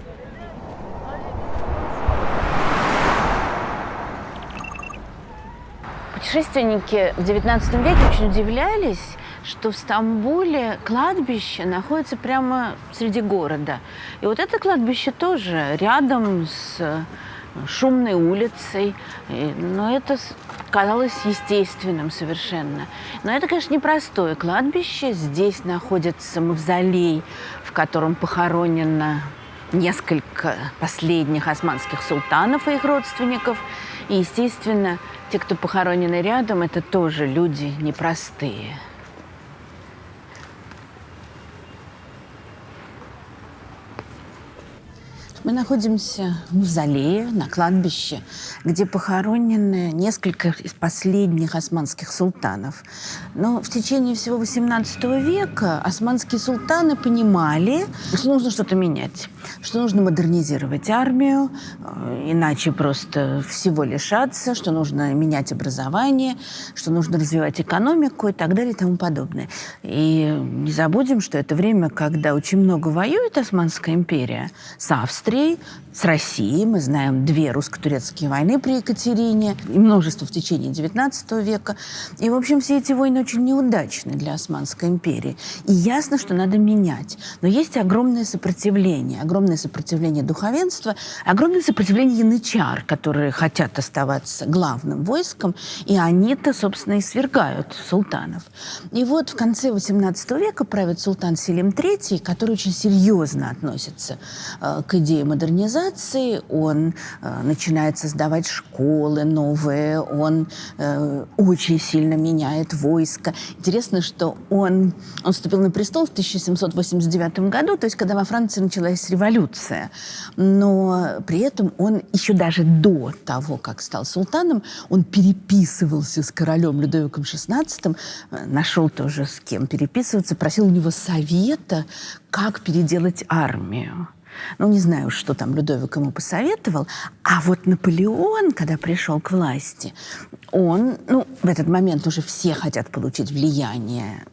Speaker 1: Путешественники в XIX веке очень удивлялись, что в Стамбуле кладбище находится прямо среди города. И вот это кладбище тоже рядом с шумной улицей. Но это казалось естественным совершенно. Но это, конечно, непростое кладбище. Здесь находится мавзолей, в котором похоронено несколько последних османских султанов и их родственников. И, естественно, те, кто похоронены рядом, это тоже люди непростые. Мы находимся в мавзолее, на кладбище, где похоронены несколько из последних османских султанов. Но в течение всего XVIII века османские султаны понимали, что нужно что-то менять, что нужно модернизировать армию, иначе просто всего лишаться, что нужно менять образование, что нужно развивать экономику и так далее и тому подобное. И не забудем, что это время, когда очень много воюет Османская империя с Австрией, с Россией. Мы знаем 2 русско-турецкие войны при Екатерине и множество в течение XIX века. И, в общем, все эти войны очень неудачны для Османской империи. И ясно, что надо менять. Но есть огромное сопротивление духовенства, огромное сопротивление янычар, которые хотят оставаться главным войском, и они-то, собственно, и свергают султанов. И вот в конце XVIII века правит султан Селим III, который очень серьезно относится к идее модернизации. Он начинает создавать школы новые, он очень сильно меняет войско. Интересно, что он вступил на престол в 1789 году, то есть когда во Франции началась революция. Но при этом он еще даже до того, как стал султаном, он переписывался с королем Людовиком XVI, нашел тоже с кем переписываться, просил у него совета, как переделать армию. Ну, не знаю, что там Людовик ему посоветовал. А вот Наполеон, когда пришел к власти, он, в этот момент уже все хотят получить влияние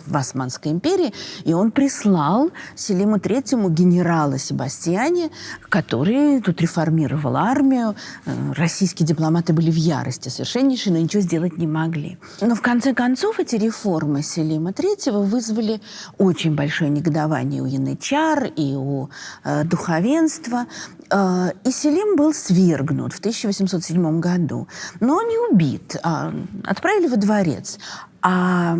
Speaker 1: в Османской империи, и он прислал Селиму III генерала Себастьяне, который тут реформировал армию. Российские дипломаты были в ярости совершеннейшей, но ничего сделать не могли. Но в конце концов эти реформы Селима III вызвали очень большое негодование у янычар и у духовенства. И Селим был свергнут в 1807 году. Но не убит, а отправили во дворец. А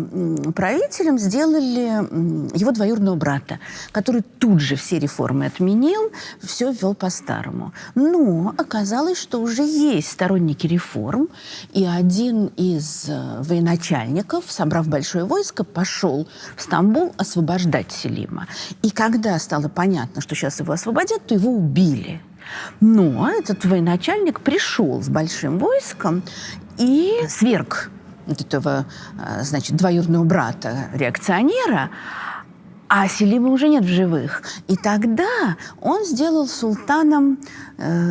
Speaker 1: правителем сделали его двоюродного брата, который тут же все реформы отменил, все ввел по-старому. Но оказалось, что уже есть сторонники реформ, и один из военачальников, собрав большое войско, пошел в Стамбул освобождать Селима. И когда стало понятно, что сейчас его освободят, то его убили. Но этот военачальник пришел с большим войском и сверг этого, значит, двоюродного брата реакционера, а Селима уже нет в живых. И тогда он сделал султаном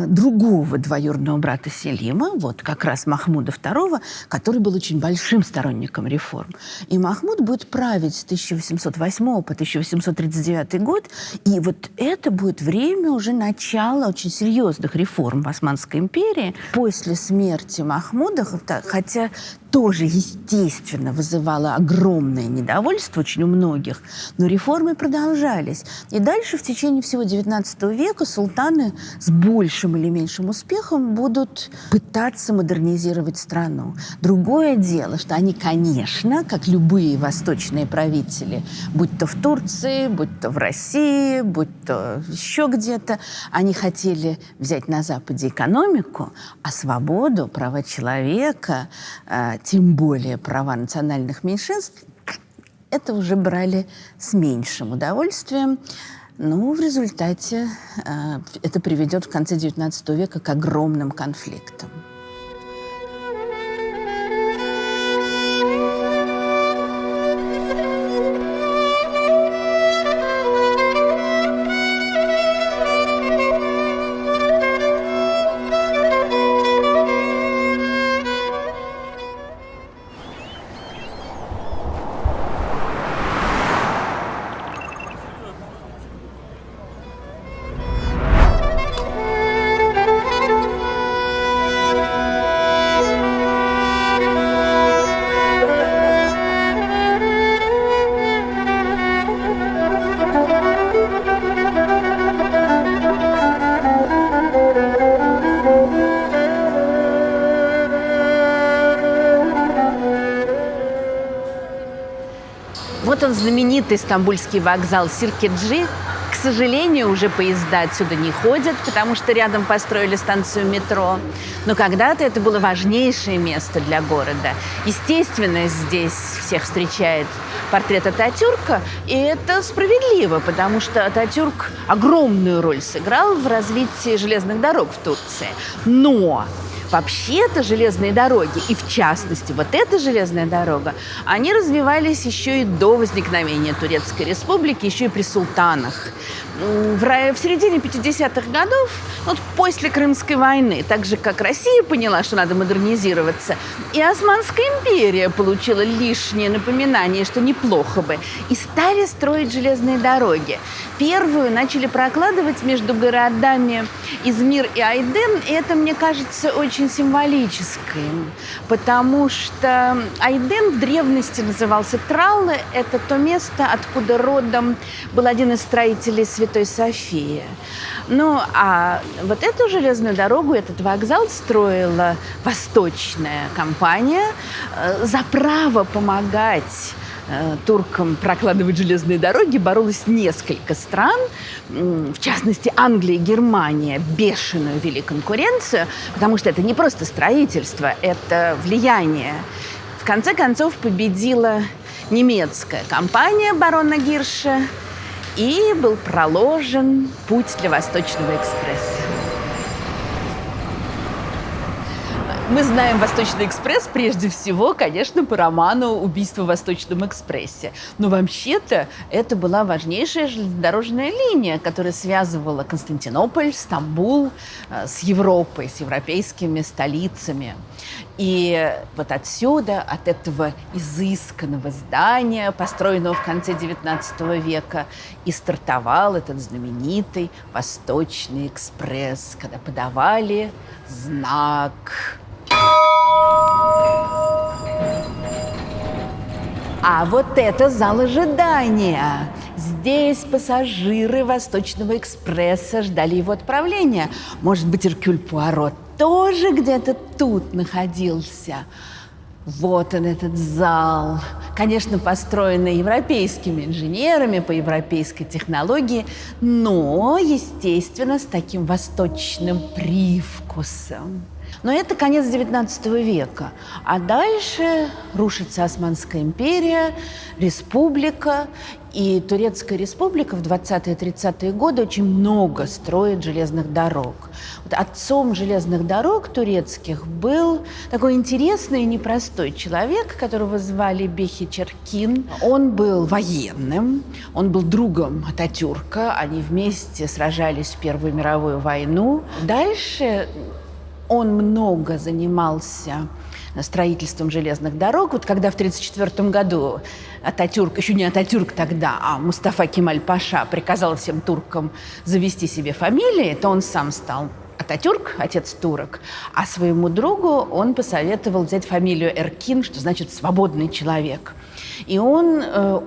Speaker 1: другого двоюродного брата Селима, вот как раз Махмуда II, который был очень большим сторонником реформ. И Махмуд будет править с 1808 по 1839 год, и вот это будет время уже начала очень серьезных реформ в Османской империи. После смерти Махмуда, хотя
Speaker 2: тоже, естественно, вызывало огромное недовольство очень у многих, но реформы продолжались. И дальше в течение всего XIX века султаны с большим или меньшим успехом будут пытаться модернизировать страну. Другое дело, что они, конечно, как любые восточные правители, будь то в Турции, будь то в России, будь то еще где-то, они хотели взять на Западе экономику, а свободу, права человека, тем более права национальных меньшинств, это уже брали с меньшим удовольствием. Ну, в результате это приведет в конце XIX века к огромным конфликтам. Вот он, знаменитый стамбульский вокзал Сиркеджи. К сожалению, уже поезда отсюда не ходят, потому что рядом построили станцию метро. Но когда-то это было важнейшее место для города. Естественно, здесь всех встречает портрет Ататюрка, и это справедливо, потому что Ататюрк огромную роль сыграл в развитии железных дорог в Турции. Но вообще-то железные дороги, и в частности вот эта железная дорога, они развивались еще и до возникновения Турецкой республики, еще и при султанах. В середине 50-х годов, вот после Крымской войны, так же, как Россия поняла, что надо модернизироваться, и Османская империя получила лишнее напоминание, что неплохо бы, и стали строить железные дороги. Первую начали прокладывать между городами Измир и Айден, и это, мне кажется, очень символическим, потому что Айден в древности назывался Траллы. Это то место, откуда родом был один из строителей Святой Софии. Ну, а вот эту железную дорогу, этот вокзал строила восточная компания за право помогать туркам прокладывать железные дороги боролось несколько стран, в частности, Англия и Германия бешеную вели конкуренцию, потому что это не просто строительство, это влияние. В конце концов победила немецкая компания барона Гирша, и был проложен путь для Восточного экспресса. Мы знаем «Восточный экспресс» прежде всего, конечно, по роману «Убийство в Восточном экспрессе». Но вообще-то это была важнейшая железнодорожная линия, которая связывала Константинополь, Стамбул с Европой, с европейскими столицами. И вот отсюда, от этого изысканного здания, построенного в конце XIX века, и стартовал этот знаменитый «Восточный экспресс», когда подавали знак. А вот это зал ожидания. Здесь пассажиры Восточного экспресса ждали его отправления. Может быть, Эркюль Пуаро тоже где-то тут находился. Вот он, этот зал. Конечно, построенный европейскими инженерами по европейской технологии, но, естественно, с таким восточным привкусом. Но это конец XIX века. А дальше рушится Османская империя, республика. И Турецкая республика в 20-30-е годы очень много строит железных дорог. Вот отцом железных дорог турецких был такой интересный и непростой человек, которого звали Бехи Черкин. Он был военным, он был другом Ататюрка. Они вместе сражались в Первую мировую войну. Дальше он много занимался строительством железных дорог. Вот когда в 1934 году Ататюрк, еще не Ататюрк тогда, а Мустафа Кемаль Паша приказал всем туркам завести себе фамилии, то он сам стал Ататюрк, отец турок, а своему другу он посоветовал взять фамилию Эркин, что значит «свободный человек». И он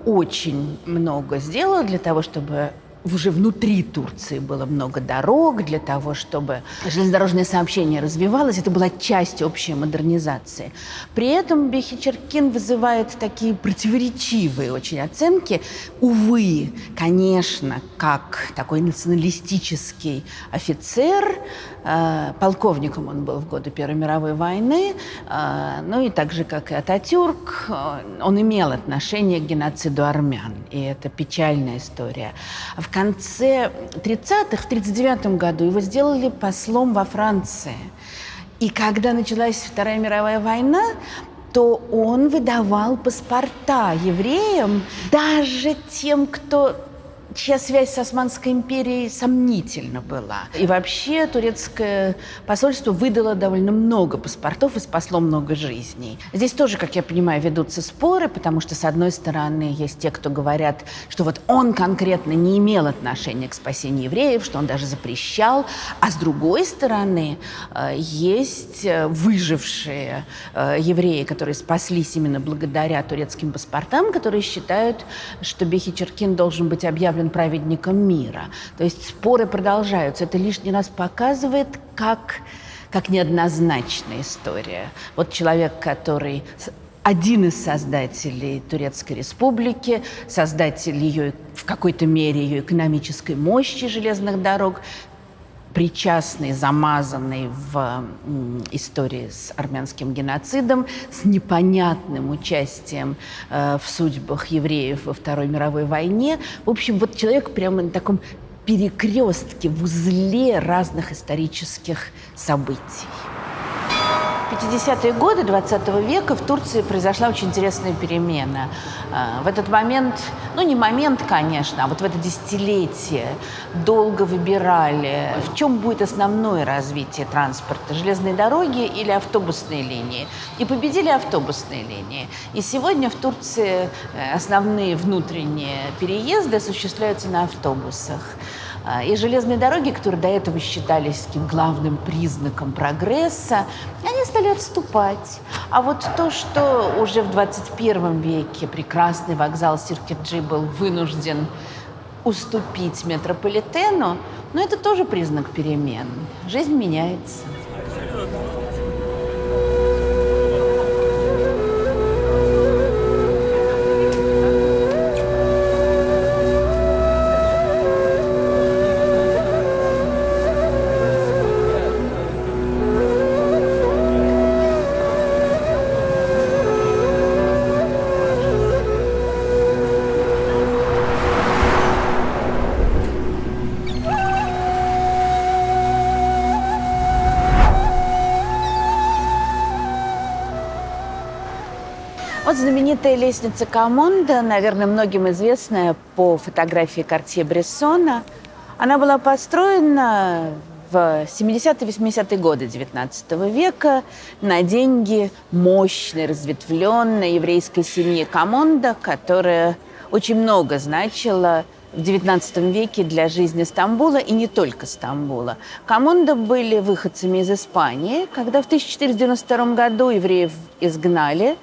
Speaker 2: очень много сделал для того, чтобы уже внутри Турции было много дорог, для того, чтобы железнодорожное сообщение развивалось. Это была часть общей модернизации. При этом Бехи-Черкин вызывает такие противоречивые очень оценки. Увы, конечно, как такой националистический офицер, полковником он был в годы Первой мировой войны, ну и так же, как и Ататюрк, он имел отношение к геноциду армян. И это печальная история. В конце 30-х, в 1939 году его сделали послом во Франции. И когда началась Вторая мировая война, то он выдавал паспорта евреям, даже тем, чья связь с Османской империей сомнительна была. И вообще турецкое посольство выдало довольно много паспортов и спасло много жизней. Здесь тоже, как я понимаю, ведутся споры, потому что, с одной стороны, есть те, кто говорят, что вот он конкретно не имел отношения к спасению евреев, что он даже запрещал, а с другой стороны, есть выжившие евреи, которые спаслись именно благодаря турецким паспортам, которые считают, что Бехи-Черкин должен быть объявлен праведником мира. То есть споры продолжаются. Это лишний раз показывает, как неоднозначная история. Вот человек, который один из создателей Турецкой республики, создатель ее, в какой-то мере, ее экономической мощи железных дорог, причастный, замазанный в истории с армянским геноцидом, с непонятным участием в судьбах евреев во Второй мировой войне. В общем, вот человек прямо на таком перекрестке, в узле разных исторических событий. В 50-е годы 20 века в Турции произошла очень интересная перемена. В этот момент, не момент, конечно, а вот в это десятилетие долго выбирали, в чем будет основное развитие транспорта, железные дороги или автобусные линии. И победили автобусные линии. И сегодня в Турции основные внутренние переезды осуществляются на автобусах. И железные дороги, которые до этого считались таким главным признаком прогресса, они стали отступать. А вот то, что уже в 21 веке прекрасный вокзал Сиркеджи был вынужден уступить метрополитену, это тоже признак перемен. Жизнь меняется. Вот знаменитая лестница Комонда, наверное, многим известная по фотографии Картье-Брессона. Она была построена в 70-80-е годы XIX века на деньги мощной, разветвленной еврейской семьи Комонда, которая очень много значила в XIX веке для жизни Стамбула и не только Стамбула. Комонда были выходцами из Испании. Когда в 1492 году евреев изгнали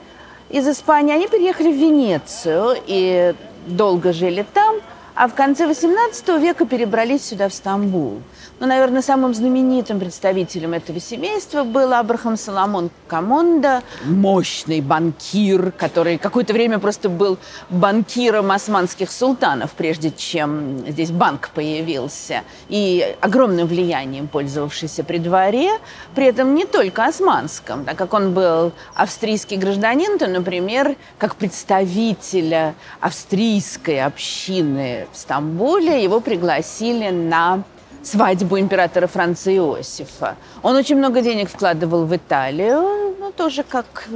Speaker 2: из Испании, они переехали в Венецию и долго жили там, а в конце XVIII века перебрались сюда, в Стамбул. Наверное, самым знаменитым представителем этого семейства был Абрахам Соломон Комонда, мощный банкир, который какое-то время просто был банкиром османских султанов, прежде чем здесь банк появился, и огромным влиянием пользовавшийся при дворе, при этом не только османском, так как он был австрийский гражданин, то, например, как представителя австрийской общины в Стамбуле его пригласили на свадьбу императора Франца Иосифа. Он очень много денег вкладывал в Италию, тоже как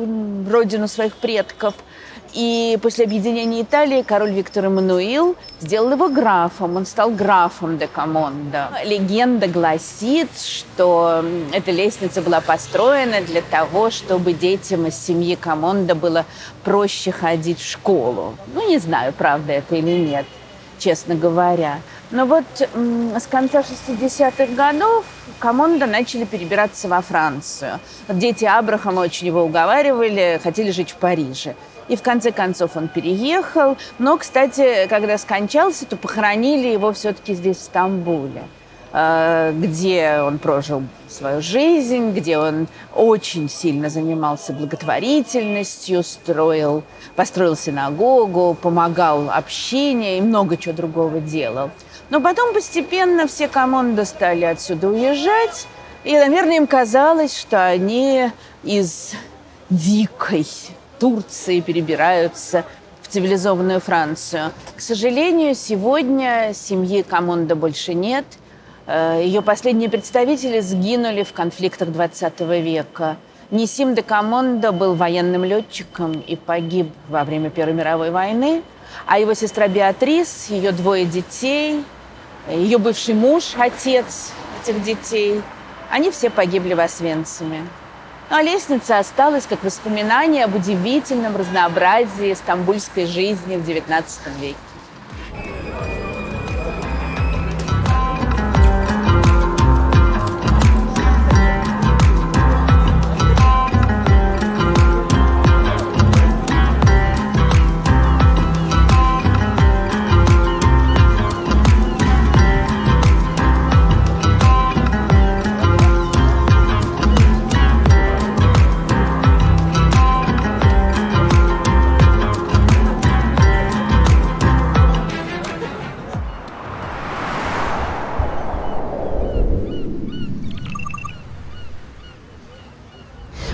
Speaker 2: родину своих предков. И после объединения Италии король Виктор Эммануил сделал его графом. Он стал графом де Комондо. Легенда гласит, что эта лестница была построена для того, чтобы детям из семьи Комондо было проще ходить в школу. Не знаю, правда это или нет, честно говоря.
Speaker 1: Но вот с конца 60-х годов команда начали перебираться во Францию. Вот дети Абрахама очень его уговаривали, хотели жить в Париже. И в конце концов он переехал. Но, кстати, когда скончался, то похоронили его все-таки здесь, в Стамбуле, где он прожил свою жизнь, где он очень сильно занимался благотворительностью, построил синагогу, помогал общению и много чего другого делал. Но потом постепенно все команды стали отсюда уезжать, и, наверное, им казалось, что они из дикой Турции перебираются в цивилизованную Францию. К сожалению, сегодня семьи Комондо больше нет. Ее последние представители сгинули в конфликтах XX века. Нисим де Комондо был военным летчиком и погиб во время Первой мировой войны, а его сестра Беатрис, ее 2 детей, ее бывший муж, отец этих детей, они все погибли в Освенциме. Ну, а лестница осталась как воспоминание об удивительном разнообразии стамбульской жизни в XIX веке.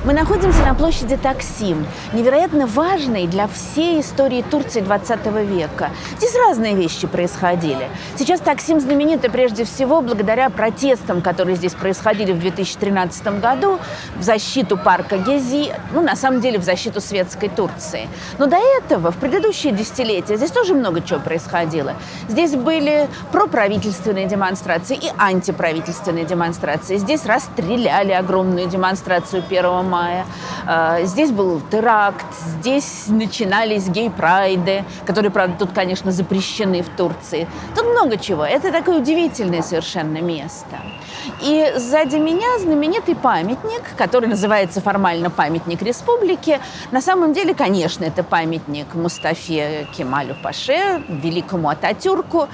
Speaker 1: Мы находимся на площади Таксим, невероятно важной для всей истории Турции XX века. Здесь разные вещи происходили. Сейчас Таксим знаменита прежде всего благодаря протестам, которые здесь происходили в 2013 году в защиту парка Гези, на самом деле в защиту светской Турции. Но до этого, в предыдущие десятилетия, здесь тоже много чего происходило. Здесь были проправительственные демонстрации и антиправительственные демонстрации. Здесь расстреляли огромную демонстрацию 1 мая. Здесь был теракт, здесь начинались гей-прайды, которые, правда, тут, конечно, запрещены в Турции. Тут много чего. Это такое удивительное совершенно место. И сзади меня знаменитый памятник, который называется формально памятник республики. На самом деле, конечно, это памятник Мустафе Кемалю Паше, великому Ататюрку,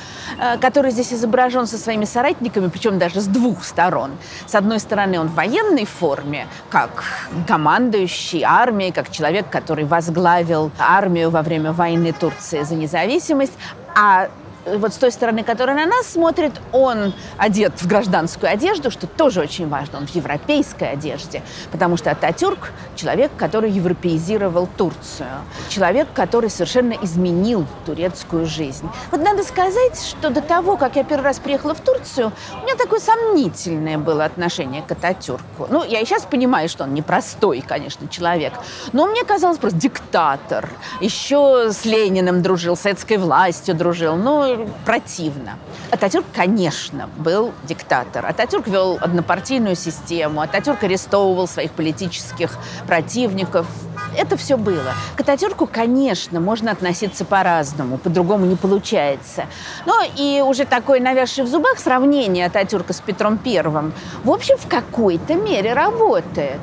Speaker 1: который здесь изображен со своими соратниками, причем даже с 2 сторон. С одной стороны, он в военной форме, как командующий армией, как человек, который возглавил армию во время войны Турции за независимость, а вот с той стороны, которая на нас смотрит, он одет в гражданскую одежду, что тоже очень важно. Он в европейской одежде, потому что Ататюрк – человек, который европеизировал Турцию. Человек, который совершенно изменил турецкую жизнь. Вот надо сказать, что до того, как я первый раз приехала в Турцию, у меня такое сомнительное было отношение к Ататюрку. Я и сейчас понимаю, что он непростой, конечно, человек, но мне казалось просто диктатор. Еще с Лениным дружил, с советской властью дружил. Противно. Ататюрк, конечно, был диктатор. Ататюрк вел однопартийную систему. Ататюрк арестовывал своих политических противников. Это все было. К Ататюрку, конечно, можно относиться по-разному, по-другому не получается. Но и уже такое навязшее в зубах сравнение Ататюрка с Петром Первым, в общем, в какой-то мере работает.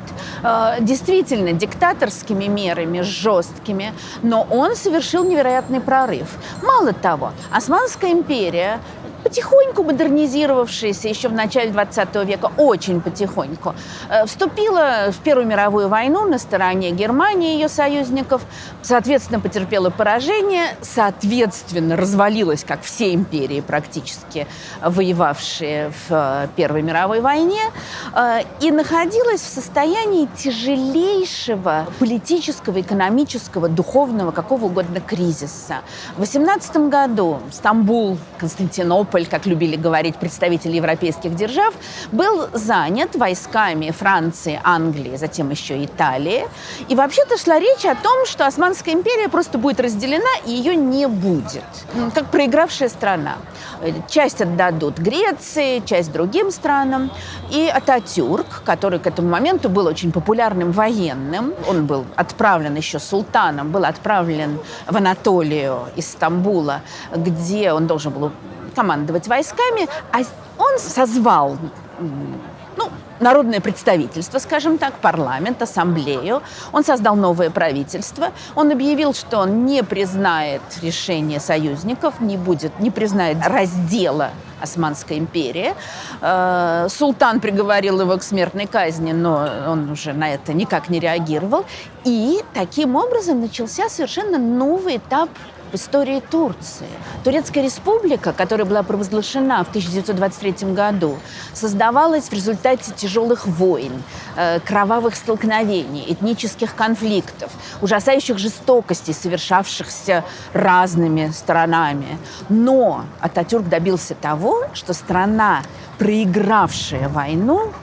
Speaker 1: Действительно, диктаторскими мерами, жесткими, но он совершил невероятный прорыв. Мало того, Османская империя, потихоньку модернизировавшаяся еще в начале XX века, очень потихоньку, вступила в Первую мировую войну на стороне Германии и ее союзников, соответственно, потерпела поражение, соответственно, развалилась, как все империи практически, воевавшие в Первой мировой войне, и находилась в состоянии тяжелейшего политического, экономического, духовного, какого угодно кризиса. В 18 году Стамбул, Константинополь, как любили говорить представители европейских держав, был занят войсками Франции, Англии, затем еще Италии. И вообще-то шла речь о том, что Османская империя просто будет разделена, и ее не будет. Как проигравшая страна. Часть отдадут Греции, часть другим странам. И Ататюрк, который к этому моменту был очень популярным военным, он был отправлен еще султаном, был отправлен в Анатолию из Стамбула, где он должен был
Speaker 2: командовать войсками, а он созвал народное представительство, скажем так, парламент, ассамблею. Он создал новое правительство. Он объявил, что он не признает решение союзников, не признает раздела Османской империи. Султан приговорил его к смертной казни, но он уже на это никак не реагировал. И таким образом начался совершенно новый этап в истории Турции. Турецкая республика, которая была провозглашена в 1923 году, создавалась в результате тяжелых войн, кровавых столкновений, этнических конфликтов, ужасающих жестокостей, совершавшихся разными сторонами. Но Ататюрк добился того, что страна, проигравшая войну,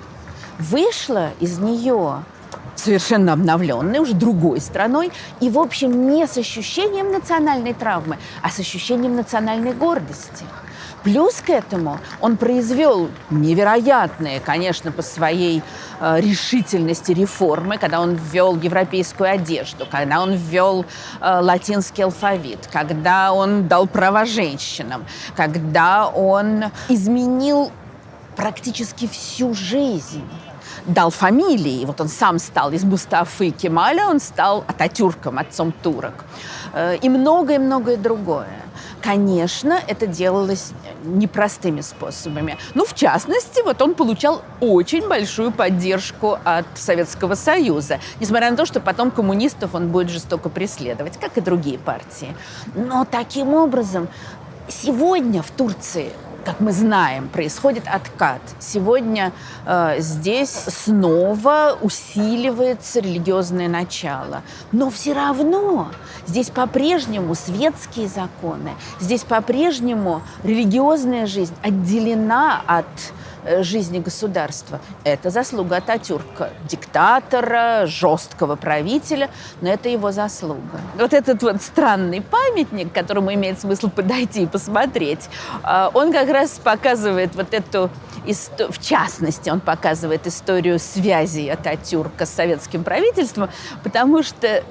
Speaker 2: вышла из нее совершенно обновленной, уже другой страной, и, в общем, не с ощущением национальной травмы, а с ощущением национальной гордости. Плюс к этому он произвел невероятные, конечно, по своей решительности реформы, когда он ввел европейскую одежду, когда он ввел латинский алфавит, когда он дал права женщинам, когда он изменил практически всю жизнь. Дал фамилии. Вот он сам стал из Мустафы Кемаля, он стал Ататюрком, отцом турок. И многое-многое другое. Конечно, это делалось непростыми способами. Ну, в частности, вот он получал очень большую поддержку от Советского Союза, несмотря на то, что потом коммунистов он будет жестоко преследовать, как и другие партии. Но таким образом сегодня в Турции, как мы знаем, происходит откат. Сегодня здесь снова усиливается религиозное начало. Но все равно здесь по-прежнему светские законы, здесь по-прежнему религиозная жизнь отделена от жизни государства. Это заслуга Ататюрка, диктатора, жесткого правителя, но это его заслуга. Вот этот вот странный памятник, к которому имеет смысл подойти и посмотреть, он как раз показывает вот эту, в частности, он показывает историю связи Ататюрка с советским правительством, потому что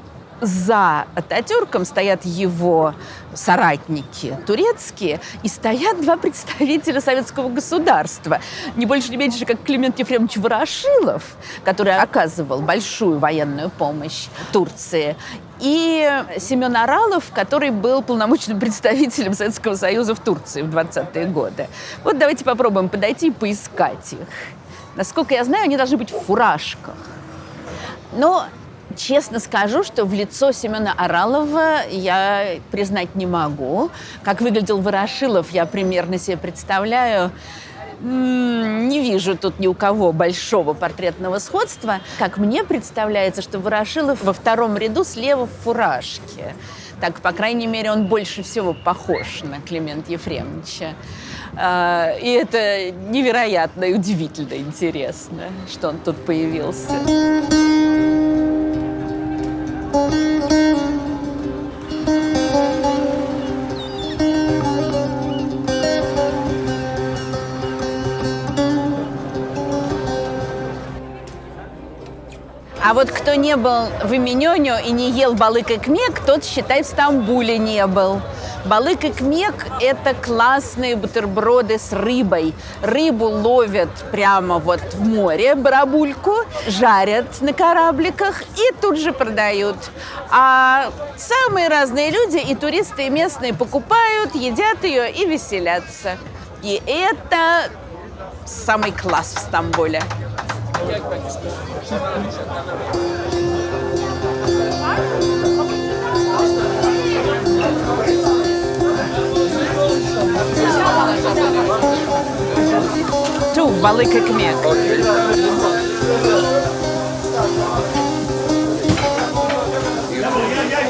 Speaker 2: за Ататюрком стоят его соратники турецкие, и стоят два представителя советского государства. Не больше, не меньше, как Климент Ефремович Ворошилов, который оказывал большую военную помощь Турции, и Семен Аралов, который был полномочным представителем Советского Союза в Турции в 20-е годы. Вот давайте попробуем подойти и поискать их. Насколько я знаю, они должны быть в фуражках. Но честно скажу, что в лицо Семена Аралова я признать не могу. Как выглядел Ворошилов, я примерно себе представляю. Не вижу тут ни у кого большого портретного сходства. Как мне представляется, что Ворошилов во втором ряду слева в фуражке. Так, по крайней мере, он больше всего похож на Климента Ефремовича. И это невероятно и удивительно интересно, что он тут появился. А вот кто не был в Именёню и не ел балык-экмек, тот, считай, в Стамбуле не был. Балык-экмек – это классные бутерброды с рыбой. Рыбу ловят прямо вот в море, барабульку, жарят на корабликах и тут же продают. А самые разные люди, и туристы, и местные, покупают, едят ее и веселятся. И это самый класс в Стамбуле. Тук, балык-экмек.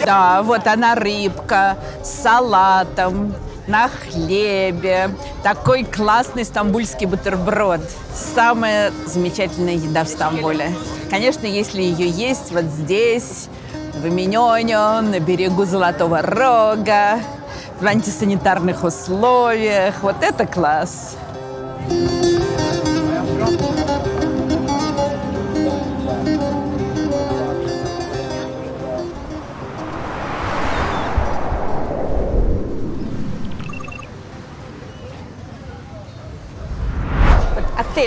Speaker 2: Да, вот она рыбка с салатом, на хлебе. Такой классный стамбульский бутерброд. Самая замечательная еда в Стамбуле. Конечно, если ее есть вот здесь, в Именёню, на берегу Золотого Рога, в антисанитарных условиях, вот это класс.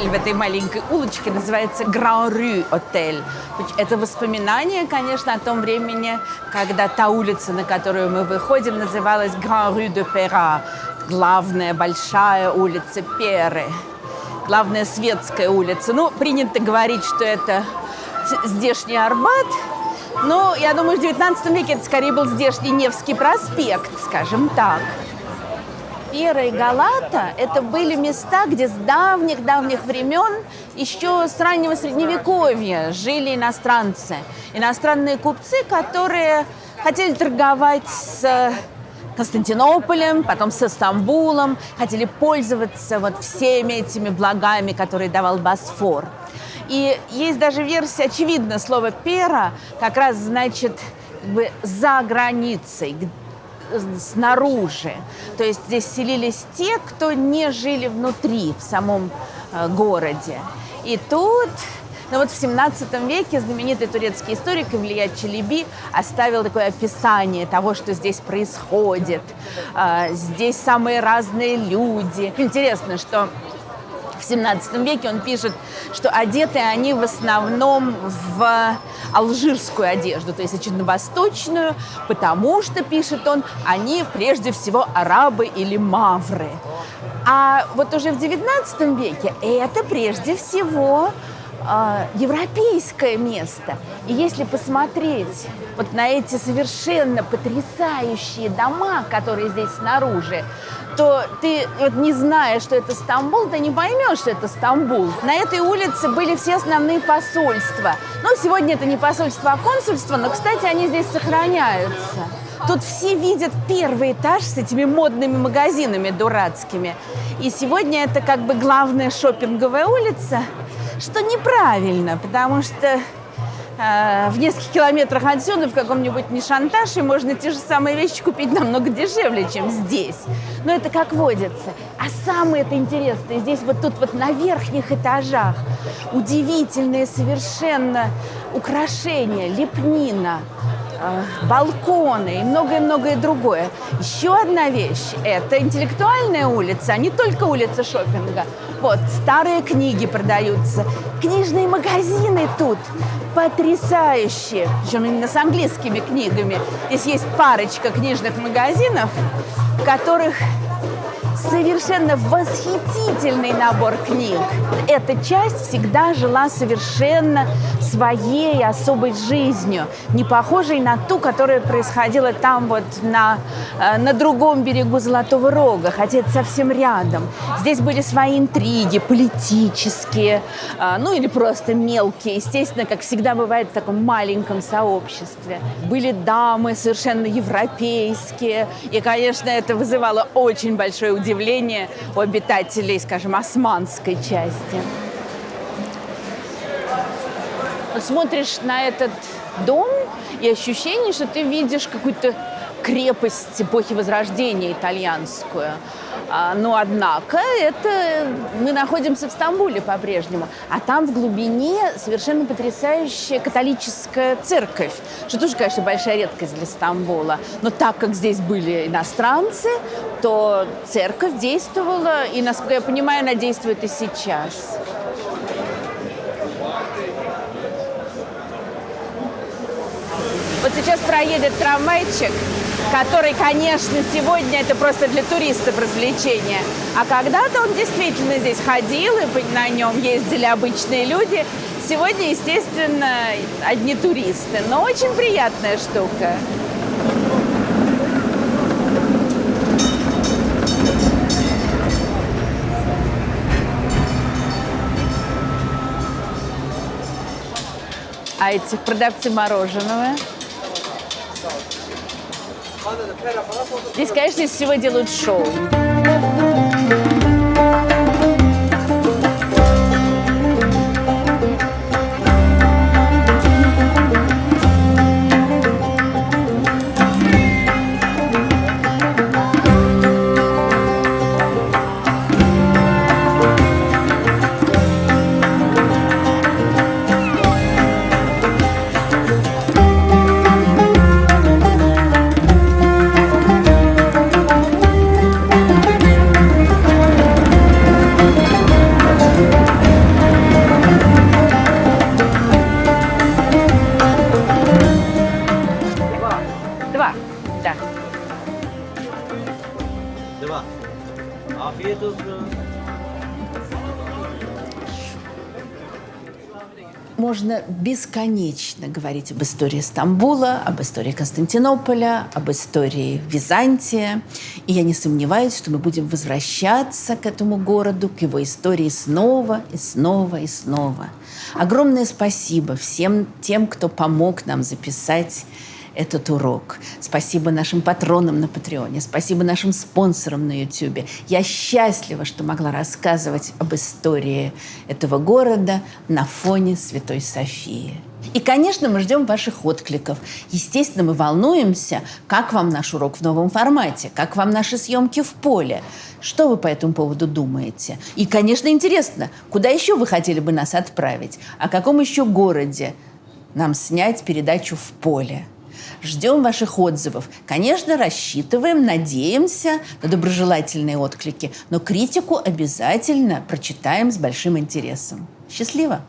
Speaker 2: отель в этой маленькой улочке называется Grand Rue отель. Это воспоминание, конечно, о том времени, когда та улица, на которую мы выходим, называлась Grand Rue de Pera. Главная большая улица Перы. Главная светская улица. Ну, принято говорить, что это здешний Арбат. Но я думаю, в 19 веке это скорее был здешний Невский проспект, скажем так. Пера и Галата – это были места, где с давних-давних времен, еще с раннего Средневековья, жили иностранцы. Иностранные купцы, которые хотели торговать с Константинополем, потом со Стамбулом, хотели пользоваться вот всеми этими благами, которые давал Босфор. И есть даже версия, очевидно, слово «пера» как раз значит как бы за границей, снаружи. То есть здесь селились те, кто не жили внутри, в самом городе. И тут, ну вот в 17 веке знаменитый турецкий историк Эвлия Челеби оставил такое описание того, что здесь происходит. Здесь самые разные люди. Интересно, что в 17 веке он пишет, что одеты они в основном в алжирскую одежду, то есть, очевидно, восточную, потому что, пишет он, они прежде всего арабы или мавры. А вот уже в 19 веке это прежде всего европейское место. И если посмотреть вот на эти совершенно потрясающие дома, которые здесь снаружи, то ты, вот, не зная, что это Стамбул, ты не поймешь, что это Стамбул. На этой улице были все основные посольства. Ну, сегодня это не посольство, а консульство, но, кстати, они здесь сохраняются. Тут все видят первый этаж с этими модными магазинами дурацкими. И сегодня это как бы главная шопинговая улица, что неправильно, потому что в нескольких километрах отсюда, в каком-нибудь Нишанташе, можно те же самые вещи купить намного дешевле, чем здесь. Но это как водится. А самое это интересное, здесь вот тут вот на верхних этажах удивительные совершенно украшения, лепнина, балконы и многое-многое другое. Еще одна вещь – это интеллектуальная улица, а не только улица шопинга. Вот, старые книги продаются, книжные магазины тут потрясающие, причем именно с английскими книгами. Здесь есть парочка книжных магазинов, в которых совершенно восхитительный набор книг. Эта часть всегда жила совершенно своей особой жизнью, не похожей на ту, которая происходила там вот на другом берегу Золотого Рога, хотя это совсем рядом. Здесь были свои интриги политические, ну или просто мелкие, естественно, как всегда бывает в таком маленьком сообществе. Были дамы совершенно европейские, и, конечно, это вызывало очень большое удивление у обитателей, скажем, османской части. Смотришь на этот дом, и ощущение, что ты видишь какую-то крепость эпохи Возрождения итальянскую. Но, однако, это мы находимся в Стамбуле по-прежнему. А там в глубине совершенно потрясающая католическая церковь, что тоже, конечно, большая редкость для Стамбула. Но так как здесь были иностранцы, то церковь действовала, и, насколько я понимаю, она действует и сейчас. Вот сейчас проедет трамвайчик, который, конечно, сегодня это просто для туристов развлечение. А когда-то он действительно здесь ходил, и на нем ездили обычные люди. Сегодня, естественно, одни туристы. Но очень приятная штука. А эти продавцы мороженого? Здесь, конечно, из всего делают шоу. Можно бесконечно говорить об истории Стамбула, об истории Константинополя, об истории Византия. И я не сомневаюсь, что мы будем возвращаться к этому городу, к его истории снова и снова и снова. Огромное спасибо всем тем, кто помог нам записать этот урок. Спасибо нашим патронам на Патреоне, спасибо нашим спонсорам на Ютубе. Я счастлива, что могла рассказывать об истории этого города на фоне Святой Софии. И, конечно, мы ждем ваших откликов. Естественно, мы волнуемся, как вам наш урок в новом формате, как вам наши съемки в поле. Что вы по этому поводу думаете? И, конечно, интересно, куда еще вы хотели бы нас отправить? О каком еще городе нам снять передачу в поле? Ждем ваших отзывов. Конечно, рассчитываем, надеемся на доброжелательные отклики, но критику обязательно прочитаем с большим интересом. Счастливо!